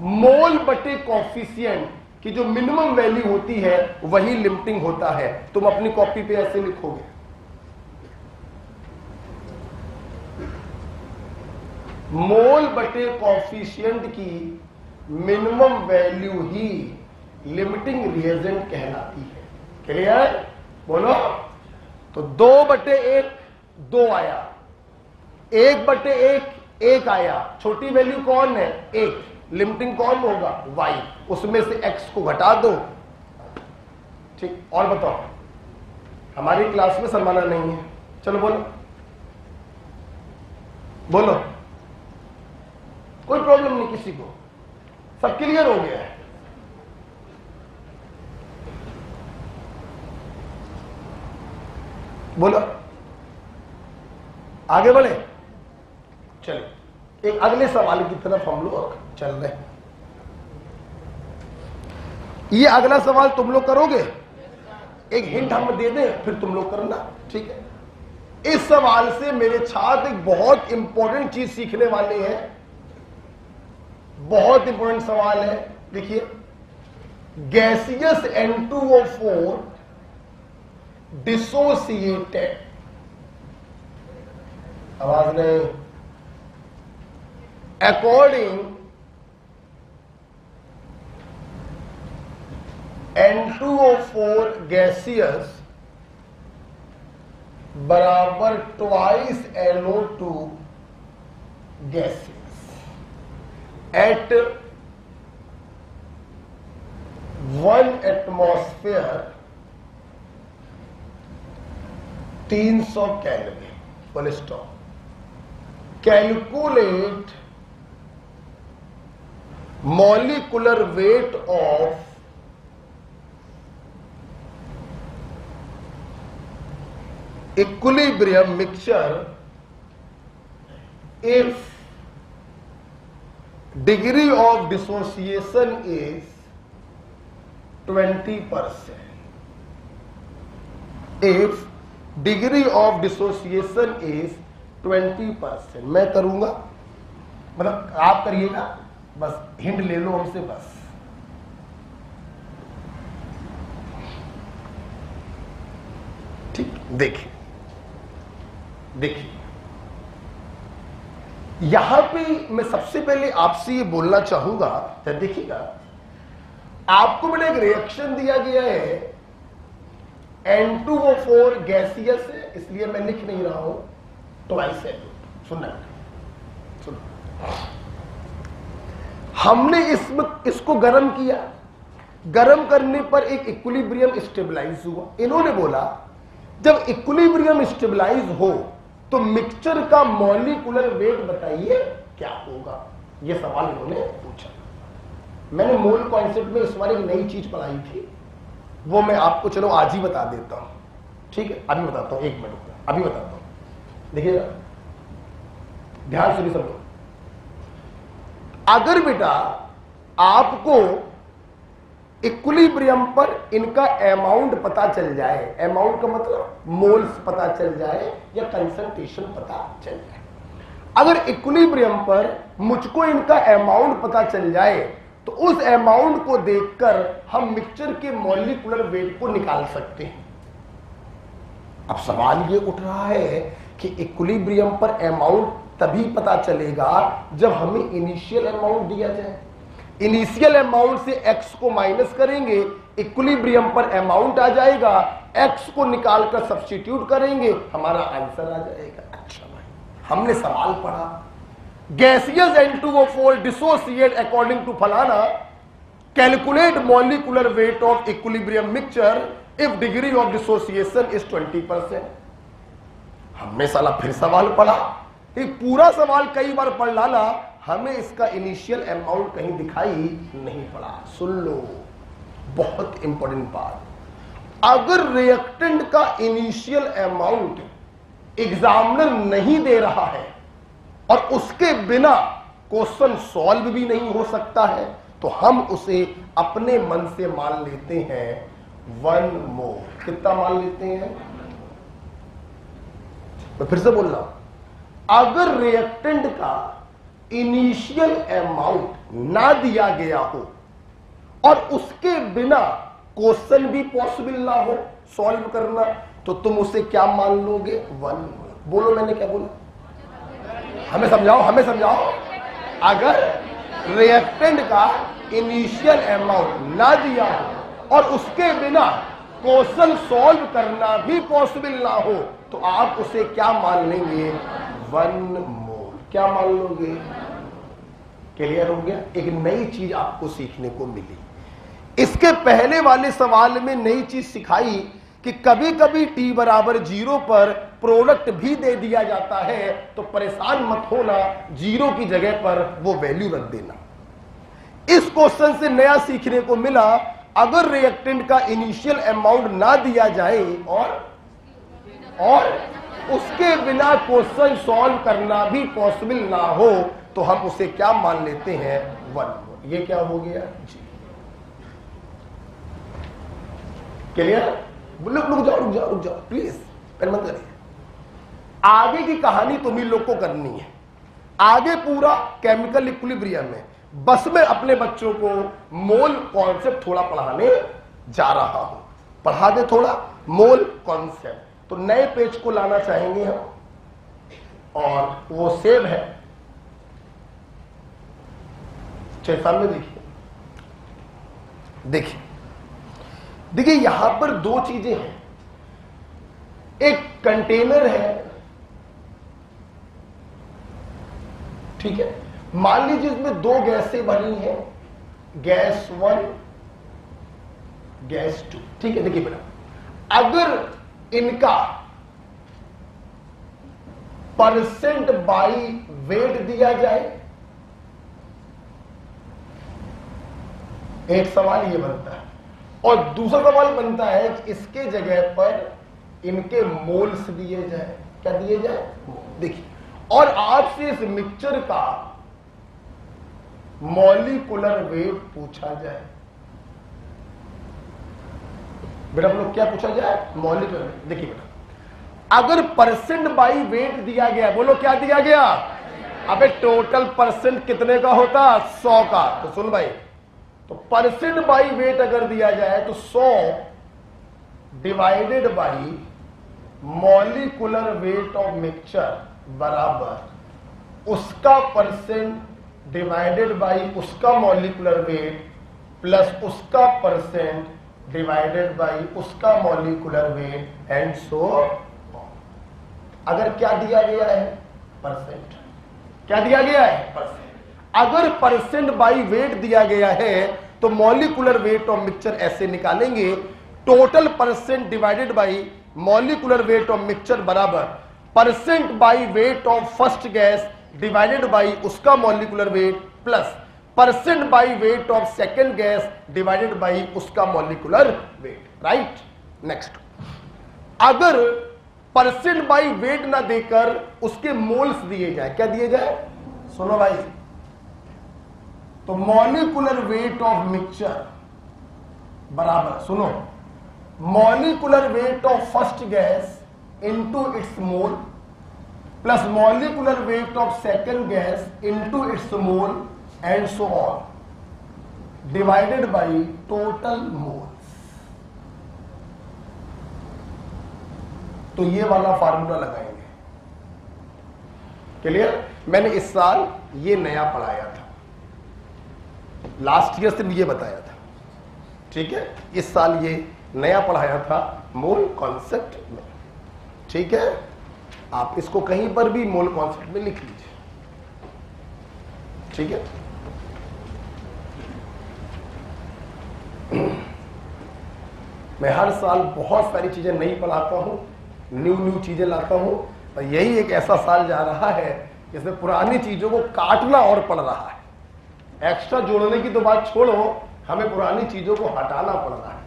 मोल बटे कॉफिशिएंट की जो मिनिमम वैल्यू होती है वही लिमिटिंग होता है। तुम अपनी कॉपी पे ऐसे लिखोगे, मोल बटे कॉफिशिएंट की मिनिमम वैल्यू ही लिमिटिंग रिएजेंट कहलाती है। क्लियर, बोलो। तो 2/1 2 आया, 1/1 1 आया। छोटी वैल्यू कौन है, 1। लिमिटिंग कौन होगा, y। उसमें से x को घटा दो, ठीक। और बताओ, हमारी क्लास में शर्माना नहीं है। चलो बोलो बोलो, कोई प्रॉब्लम नहीं किसी को, सब क्लियर हो गया है। बोलो आगे बढ़े। चलिए एक अगले सवाल की तरफ हम लोग चल रहे हैं। ये अगला सवाल तुम लोग करोगे, एक हिंट हम दे दें फिर तुम लोग करना, ठीक है। इस सवाल से मेरे छात्र एक बहुत इंपॉर्टेंट चीज सीखने वाले हैं, बहुत इंपॉर्टेंट सवाल है। देखिए, गैसियस N2O4 डिसोसिएटेड, आवाज नहीं, अकॉर्डिंग N2O4 गैसियस बराबर twice NO2 gaseous at 1 atmosphere 300 calorie. Full stop. Calculate molecular weight of equilibrium mixture if degree of dissociation is 20%. If degree of dissociation is 20%, मैं करूंगा, मतलब आप करिएगा, बस हिंट ले लो हमसे बस। ठीक, देखिए देखिए, यहां पे मैं सबसे पहले आपसे ये बोलना चाहूंगा, देखिएगा आपको मैंने एक रिएक्शन दिया गया है, N2O4 गैसियस है, इसलिए मैं लिख नहीं रहा हूं ट्वाइस NO2। सुनना, हमने इसको गर्म किया, गर्म करने पर एक इक्विलिब्रियम स्टेबलाइज हुआ। इन्होंने बोला जब इक्विलिब्रियम स्टेबलाइज हो तो मिक्सचर का मॉलिक्यूलर वेट बताइए क्या होगा, यह सवाल इन्होंने पूछा। मैंने मूल कॉन्सेप्ट में इस बार एक नई चीज पढ़ाई थी, वो मैं आपको चलो आज ही बता देता हूं, ठीक है। अभी बताता हूं, एक मिनट अभी बताता हूं। देखिए ध्यान से भी सब लोग, अगर बेटा आपको इक्विलिब्रियम पर इनका अमाउंट पता चल जाए, अमाउंट का मतलब मोल्स पता चल जाए या कंसंट्रेशन पता चल जाए, अगर इक्विलिब्रियम पर मुझको इनका अमाउंट पता चल जाए तो उस अमाउंट को देखकर हम मिक्सचर के मॉलिक्यूलर वेट को निकाल सकते हैं। अब सवाल ये उठ रहा है कि इक्विलिब्रियम पर अमाउंट तभी पता चलेगा जब हमें इनिशियल अमाउंट दिया जाए। इनिशियल अमाउंट से x को माइनस करेंगे, इक्विलिब्रियम पर अमाउंट आ जाएगा, x को निकालकर सब्स्टिट्यूट करेंगे, हमारा आंसर आ जाएगा। अच्छा भाई, हमने सवाल पढ़ा, gaseous N2O4 dissociate according to फलाना, calculate molecular weight of equilibrium mixture if degree of dissociation is 20%। हमने साला फिर सवाल पढ़ा, एक पूरा सवाल कई बार पढ़ डाला, हमें इसका इनिशियल अमाउंट कहीं दिखाई नहीं पड़ा। सुन लो, बहुत इंपॉर्टेंट बात, अगर रिएक्टेंट का इनिशियल अमाउंट एग्जामिनर नहीं दे रहा है और उसके बिना क्वेश्चन सॉल्व भी नहीं हो सकता है, तो हम उसे अपने मन से मान लेते हैं 1 मोल। कितना मान लेते हैं? मैं फिर से बोल रहा हूं, अगर रिएक्टेंट का इनिशियल अमाउंट ना दिया गया हो और उसके बिना क्वेश्चन भी पॉसिबल ना हो सॉल्व करना, तो तुम उसे क्या मान लोगे? 1 मोल। बोलो मैंने क्या बोला, हमें समझाओ, हमें समझाओ। अगर रिएक्टेंट का इनिशियल अमाउंट ना दिया हो और उसके बिना क्वेश्चन सॉल्व करना भी पॉसिबल ना हो, तो आप उसे क्या मान लेंगे? 1 मोल। क्या मान लोगे? क्लियर हो गया? एक नई चीज आपको सीखने को मिली। इसके पहले वाले सवाल में नई चीज सिखाई कि कभी कभी t बराबर 0 पर प्रोडक्ट भी दे दिया जाता है, तो परेशान मत होना, 0 की जगह पर वो वैल्यू रख देना। इस क्वेश्चन से नया सीखने को मिला, अगर रिएक्टेंट का इनिशियल अमाउंट ना दिया जाए और उसके बिना क्वेश्चन सॉल्व करना भी पॉसिबल ना हो, तो हम उसे क्या मान लेते हैं, 1। ये क्या हो गया जी, क्लियर? रुक जाओ प्लीज, पहले मत करिए। आगे की कहानी तुम्ही लोग को करनी है, आगे पूरा केमिकल इक्विलिब्रियम में। बस मैं अपने बच्चों को मोल कॉन्सेप्ट थोड़ा पढ़ाने जा रहा हूं, पढ़ा दे थोड़ा मोल कॉन्सेप्ट। तो नए पेज को लाना चाहेंगे हम, और वो सेव है, चलिए सामने देखिए यहां पर दो चीजें हैं। एक कंटेनर है, ठीक है, मान लीजिए इसमें दो गैसें बनी हैं, गैस 1 गैस 2, ठीक है। देखिए बेटा, अगर इनका परसेंट बाई वेट दिया जाए, एक सवाल ये बनता है, और दूसरा सवाल बनता है कि इसके जगह पर इनके मोल्स दिए जाए। क्या दिए जाए? देखिए, और आपसे इस मिक्सचर का मॉलिक्यूलर वेट पूछा जाए। बेटा लोग क्या पूछा जाए? Molecular weight. देखिए बेटा, अगर परसेंट बाई वेट दिया गया, बोलो क्या दिया गया? अबे टोटल परसेंट कितने का होता? 100 का। तो सुन भाई, तो परसेंट बाई वेट अगर दिया जाए तो 100 divided by molecular weight of mixture बराबर उसका परसेंट डिवाइडेड बाई उसका मॉलिक्यूलर वेट प्लस उसका परसेंट डिवाइडेड बाई उसका molecular wait and so on. अगर क्या दिया गया है? परसेंट। क्या दिया गया है? परसेंट। अगर परसेंट बाई वेट दिया गया है तो मॉलिक्यूलर वेट ऑफ मिक्सचर ऐसे निकालेंगे, total percent divided by molecular weight of mixture बराबर percent by weight of first gas divided by उसका molecular weight plus percent by weight of second gas divided by उसका molecular weight. Right. Next, अगर percent by weight ना देकर उसके moles दिए जाए, क्या दिए जाए? सुनो भाई, तो मॉलिक्यूलर वेट ऑफ मिक्सचर बराबर, सुनो, molecular weight of first gas into its mole plus molecular weight of second gas into its mole and so on divided by total moles. तो ये वाला फार्मूला लगाएंगे। क्लियर? मैंने इस साल ये नया पढ़ाया था, लास्ट ईयर सिर्फ ये बताया था, ठीक है। इस साल ये नया पढ़ाया था मोल कॉन्सेप्ट में, ठीक है। आप इसको कहीं पर भी मोल कॉन्सेप्ट में लिख लीजिए, ठीक है। मैं हर साल बहुत सारी चीजें नई पढ़ाता हूं, न्यू चीजें लाता हूं, और यही एक ऐसा साल जा रहा है जिसमें पुरानी चीजों को काटना और पड़ रहा है। एक्स्ट्रा जोड़ने की तो बात छोड़ो, हमें पुरानी चीजों को हटाना पड़ रहा है,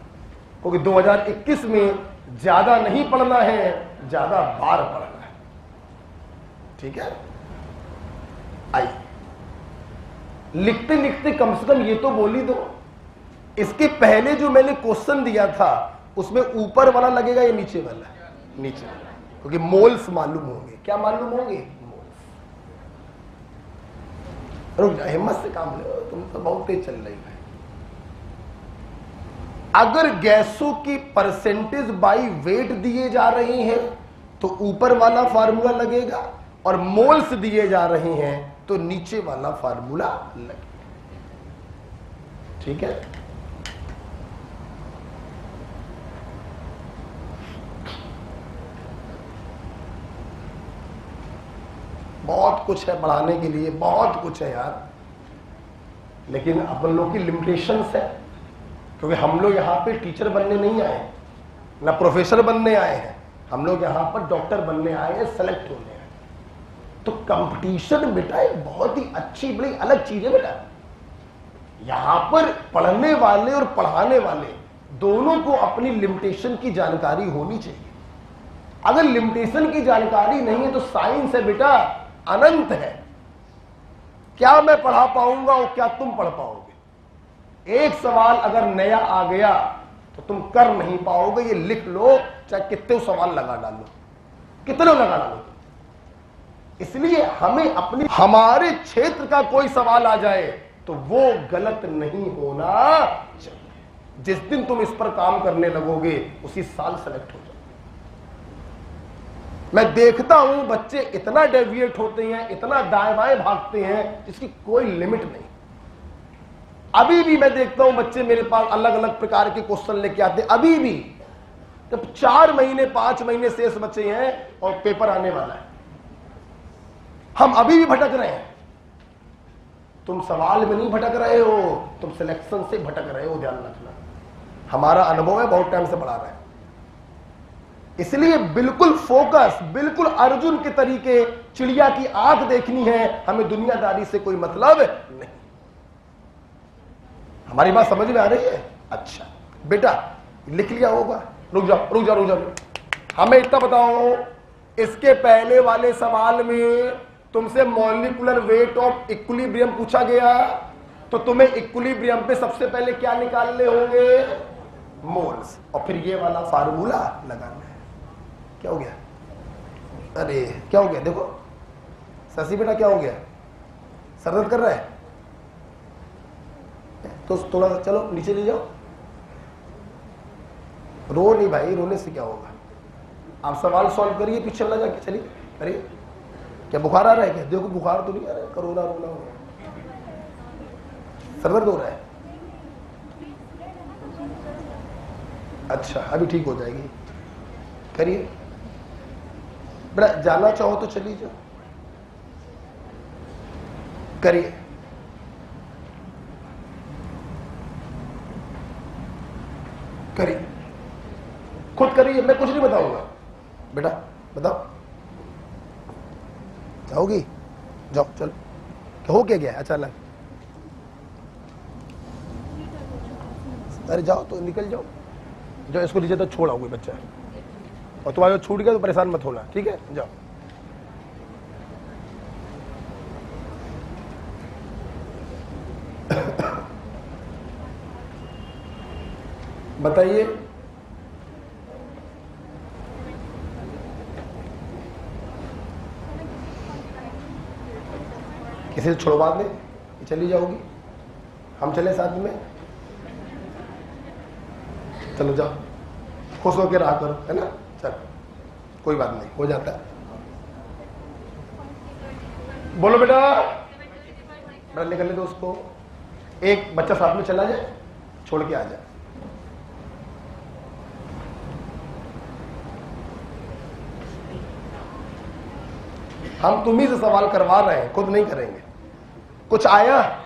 क्योंकि 2021 में ज्यादा नहीं पढ़ना है, ज्यादा बार पढ़ना है, ठीक है। आइए, लिखते लिखते कम से कम ये तो बोल ही दो, इसके पहले जो मैंने क्वेश्चन दिया था उसमें ऊपर वाला लगेगा या नीचे वाला? नीचे वाला, क्योंकि मोल्स मालूम होंगे। क्या मालूम होंगे? मोल्स। रुक जा, हिम्मत से काम लो, तुम तो बहुत तेज चल रही है। अगर गैसों की परसेंटेज बाई वेट दिए जा रही हैं तो ऊपर वाला फार्मूला लगेगा, और मोल्स दिए जा रहे हैं तो नीचे वाला फार्मूला लगेगा, ठीक है। बहुत कुछ है पढ़ाने के लिए, बहुत कुछ है यार, लेकिन अपन लोग की लिमिटेशंस है, क्योंकि हम लोग यहाँ पे टीचर बनने नहीं आए, ना प्रोफेसर बनने आए हैं, हम लोग यहां पर डॉक्टर बनने आए हैं, सेलेक्ट होने आए। तो कंपटीशन बेटा एक बहुत ही अच्छी बड़ी अलग चीज है बेटा। यहां पर पढ़ने वाले और पढ़ाने वाले दोनों को अपनी लिमिटेशन की जानकारी होनी चाहिए। अगर लिमिटेशन की जानकारी नहीं है तो साइंस है बेटा अनंत है, क्या मैं पढ़ा पाऊंगा और क्या तुम पढ़ पाओगे। एक सवाल अगर नया आ गया तो तुम कर नहीं पाओगे, ये लिख लो, चाहे कितने सवाल लगा डालो, कितने लगा डालो। इसलिए हमें अपनी हमारे क्षेत्र का कोई सवाल आ जाए तो वो गलत नहीं होना चाहिए। जिस दिन तुम इस पर काम करने लगोगे उसी साल सेलेक्ट हो जाओ। मैं देखता हूं बच्चे इतना डेविएट होते हैं, इतना दाएं बाएं भागते हैं जिसकी कोई लिमिट नहीं। अभी भी मैं देखता हूं बच्चे मेरे पास अलग अलग प्रकार के क्वेश्चन लेके आते हैं, अभी भी। जब 4 महीने 5 महीने शेष बचे हैं और पेपर आने वाला है, हम अभी भी भटक रहे हैं। तुम सवाल में नहीं भटक रहे हो, तुम सिलेक्शन से भटक रहे हो, ध्यान रखना। हमारा अनुभव है, बहुत टाइम से पढ़ा रहे हैं। इसलिए बिल्कुल फोकस, बिल्कुल अर्जुन के तरीके चिड़िया की आंख देखनी है, हमें दुनियादारी से कोई मतलब नहीं। हमारी बात समझ में आ रही है? अच्छा बेटा लिख लिया होगा, रुक जाओ रुक जाओ रुक जाओ। हमें इतना बताओ, इसके पहले वाले सवाल में तुमसे मॉलिक्यूलर वेट ऑफ इक्विलिब्रियम पूछा गया, तो तुम्हें इक्विलिब्रियम पे सबसे पहले क्या निकालने होंगे? मोल्स। और फिर ये वाला फार्मूला लगाना है। क्या हो गया? अरे क्या हो गया? देखो शशि बेटा क्या हो गया? सर दर्द कर रहा है तो थोड़ा चलो नीचे ले जाओ। रो नहीं भाई, रोने से क्या होगा। आप सवाल सॉल्व करिए, पीछे वाला जाके चलिए करिए। क्या बुखार आ रहा है? क्या देखो बुखार तो नहीं आ रहा है, कोरोना रोना हो रहा है, सर दर्द हो रहा है। अच्छा अभी ठीक हो जाएगी, करिए बेटा। जाना चाहो तो चलिए जाओ, करिए। करिए खुद करिए, मैं कुछ नहीं बताऊंगा। बेटा बताओ, जाओगी? जाओ चलो। क्या हो क्या गया अचानक? अरे जाओ तो निकल जाओ, जो इसको नीचे तक छोड़ आओगे बच्चा, और तुम्हारा छूट गया तो परेशान मत होना, ठीक है? जाओ। बताइए किसी से छुड़वा दे, चली जाओगी, हम चले साथ में। चलो जाओ, खुश होकर रहा करो, है ना? चलो कोई बात नहीं, हो जाता है। बोलो बेटा, बेटा निकलने दो उसको। एक बच्चा साथ में चला जाए, छोड़ के आ जाए। हम तुम्ही से सवाल करवा रहे हैं, खुद नहीं करेंगे। कुछ आया?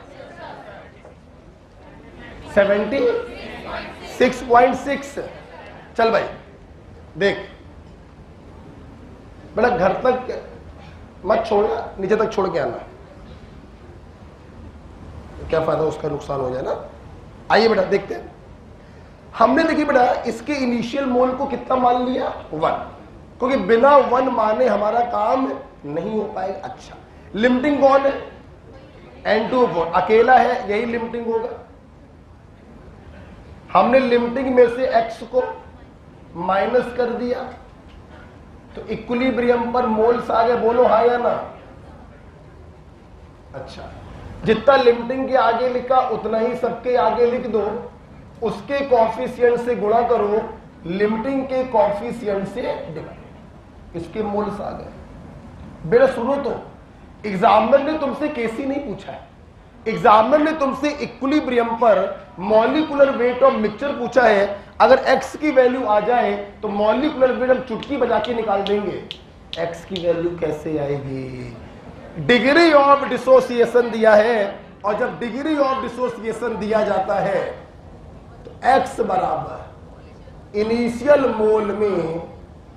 76.6। चल भाई देख बेटा, घर तक मत छोड़ना, नीचे तक छोड़ के आना। क्या फायदा, उसका नुकसान हो जाए ना। आइए बेटा देखते हैं। हमने देखिए बेटा इसके इनिशियल मोल को कितना मान लिया? 1, क्योंकि बिना 1 माने हमारा काम नहीं हो पाएगा। अच्छा लिमिटिंग कौन है? N2O4 अकेला है, यही लिमिटिंग होगा। हमने लिमिटिंग में से x को माइनस कर दिया तो इक्विलिब्रियम पर मोल्स आ गए। बोलो हाँ या ना? अच्छा जितना लिमिटिंग के आगे लिखा उतना ही सबके आगे लिख दो, उसके कॉफिशिएंट से गुणा करो, लिमिटिंग के कॉफिशिएंट से डिवाइड, इसके मोल्स आ गए। बेटा सुनो तो, एग्जामिनर ने तुमसे केसी नहीं पूछा है, एग्जामिनर ने तुमसे इक्विलिब्रियम पर मॉलिक्यूलर वेट ऑफ मिक्सचर पूछा है। अगर x की वैल्यू आ जाए तो मॉलिक्यूलर वेट हम चुटकी बजा के निकाल देंगे। x की वैल्यू कैसे आएगी? डिग्री ऑफ डिसोसिएशन दिया है, और जब डिग्री ऑफ डिसोसिएशन दिया जाता है तो x बराबर इनिशियल मोल में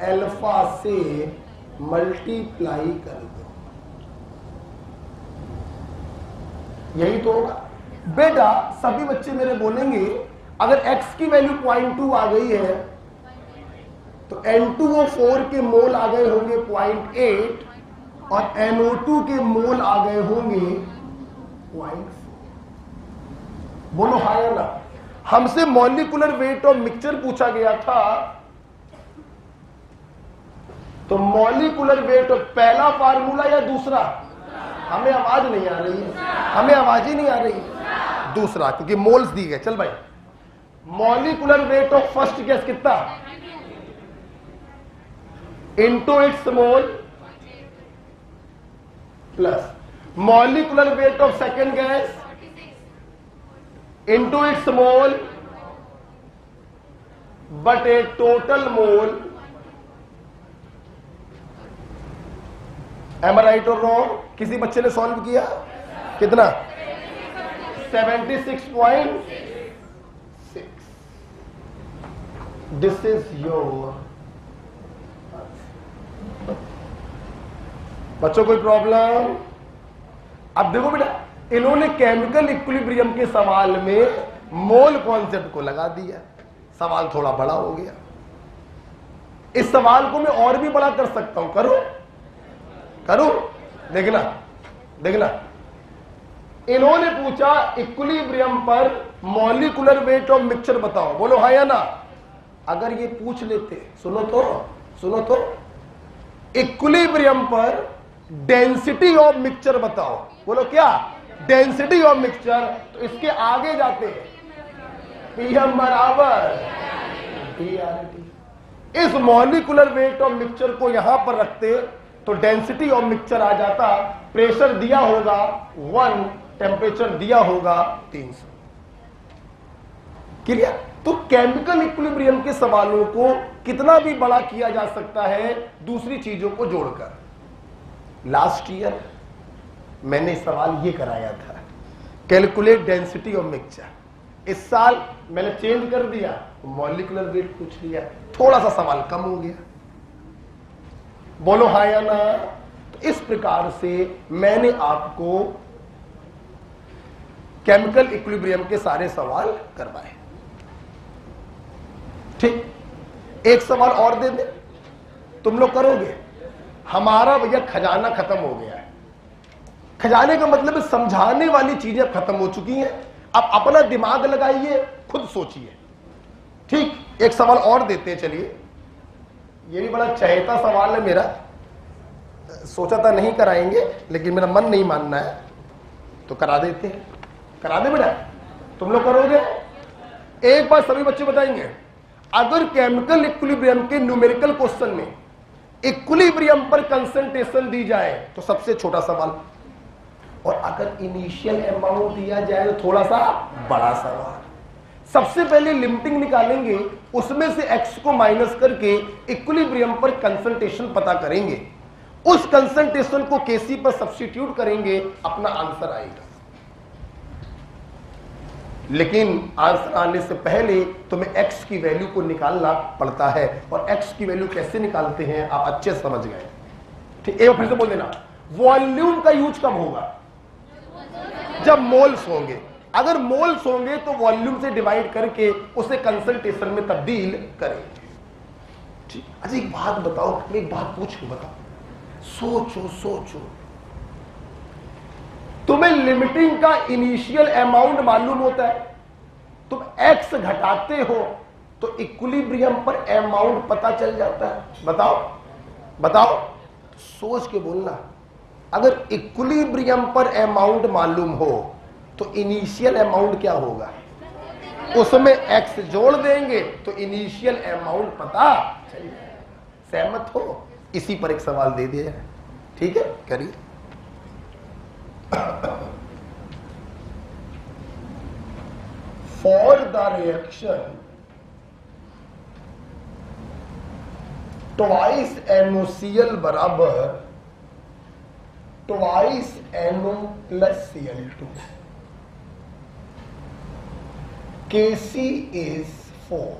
अल्फा से मल्टीप्लाई कर दो, यही तो होगा बेटा। सभी बच्चे मेरे बोलेंगे अगर x की वैल्यू 0.2 आ गई है तो N2O4 के मोल आ गए होंगे 0.8 और NO2 के मोल आ गए होंगे 0.4। बोलो हाँ या ना। हमसे मॉलिक्यूलर वेट ऑफ मिक्सचर पूछा गया था, तो मॉलिक्यूलर वेट ऑफ पहला फार्मूला या दूसरा? हमें आवाज नहीं आ रही है, हमें आवाज ही नहीं आ रही। दूसरा, क्योंकि मोल्स दी गए। चल भाई, molecular weight of first gas कितना? Into its mole plus molecular weight of second gas into its mole but a total mole. Am I right और रॉन्ग? किसी बच्चे ने सॉल्व किया? कितना? 76.6। This is your. बच्चों कोई प्रॉब्लम? अब देखो बेटा, इन्होंने केमिकल इक्विलिब्रियम के सवाल में मोल कॉन्सेप्ट को लगा दिया, सवाल थोड़ा बड़ा हो गया। इस सवाल को मैं और भी बड़ा कर सकता हूं, करो करो, देखना देखना। इन्होंने पूछा इक्विलिब्रियम पर मॉलिक्यूलर वेट ऑफ मिक्सचर बताओ, बोलो हाँ या ना। अगर ये पूछ लेते, सुनो तो, इक्विलिब्रियम पर डेंसिटी ऑफ मिक्सचर बताओ, बोलो क्या? डेंसिटी ऑफ मिक्सचर, तो इसके आगे जाते हैं पीएम बराबर DRT। इस मॉलिक्यूलर वेट ऑफ मिक्सचर को यहां पर रखते तो डेंसिटी ऑफ मिक्सचर आ जाता। प्रेशर दिया होगा 1, टेम्परेचर दिया होगा 300। क्लियर? तो केमिकल इक्विलिब्रियम के सवालों को कितना भी बड़ा किया जा सकता है दूसरी चीजों को जोड़कर। लास्ट ईयर मैंने सवाल ये कराया था, कैलकुलेट डेंसिटी ऑफ मिक्सचर। इस साल मैंने चेंज कर दिया, मॉलिक्यूलर वेट पूछ लिया, थोड़ा सा सवाल कम हो गया। बोलो हाँ या ना। तो इस प्रकार से मैंने आपको केमिकल इक्विलिब्रियम के सारे सवाल करवाए। ठीक, एक सवाल और दे दे, तुम लोग करोगे? हमारा भैया खजाना खत्म हो गया है। खजाने का मतलब है समझाने वाली चीजें खत्म हो चुकी हैं। अब अपना दिमाग लगाइए, खुद सोचिए। ठीक, एक सवाल और देते हैं। चलिए, ये भी बड़ा चहेता सवाल है मेरा, सोचा था नहीं कराएंगे लेकिन मेरा मन नहीं मानना है तो करा देते हैं। करा दे बेटा, तुम लोग करोगे? एक बार सभी बच्चे बताएंगे, अगर केमिकल इक्विलिब्रियम के न्यूमेरिकल क्वेश्चन में इक्विलिब्रियम पर कंसंट्रेशन दी जाए तो सबसे छोटा सवाल, और अगर इनिशियल अमाउंट दिया जाए तो थोड़ा सा बड़ा सवाल। सबसे पहले लिमिटिंग निकालेंगे, उसमें से x को माइनस करके इक्विलिब्रियम पर कंसंट्रेशन पता करेंगे, उस कंसंट्रेशन को Kc पर सब्स्टिट्यूट करेंगे, अपना आंसर आएगा। लेकिन आंसर आने से पहले तुम्हें x की वैल्यू को निकालना पड़ता है, और x की वैल्यू कैसे निकालते हैं आप अच्छे समझ गए। ठीक, एक बार फिर से बोल देना, वॉल्यूम का यूज कब होगा? जब मोल्स होंगे। अगर मोल्स होंगे तो वॉल्यूम से डिवाइड करके उसे कंसंट्रेशन में तब्दील करेंगे। ठीक, अच्छा एक बात बताओ, मैं एक बात पूछूं, बताओ, सोचो, तुम्हें लिमिटिंग का इनिशियल अमाउंट मालूम होता है, तुम x घटाते हो तो इक्विलिब्रियम पर अमाउंट पता चल जाता है। बताओ, सोच के बोलना। अगर इक्विलिब्रियम पर अमाउंट मालूम हो तो इनिशियल अमाउंट क्या होगा? उसमें x जोड़ देंगे तो इनिशियल अमाउंट पता चल जाएगा। सहमत हो? इसी पर एक सवाल दे दिया है। ठीक है, करिए। For the reaction twice NOCl बराबर twice NO plus Cl2, Kc is 4,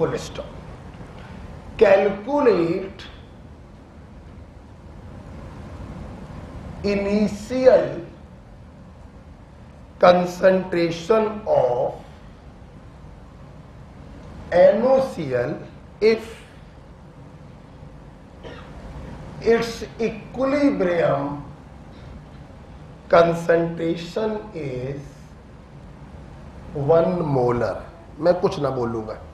full stop. Calculate initial concentration of NaCl if its equilibrium concentration is 1 molar। मैं कुछ ना बोलूंगा।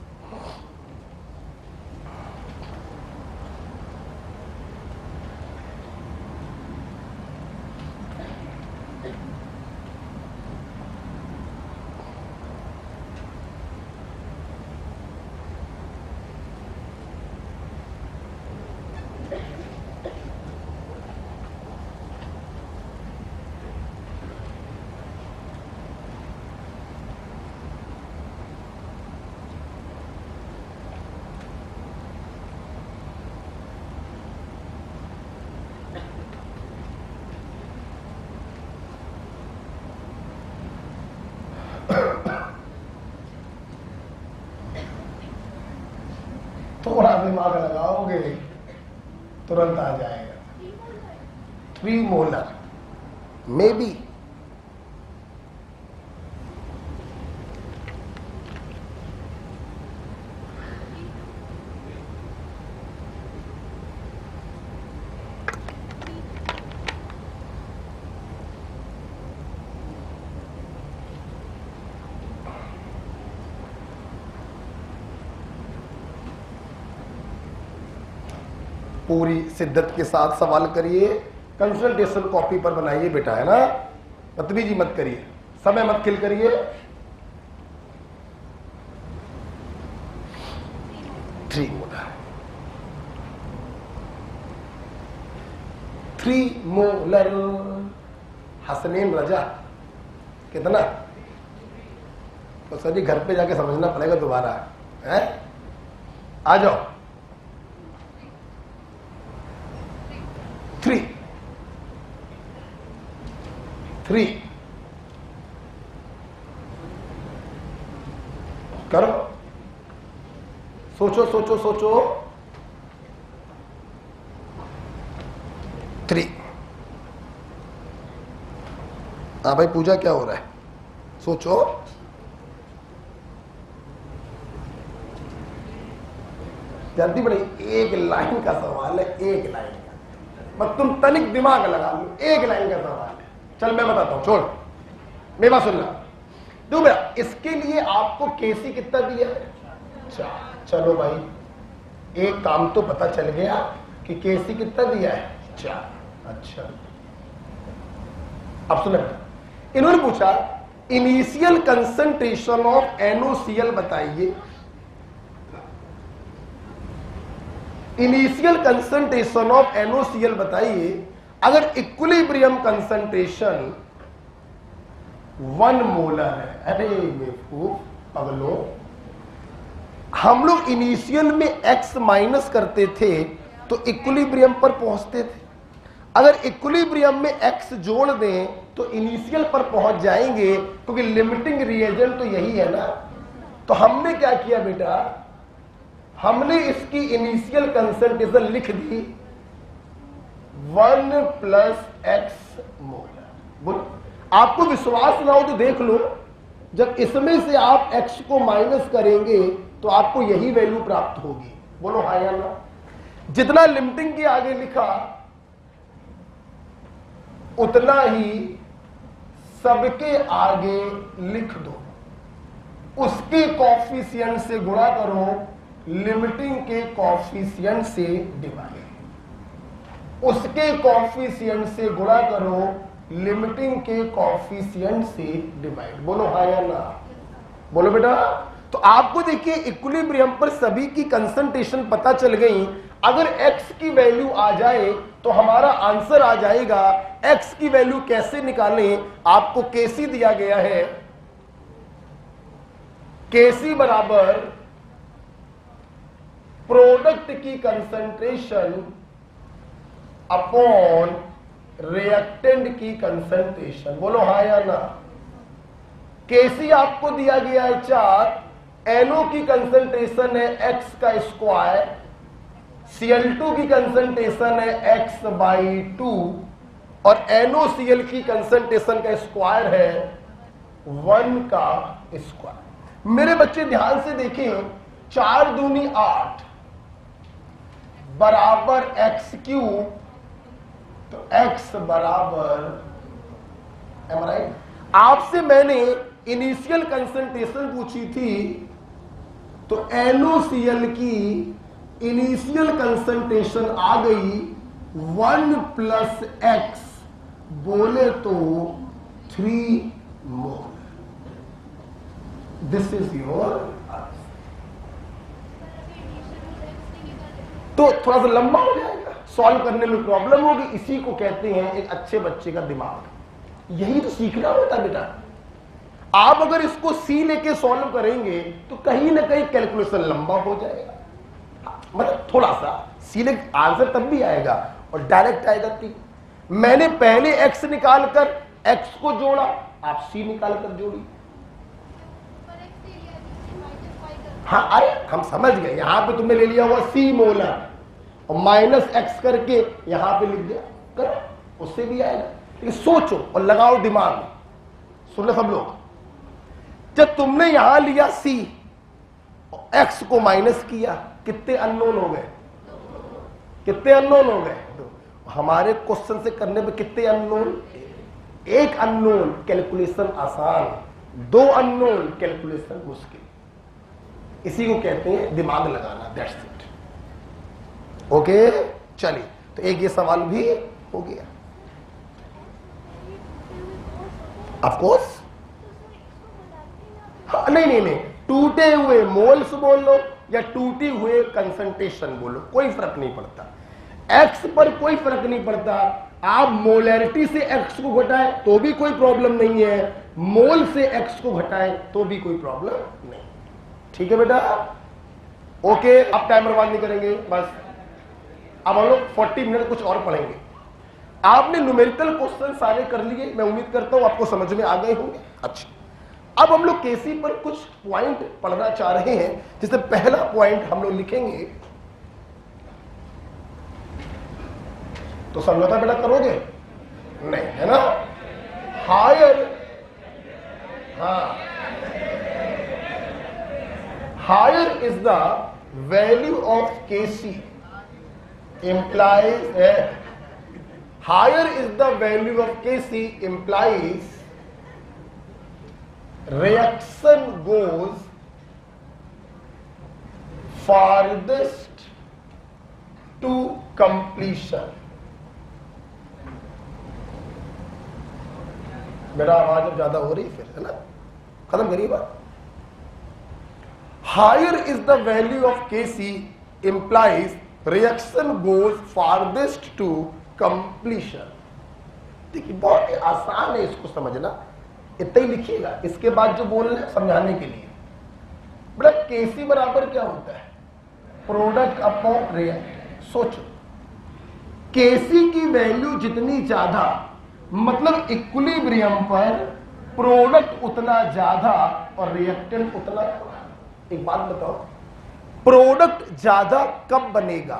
थोड़ा दिमाग लगाओगे तुरंत आ जाएगा। 3 मोलर मे बी पूरी शिद्दत के साथ सवाल करिए। कंसल्टेशन कॉपी पर बनाइए बेटा, है ना, बदतमीजी मत करिए, समय मत किल करिए। 3 मोलर 3 मोलर हसनैन रजा कितना? तो सर जी घर पे जाके समझना पड़ेगा दोबारा, है? आ जाओ। 3 करो, सोचो सोचो सोचो। 3। हाँ भाई पूजा क्या हो रहा है? सोचो। जल्दी बड़ी, एक लाइन का सवाल है, एक लाइन का। बस तुम तनिक दिमाग लगा लो, एक लाइन का सवाल है। चल मैं बताता हूं, छोड़ मेरी बात सुनना। दो भैया, इसके लिए आपको केसी कितना दिया है? 4। चलो भाई एक काम तो पता चल गया कि केसी कितना दिया है? 4। अच्छा अब सुनो, इन्होंने पूछा इनिशियल कंसंट्रेशन ऑफ NaCl बताइए। इनिशियल कंसंट्रेशन ऑफ NaCl बताइए। अगर इक्विलिब्रियम कंसंट्रेशन 1 मोलर है, अरे बेवकूफ पगलो, हम लोग इनिशियल में x माइनस करते थे तो इक्विलिब्रियम पर पहुंचते थे। अगर इक्विलिब्रियम में x जोड़ दें तो इनिशियल पर पहुंच जाएंगे, क्योंकि लिमिटिंग रिएजेंट तो यही है ना। तो हमने क्या किया बेटा, हमने इसकी इनिशियल कंसंट्रेशन लिख दी 1 + x मोलर। बोलो, आपको विश्वास ना हो तो देख लो, जब इसमें से आप x को माइनस करेंगे तो आपको यही वैल्यू प्राप्त होगी। बोलो हाँ या ना? जितना लिमिटिंग के आगे लिखा उतना ही सबके आगे लिख दो, उसके कॉफिशिएंट से गुणा करो, लिमिटिंग के कॉफिशिएंट से डिवाइड, उसके कॉफिशिएंट से गुणा करो, लिमिटिंग के कॉफिशिएंट से डिवाइड। बोलो हाँ या ना? बोलो बेटा। तो आपको देखिए इक्विलिब्रियम पर सभी की कंसंट्रेशन पता चल गई। अगर x की वैल्यू आ जाए तो हमारा आंसर आ जाएगा। x की वैल्यू कैसे निकालें? आपको केसी दिया गया है, केसी बराबर प्रोडक्ट की कंसंट्रेशन अपॉन रिएक्टेंट की कंसंट्रेशन। बोलो हाँ या ना? केसी आपको दिया गया है 4, NO की कंसंट्रेशन है x का स्क्वायर, Cl2 की कंसंट्रेशन है x/2 और NOCl की कंसंट्रेशन का स्क्वायर है 1 का स्क्वायर। मेरे बच्चे ध्यान से देखें, 4 दूनी 8 बराबर x3, तो x बराबर, एम राइट? आपसे मैंने इनिशियल कंसंट्रेशन पूछी थी, तो NOCl की इनिशियल कंसंट्रेशन आ गई 1 + x, बोले तो 3 mole. This is your answer. तो थोड़ा सा लंबा हो जाएगा, सॉल्व करने में प्रॉब्लम होगी। इसी को कहते हैं एक अच्छे बच्चे का दिमाग। यही तो सीखना होता है बेटा। आप अगर इसको सी लेके सॉल्व करेंगे तो कहीं ना कहीं कैलकुलेशन लंबा हो जाएगा, मतलब थोड़ा सा सी ले, आंसर तब भी आएगा और डायरेक्ट आएगा। कि मैंने पहले x निकालकर x को जोड़ा, आप c निकालकर जोड़ी। हाँ, अरे हम समझ गए, यहां पे तुमने ले लिया हुआ c मोलर और -x करके यहां पे लिख दिया, करो, उससे भी आएगा। लेकिन सोचो और लगाओ दिमाग में। सुन लो सब लोग, जब तुमने यहां लिया c और x को माइनस किया, कितने अननोन हो गए? कितने अननोन हो गए? हमारे क्वेश्चन से करने पे कितने अननोन? एक अननोन कैलकुलेशन आसान, 2 अननोन कैलकुलेशन मुश्किल। इसी को कहते हैं दिमाग लगाना। That's it. ओके, चलिए, तो एक ये सवाल भी हो गया। ऑफ कोर्स, हाँ, नहीं, टूटे हुए मोल्स बोल लो या टूटे हुए कंसंट्रेशन बोलो, कोई फर्क नहीं पड़ता। x पर कोई फर्क नहीं पड़ता। आप मोलैरिटी से x को घटाएं तो भी कोई प्रॉब्लम नहीं है, मोल से x को घटाएं तो भी कोई प्रॉब्लम नहीं। ठीक है बेटा? ओके, अब टाइमर बंद नहीं करेंगे, बस अब हम लोग 40 मिनट कुछ और पढ़ेंगे। आपने न्यूमेरिकल क्वेश्चन सारे कर लिए, मैं उम्मीद करता हूं आपको समझ में आ गए होंगे। अच्छा, अब हम लोग केसी पर कुछ पॉइंट पढ़ना चाह रहे हैं। जैसे पहला पॉइंट हम लोग लिखेंगे, तो समझौता बेटा करोगे? नहीं, है ना? हायर, हाँ, higher is the value of KC implies, higher is the value of Kc implies reaction goes farthest to completion। मेरा आवाज अब ज्यादा हो रही फिर, है ना? खत्म करिए बात। Higher is the value of Kc implies reaction goes farthest to completion। देखिए, बहुत ही आसान है इसको समझना, इतना ही लिखिएगा। इसके बाद जो बोल रहे हैं समझाने के लिए, बड़ा केसी बराबर क्या होता है? Product upon reactant. सोचो, केसी की वैल्यू जितनी ज्यादा, मतलब इक्विलिब्रियम पर प्रोडक्ट उतना ज्यादा और रिएक्टेंट उतना कम। एक बात बताओ, प्रोडक्ट ज्यादा कब बनेगा?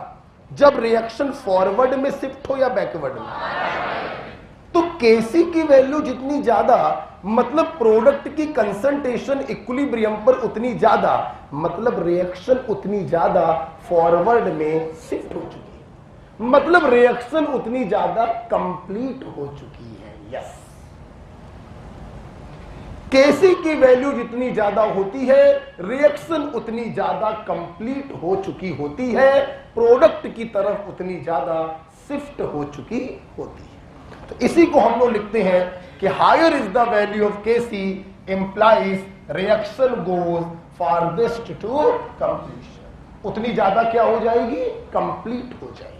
जब रिएक्शन फॉरवर्ड में शिफ्ट हो या बैकवर्ड में? तो केसी की वैल्यू जितनी ज्यादा, मतलब प्रोडक्ट की कंसंट्रेशन इक्विलिब्रियम पर उतनी ज्यादा, मतलब रिएक्शन उतनी ज्यादा फॉरवर्ड में शिफ्ट हो चुकी है, मतलब रिएक्शन उतनी ज्यादा कंप्लीट हो चुकी है। यस, केसी की वैल्यू जितनी ज्यादा होती है, रिएक्शन उतनी ज्यादा कंप्लीट हो चुकी होती है, प्रोडक्ट की तरफ उतनी ज्यादा शिफ्ट हो चुकी होती है। तो इसी को हम लोग लिखते हैं कि higher is the value of KC implies reaction goes farthest to completion. उतनी ज्यादा क्या हो जाएगी? कंप्लीट हो जाएगी।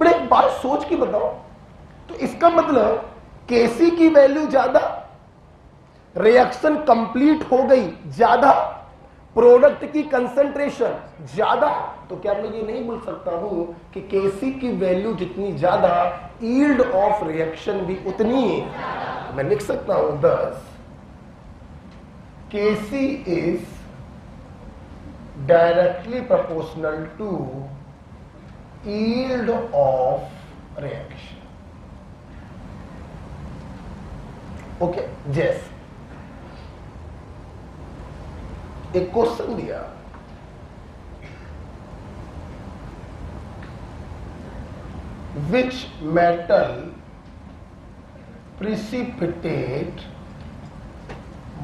बट एक बात सोच के बताओ, तो इसका मतलब केसी की वैल्यू ज्यादा, रिएक्शन कंप्लीट हो गई ज्यादा, प्रोडक्ट की कंसंट्रेशन ज्यादा, तो क्या मैं ये नहीं बोल सकता हूं कि केसी की वैल्यू जितनी ज्यादा, यील्ड ऑफ रिएक्शन भी उतनी? मैं लिख सकता हूं 10 KC is directly proportional to yield of reaction. Okay, जैसे एक क्वेश्चन दिया, which metal precipitate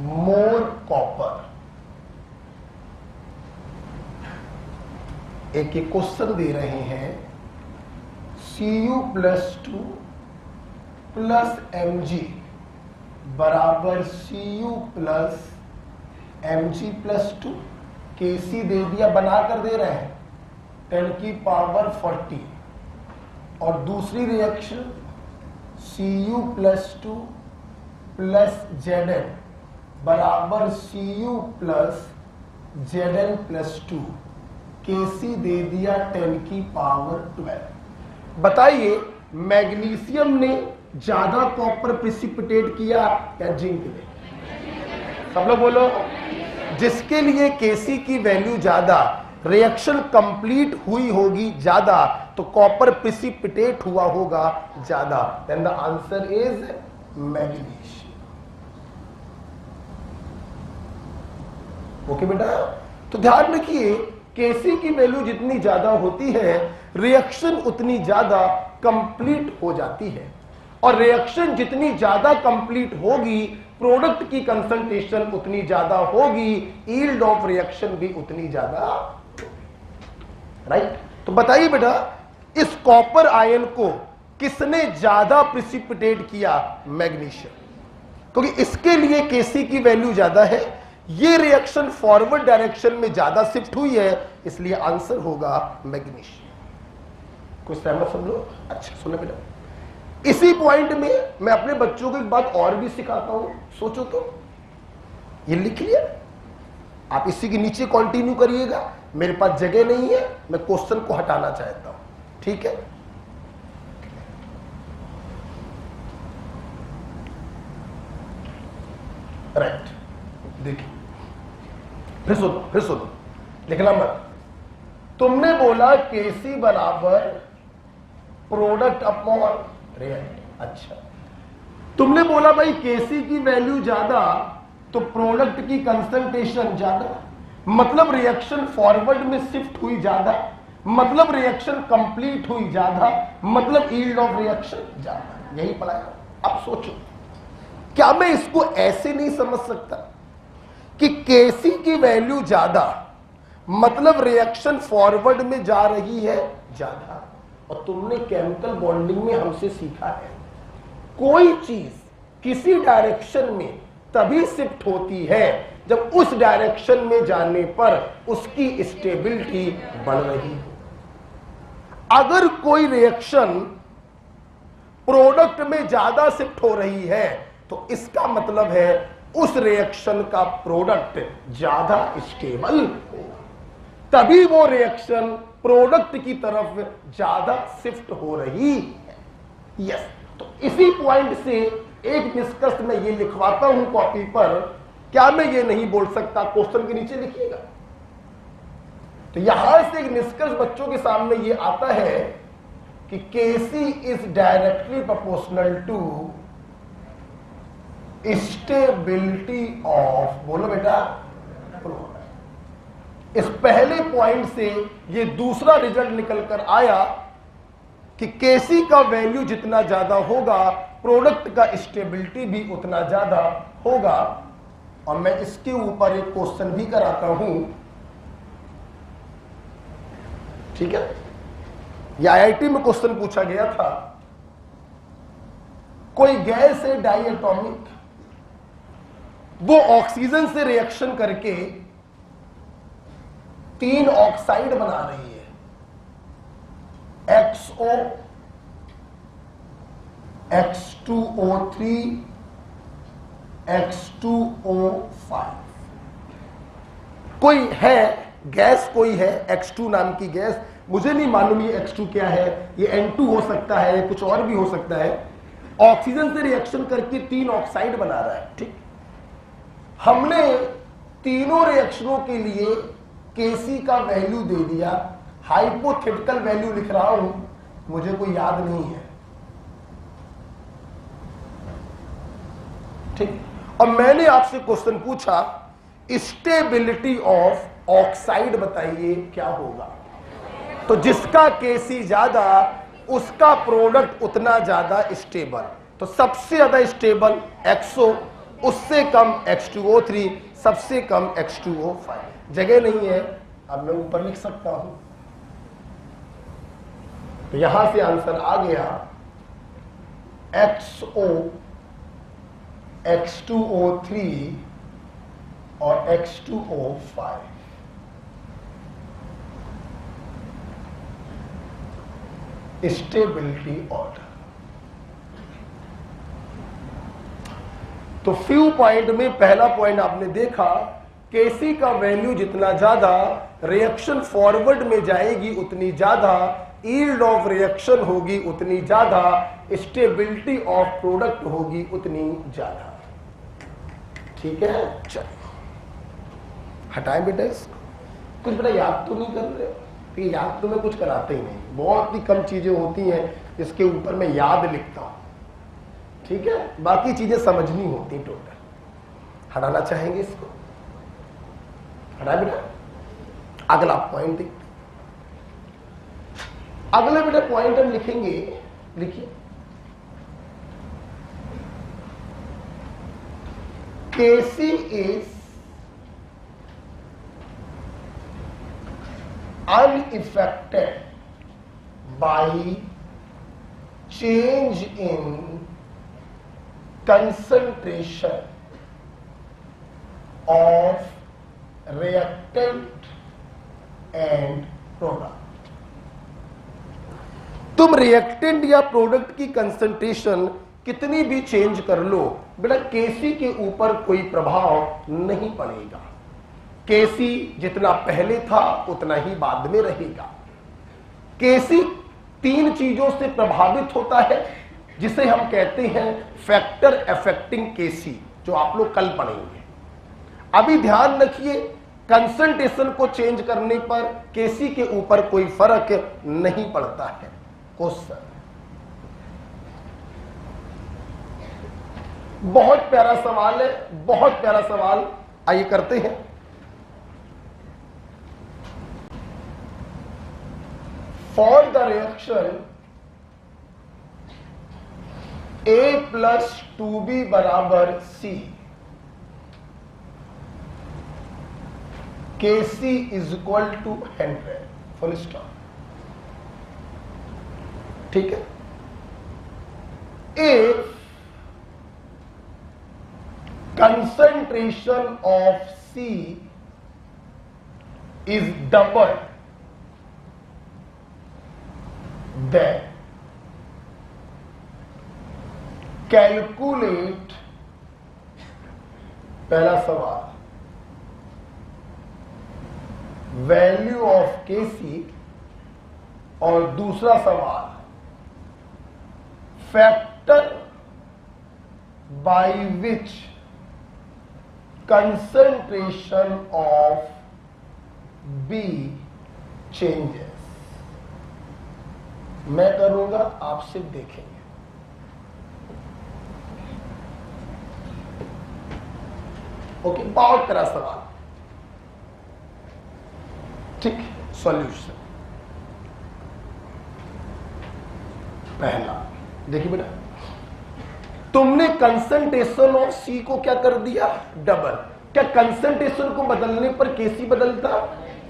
more copper। एक क्वेश्चन दे रहे हैं Cu+2 प्लस Mg बराबर Cu प्लस Mg+2। Kc दे दिया, बनाकर दे रहे हैं 10⁻40। और दूसरी रिएक्शन Cu+2 प्लस Zn बराबर Cu प्लस Zn+2। Kc दे दिया 10⁻12। बताइए मैग्नीशियम ने ज्यादा कॉपर प्रिसिपिटेट किया या जिंक ने? सब लोग बोलो। जिसके लिए Kc की वैल्यू ज्यादा, रिएक्शन कंप्लीट हुई होगी ज्यादा, तो कॉपर प्रिसिपिटेट हुआ होगा ज्यादा। Then the answer is magnesium. Okay बेटा, तो ध्यान रखिए Kc की वैल्यू जितनी ज्यादा होती है, रिएक्शन उतनी ज्यादा कंप्लीट हो जाती है। और रिएक्शन जितनी ज्यादा कंप्लीट होगी, प्रोडक्ट की कंसंट्रेशन उतनी ज्यादा होगी, यील्ड ऑफ रिएक्शन भी उतनी ज्यादा। राइट? तो बताइए बेटा, इस कॉपर आयन को किसने ज्यादा प्रिसिपिटेट किया? मैग्नीशियम। क्योंकि इसके लिए Kc की वैल्यू ज्यादा है, ये रिएक्शन फॉरवर्ड डायरेक्शन में ज्यादा शिफ्ट हुई है, इसलिए आंसर होगा मैग्नीशियम। कुछ सहमत सब लोग? अच्छा सुनो बेटा, इसी पॉइंट में मैं अपने बच्चों को एक बात और भी सिखाता हूं। सोचो तो, ये लिख लिया, आप इसी के नीचे कंटिन्यू करिएगा। मेरे पास जगह नहीं है, मैं क्वेश्चन को हटाना चाहता हूं, ठीक है? राइट, देखिए फिर सुनो, लिखना मत। तुमने बोला Kc बराबर प्रोडक्ट अपॉन रिएक्ट। अच्छा, तुमने बोला भाई Kc की वैल्यू ज्यादा तो प्रोडक्ट की कंसंट्रेशन ज्यादा, मतलब रिएक्शन फॉरवर्ड में शिफ्ट हुई ज्यादा, मतलब रिएक्शन कंप्लीट हुई ज्यादा, मतलब यील्ड ऑफ रिएक्शन ज्यादा। यही पढ़ाया। अब सोचो, क्या मैं इसको ऐसे नहीं समझ सकता कि Kc की वैल्यू ज्यादा मतलब रिएक्शन फॉरवर्ड में जा रही है ज्यादा? और तुमने केमिकल बॉन्डिंग में हमसे सीखा है, कोई चीज किसी डायरेक्शन में तभी शिफ्ट होती है जब उस डायरेक्शन में जाने पर उसकी स्टेबिलिटी बढ़ रही हो। अगर कोई रिएक्शन प्रोडक्ट में ज्यादा शिफ्ट हो रही है तो इसका मतलब है उस रिएक्शन का प्रोडक्ट ज्यादा स्टेबल हो, तभी वो रिएक्शन प्रोडक्ट की तरफ ज्यादा शिफ्ट हो रही है। यस, तो इसी पॉइंट से एक निष्कर्ष मैं ये लिखवाता हूं कॉपी पर। क्या मैं ये नहीं बोल सकता? क्वेश्चन के नीचे लिखिएगा। तो यहां से एक निष्कर्ष बच्चों के सामने ये आता है कि Kc is directly proportional to stability of, बोलो बेटा, प्रोडक्ट। इस पहले पॉइंट से ये दूसरा रिजल्ट निकल कर आया कि Kc का वैल्यू जितना ज्यादा होगा, प्रोडक्ट का स्टेबिलिटी भी उतना ज्यादा होगा। और मैं इसके ऊपर एक क्वेश्चन भी कराता हूं, ठीक है? ये IIT में क्वेश्चन पूछा गया था। कोई गैस है डाइएटॉमिक, वो ऑक्सीजन से रिएक्शन करके 3 ऑक्साइड बना रही है, XO, X2O3, X2O5। कोई है गैस, कोई है X2 नाम की गैस, मुझे नहीं मालूम ये X2 क्या है, ये N2 हो सकता है, कुछ और भी हो सकता है। ऑक्सीजन से रिएक्शन करके 3 ऑक्साइड बना रहा है, ठीक? हमने तीनों रिएक्शनों के लिए केसी का वैल्यू दे दिया, हाइपोथेटिकल वैल्यू लिख रहा हूं, मुझे कोई याद नहीं है, ठीक। और मैंने आपसे क्वेश्चन पूछा स्टेबिलिटी ऑफ ऑक्साइड बताइए क्या होगा, तो जिसका केसी ज्यादा उसका प्रोडक्ट उतना ज्यादा स्टेबल। तो सबसे ज्यादा स्टेबल XO, उससे कम H2O3, सबसे कम H2O5। जगह नहीं है, अब मैं ऊपर लिख सकता हूं, तो यहां से आंसर आ गया XO, H2O3 और H2O5। Stability order. तो फ्यू पॉइंट में पहला पॉइंट आपने देखा, केसी का वैल्यू जितना ज्यादा रिएक्शन फॉरवर्ड में जाएगी उतनी ज्यादा यील्ड ऑफ रिएक्शन होगी, उतनी ज्यादा स्टेबिलिटी ऑफ प्रोडक्ट होगी, उतनी ज्यादा। ठीक है, चलो हटाएं बेटा इसको। कुछ बेटा याद तो नहीं कर रहे हो? कि याद तो मैं कुछ कराते ही नहीं, बहुत ही कम चीजें होती हैं जिसके ऊपर मैं याद लिखता हूं, ठीक है, बाकी चीजें समझनी होती टोटल। हटाना चाहेंगे इसको? हटा बेटा। अगला पॉइंट देखते, अगले बेटा पॉइंट हम लिखेंगे, लिखिए केसी is unaffected by change in concentration of reactant and product। तुम रिएक्टेंट या प्रोडक्ट की कंसंट्रेशन कितनी भी चेंज कर लो बेटा, केसी के ऊपर कोई प्रभाव नहीं पड़ेगा। केसी जितना पहले था उतना ही बाद में रहेगा। केसी तीन चीजों से प्रभावित होता है जिसे हम कहते हैं फैक्टर अफेक्टिंग केसी, जो आप लोग कल पढ़ेंगे। अभी ध्यान रखिए, कंसंट्रेशन को चेंज करने पर केसी के ऊपर कोई फर्क नहीं पड़ता है। क्वेश्चन बहुत प्यारा सवाल है, बहुत प्यारा सवाल, आइए करते हैं। For the reaction A plus 2B बराबर C, Kc is equal to 100, full stop। ठीक है, if concentration of C is double, then calculate, पहला सवाल वैल्यू ऑफ केसी और दूसरा सवाल factor by which concentration of B changes. मैं करूंगा, आप सिर्फ देखेंगे। ओके, बहुत प्यारा सवाल, ठीक। सॉल्यूशन पहला, देखिए बेटा, तुमने कंसंट्रेशन ऑफ सी को क्या कर दिया, डबल। क्या कंसंट्रेशन को बदलने पर केसी बदलता?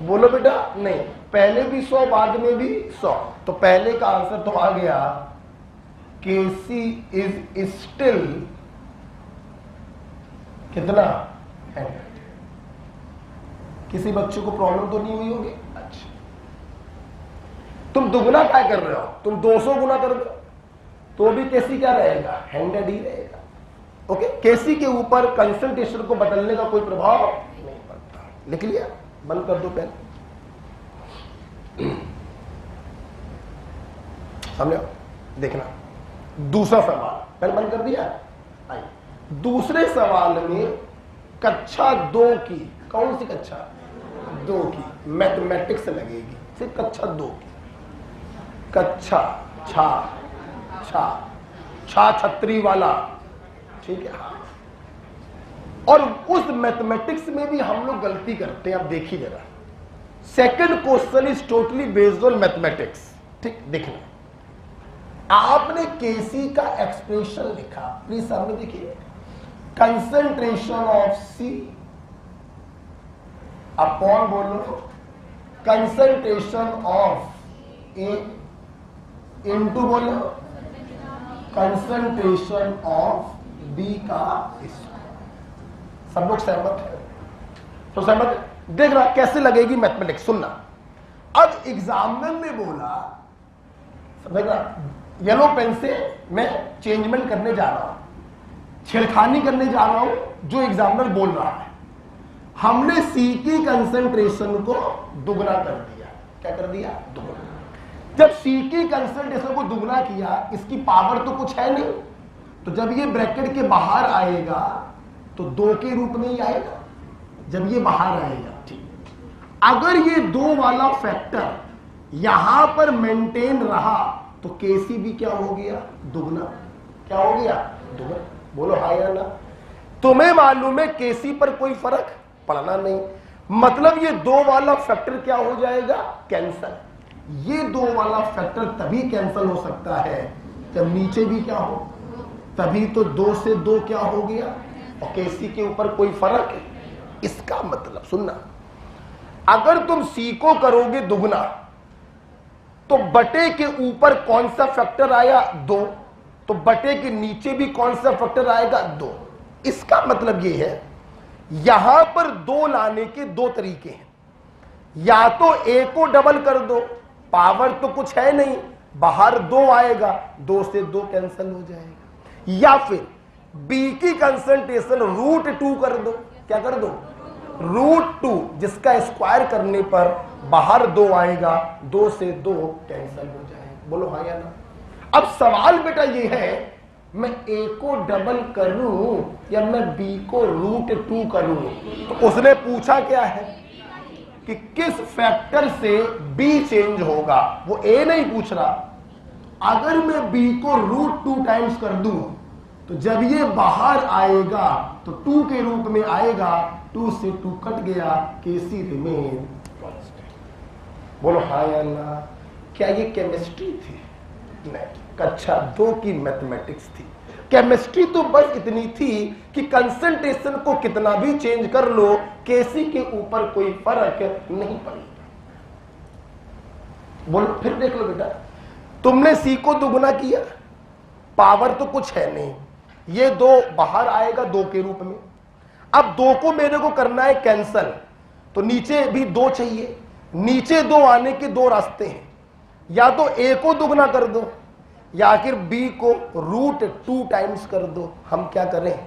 बोलो बेटा, नहीं। पहले भी 100, बाद में भी 100, तो पहले का आंसर तो आ गया केसी इज स्टिल कितना, 100। किसी बच्चे को प्रॉब्लम तो नहीं हुई होगी? अच्छा, तुम दुगुना क्या कर रहे हो, तुम 200 गुना कर दो तो भी केसी क्या रहेगा, 100 ही रहेगा। ओके, केसी के ऊपर कंसंट्रेशन को बदलने का कोई प्रभाव नहीं पड़ता। लिख लिया, बंद कर दो पहले, समझो। देखना दूसरा सवाल, पहले बंद कर दिया। आइए, दूसरे सवाल में कक्षा 2 की, कौन सी कक्षा 2 की, मैथमेटिक्स लगेगी, सिर्फ कक्षा 2 की। कक्षा छा छा छा छतरी वाला, ठीक है। हाँ, और उस मैथमेटिक्स में भी हम लोग गलती करते हैं। अब देखिए जरा, second question is totally based on mathematics, ठीक। देखना, आपने केसी का एक्सप्रेशन लिखा, प्लीज सामने देखिए, कंसंट्रेशन ऑफ सी अपॉन, बोलो, कंसंट्रेशन ऑफ ए इनटू, बोलो, कंसंट्रेशन ऑफ बी का स्क्वायर। सब लोग सहमत है? तो सहमत है? देख रहा कैसे लगेगी मैथमेटिक्स, सुनना। अब एग्जामिनर ने बोला, समझ रहा, येलो पेन से मैं चेंजमेंट करने जा रहा हूं, छेड़खानी करने जा रहा हूं जो एग्जामिनर बोल रहा है। हमने सी की कंसंट्रेशन को दुगना कर दिया। क्या कर दिया? दुगना। जब सी की कंसंट्रेशन को दुगना किया, इसकी पावर तो कुछ है नहीं, तो जब ये ब्रैकेट के बाहर आएगा तो 2 के रूप में ही आएगा। जब ये बाहर आएगा, ठीक। अगर ये 2 वाला फैक्टर यहां पर मेंटेन रहा तो केसी भी क्या हो गया? दुगना। क्या हो गया? दुगना। बोलो हाँ या ना। तुम्हें मालूम है केसी पर कोई फर्क पड़ना नहीं, मतलब ये 2 वाला फैक्टर क्या हो जाएगा? कैंसल। ये 2 वाला फैक्टर तभी कैंसल हो सकता है जब नीचे भी क्या हो, तभी तो 2 से 2 क्या हो गया, और केसी के ऊपर कोई फर्क है। इसका मतलब सुनना, अगर तुम सी को करोगे दुगना तो बटे के ऊपर कौन सा फैक्टर आया? 2। तो बटे के नीचे भी कौन सा फैक्टर आएगा? 2। इसका मतलब ये है, यहां पर 2 लाने के 2 तरीके हैं। या तो ए को डबल कर दो, पावर तो कुछ है नहीं, बाहर 2 आएगा, 2 से 2 कैंसिल हो जाएगा। या फिर बी की कंसंट्रेशन √2 कर दो। क्या कर दो? √2, जिसका स्क्वायर करने पर बाहर 2 आएगा, 2 से 2 कैंसिल हो जाएगा। बोलो हाँ या ना। अब सवाल बेटा ये है, मैं ए को डबल करूं या मैं बी को √2 करूं? तो उसने पूछा क्या है कि किस फैक्टर से बी चेंज होगा, वो ए नहीं पूछ रहा। अगर मैं बी को √2 टाइम्स कर दूं तो जब ये बाहर आएगा तो 2 के रूप में आएगा, 2 से 2 कट गया, केसी रिमेन कांस्टेंट। बोलो हाँ या ना। क्या ये केमिस्ट्री थी? नहीं, कक्षा 2 की मैथमेटिक्स थी। केमिस्ट्री तो बस इतनी थी कि कंसंट्रेशन को कितना भी चेंज कर लो, केसी के ऊपर कोई फर्क नहीं पड़ेगा। बोलो फिर देख लो बेटा, तुमने सी को दुगुना किया, पावर तो कुछ है नहीं, ये 2 बाहर आएगा 2 के रूप में। अब 2 को मेरे को करना है कैंसल, तो नीचे भी 2 चाहिए। नीचे 2 आने के 2 रास्ते हैं, या तो ए को दुगना कर दो या फिर बी को √2 टाइम्स कर दो। हम क्या करें?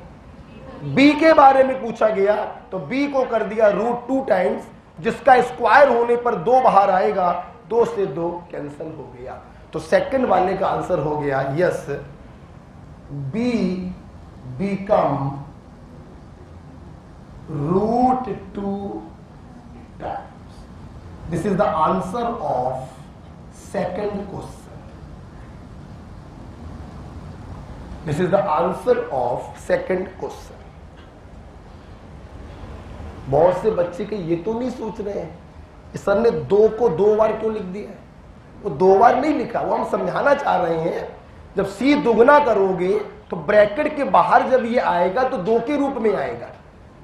बी के बारे में पूछा गया तो बी को कर दिया √2 टाइम्स, जिसका स्क्वायर होने पर 2 बाहर आएगा, 2 से 2 कैंसिल हो गया। तो सेकंड वाले का आंसर हो गया yes, be become √2 times. This is the answer of second question. This is the answer of second question. बहुत से बच्चे के ये तो नहीं सोच रहे हैं सर ने 2 को 2 बार क्यों लिख दिया है। वो 2 बार नहीं लिखा, वो हम समझाना चाह रहे हैं, जब सी दुगना करोगे तो ब्रैकेट के बाहर जब ये आएगा तो 2 के रूप में आएगा,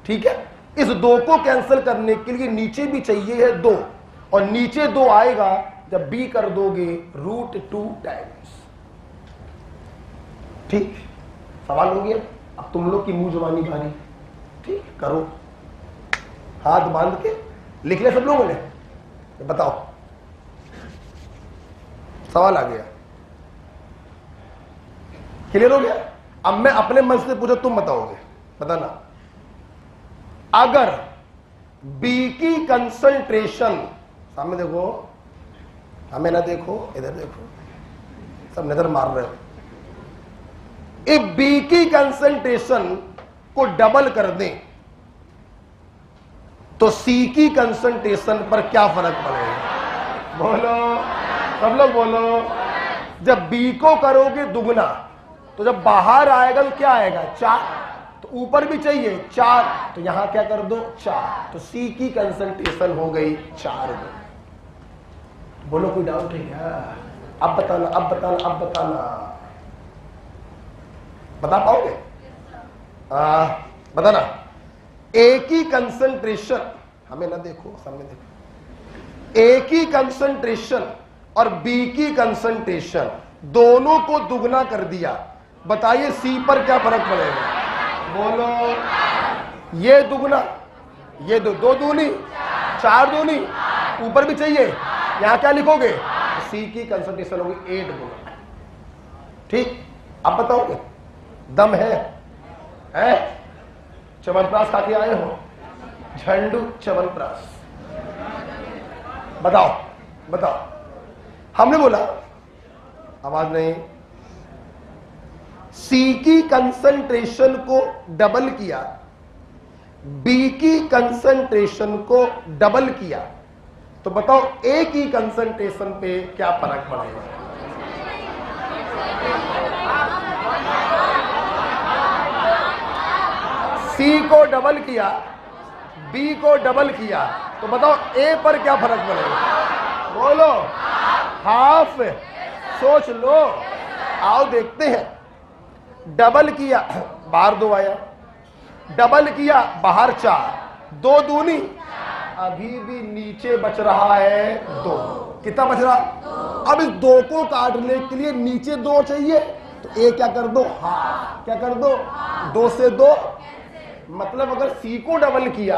ठीक है। इस 2 को कैंसिल करने के लिए नीचे भी चाहिए है 2, और नीचे 2 आएगा जब बी कर दोगे √2 टाइम्स। ठीक, सवाल हो गया। अब तुम लोग की मुंह जुबानी भारी, ठीक, करो, हाथ बांध के लिख ले सब लोगों ने। बताओ, सवाल आ गया, क्लियर हो गया। अब मैं अपने मन से पूछा, तुम बताओगे, बताना। अगर बी की कंसंट्रेशन, सामने देखो, हमें ना देखो, इधर देखो, सब नजर मार रहे हो। इफ बी की कंसंट्रेशन को डबल कर दें, तो सी की कंसंट्रेशन पर क्या फर्क पड़ेगा? बोलो, सब लोग बोलो। जब बी को करोगे दुगना तो जब बाहर आएगा तो क्या आएगा? 4। तो ऊपर भी चाहिए 4, तो यहां क्या कर दो? 4। तो सी की कंसंट्रेशन हो गई 4। बोलो, कोई डाउट है क्या? अब बताना, अब बताना, अब बताना। बता पाओगे? बताना। ए की कंसंट्रेशन, हमें ना देखो, सामने देखो। ए की कंसंट्रेशन और बी की कंसंट्रेशन दोनों को दुगना कर दिया, बताइए सी पर क्या फर्क पड़ेगा? बोलो। ये दुगना, ये दो दूनी, 4 दूनी, ऊपर भी चाहिए, यहां क्या लिखोगे? सी की कंसंट्रेशन होगी 8 गुना। ठीक, अब बताओगे? दम है? च्यवनप्राश खा के आए हो? झंडू च्यवनप्राश, बताओ बताओ। हमने बोला, आवाज नहीं, सी की कंसंट्रेशन को डबल किया, बी की कंसंट्रेशन को डबल किया, तो बताओ ए की कंसंट्रेशन पे क्या फर्क पड़ेगा? सी को डबल किया, बी को डबल किया, तो बताओ ए पर क्या फर्क पड़ेगा? बोलो। हाफ। सोच लो, आओ देखते हैं। डबल किया, बाहर 2 आया, डबल किया, बाहर 4, 2 दूनी, अभी भी नीचे बच रहा है 2। कितना बच रहा? अब इस 2 को काटने के लिए नीचे 2 चाहिए, तो ए क्या कर दो? हाफ। क्या कर दो? 2 से 2, मतलब अगर सी को डबल किया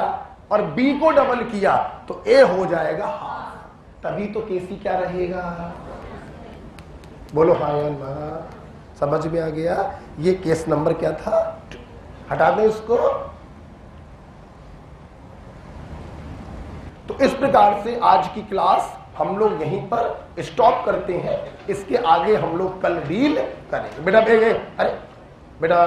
और बी को डबल किया तो ए हो जाएगा हाफ, तभी तो केसी क्या रहेगा? बोलो हाँ या ना? समझ में आ गया? ये केस नंबर क्या था? हटा दें इसको। तो इस प्रकार से आज की क्लास हम लोग यहीं पर स्टॉप करते हैं, इसके आगे हम लोग कल डील करेंगे। बेटा अरे बेटा,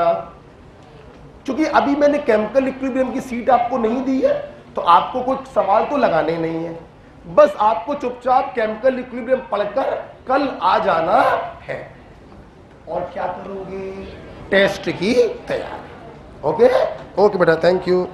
चूंकि अभी मैंने केमिकल इक्विलिब्रियम की सीट आपको नहीं दी है, तो आपको कोई सवाल तो लगाने नहीं है, बस आपको चुपचाप केमिकल इक्विलिब्रियम पढ़कर कल आ जाना है। और क्या करोगे? टेस्ट की तैयारी। ओके ओके बेटा, थैंक यू।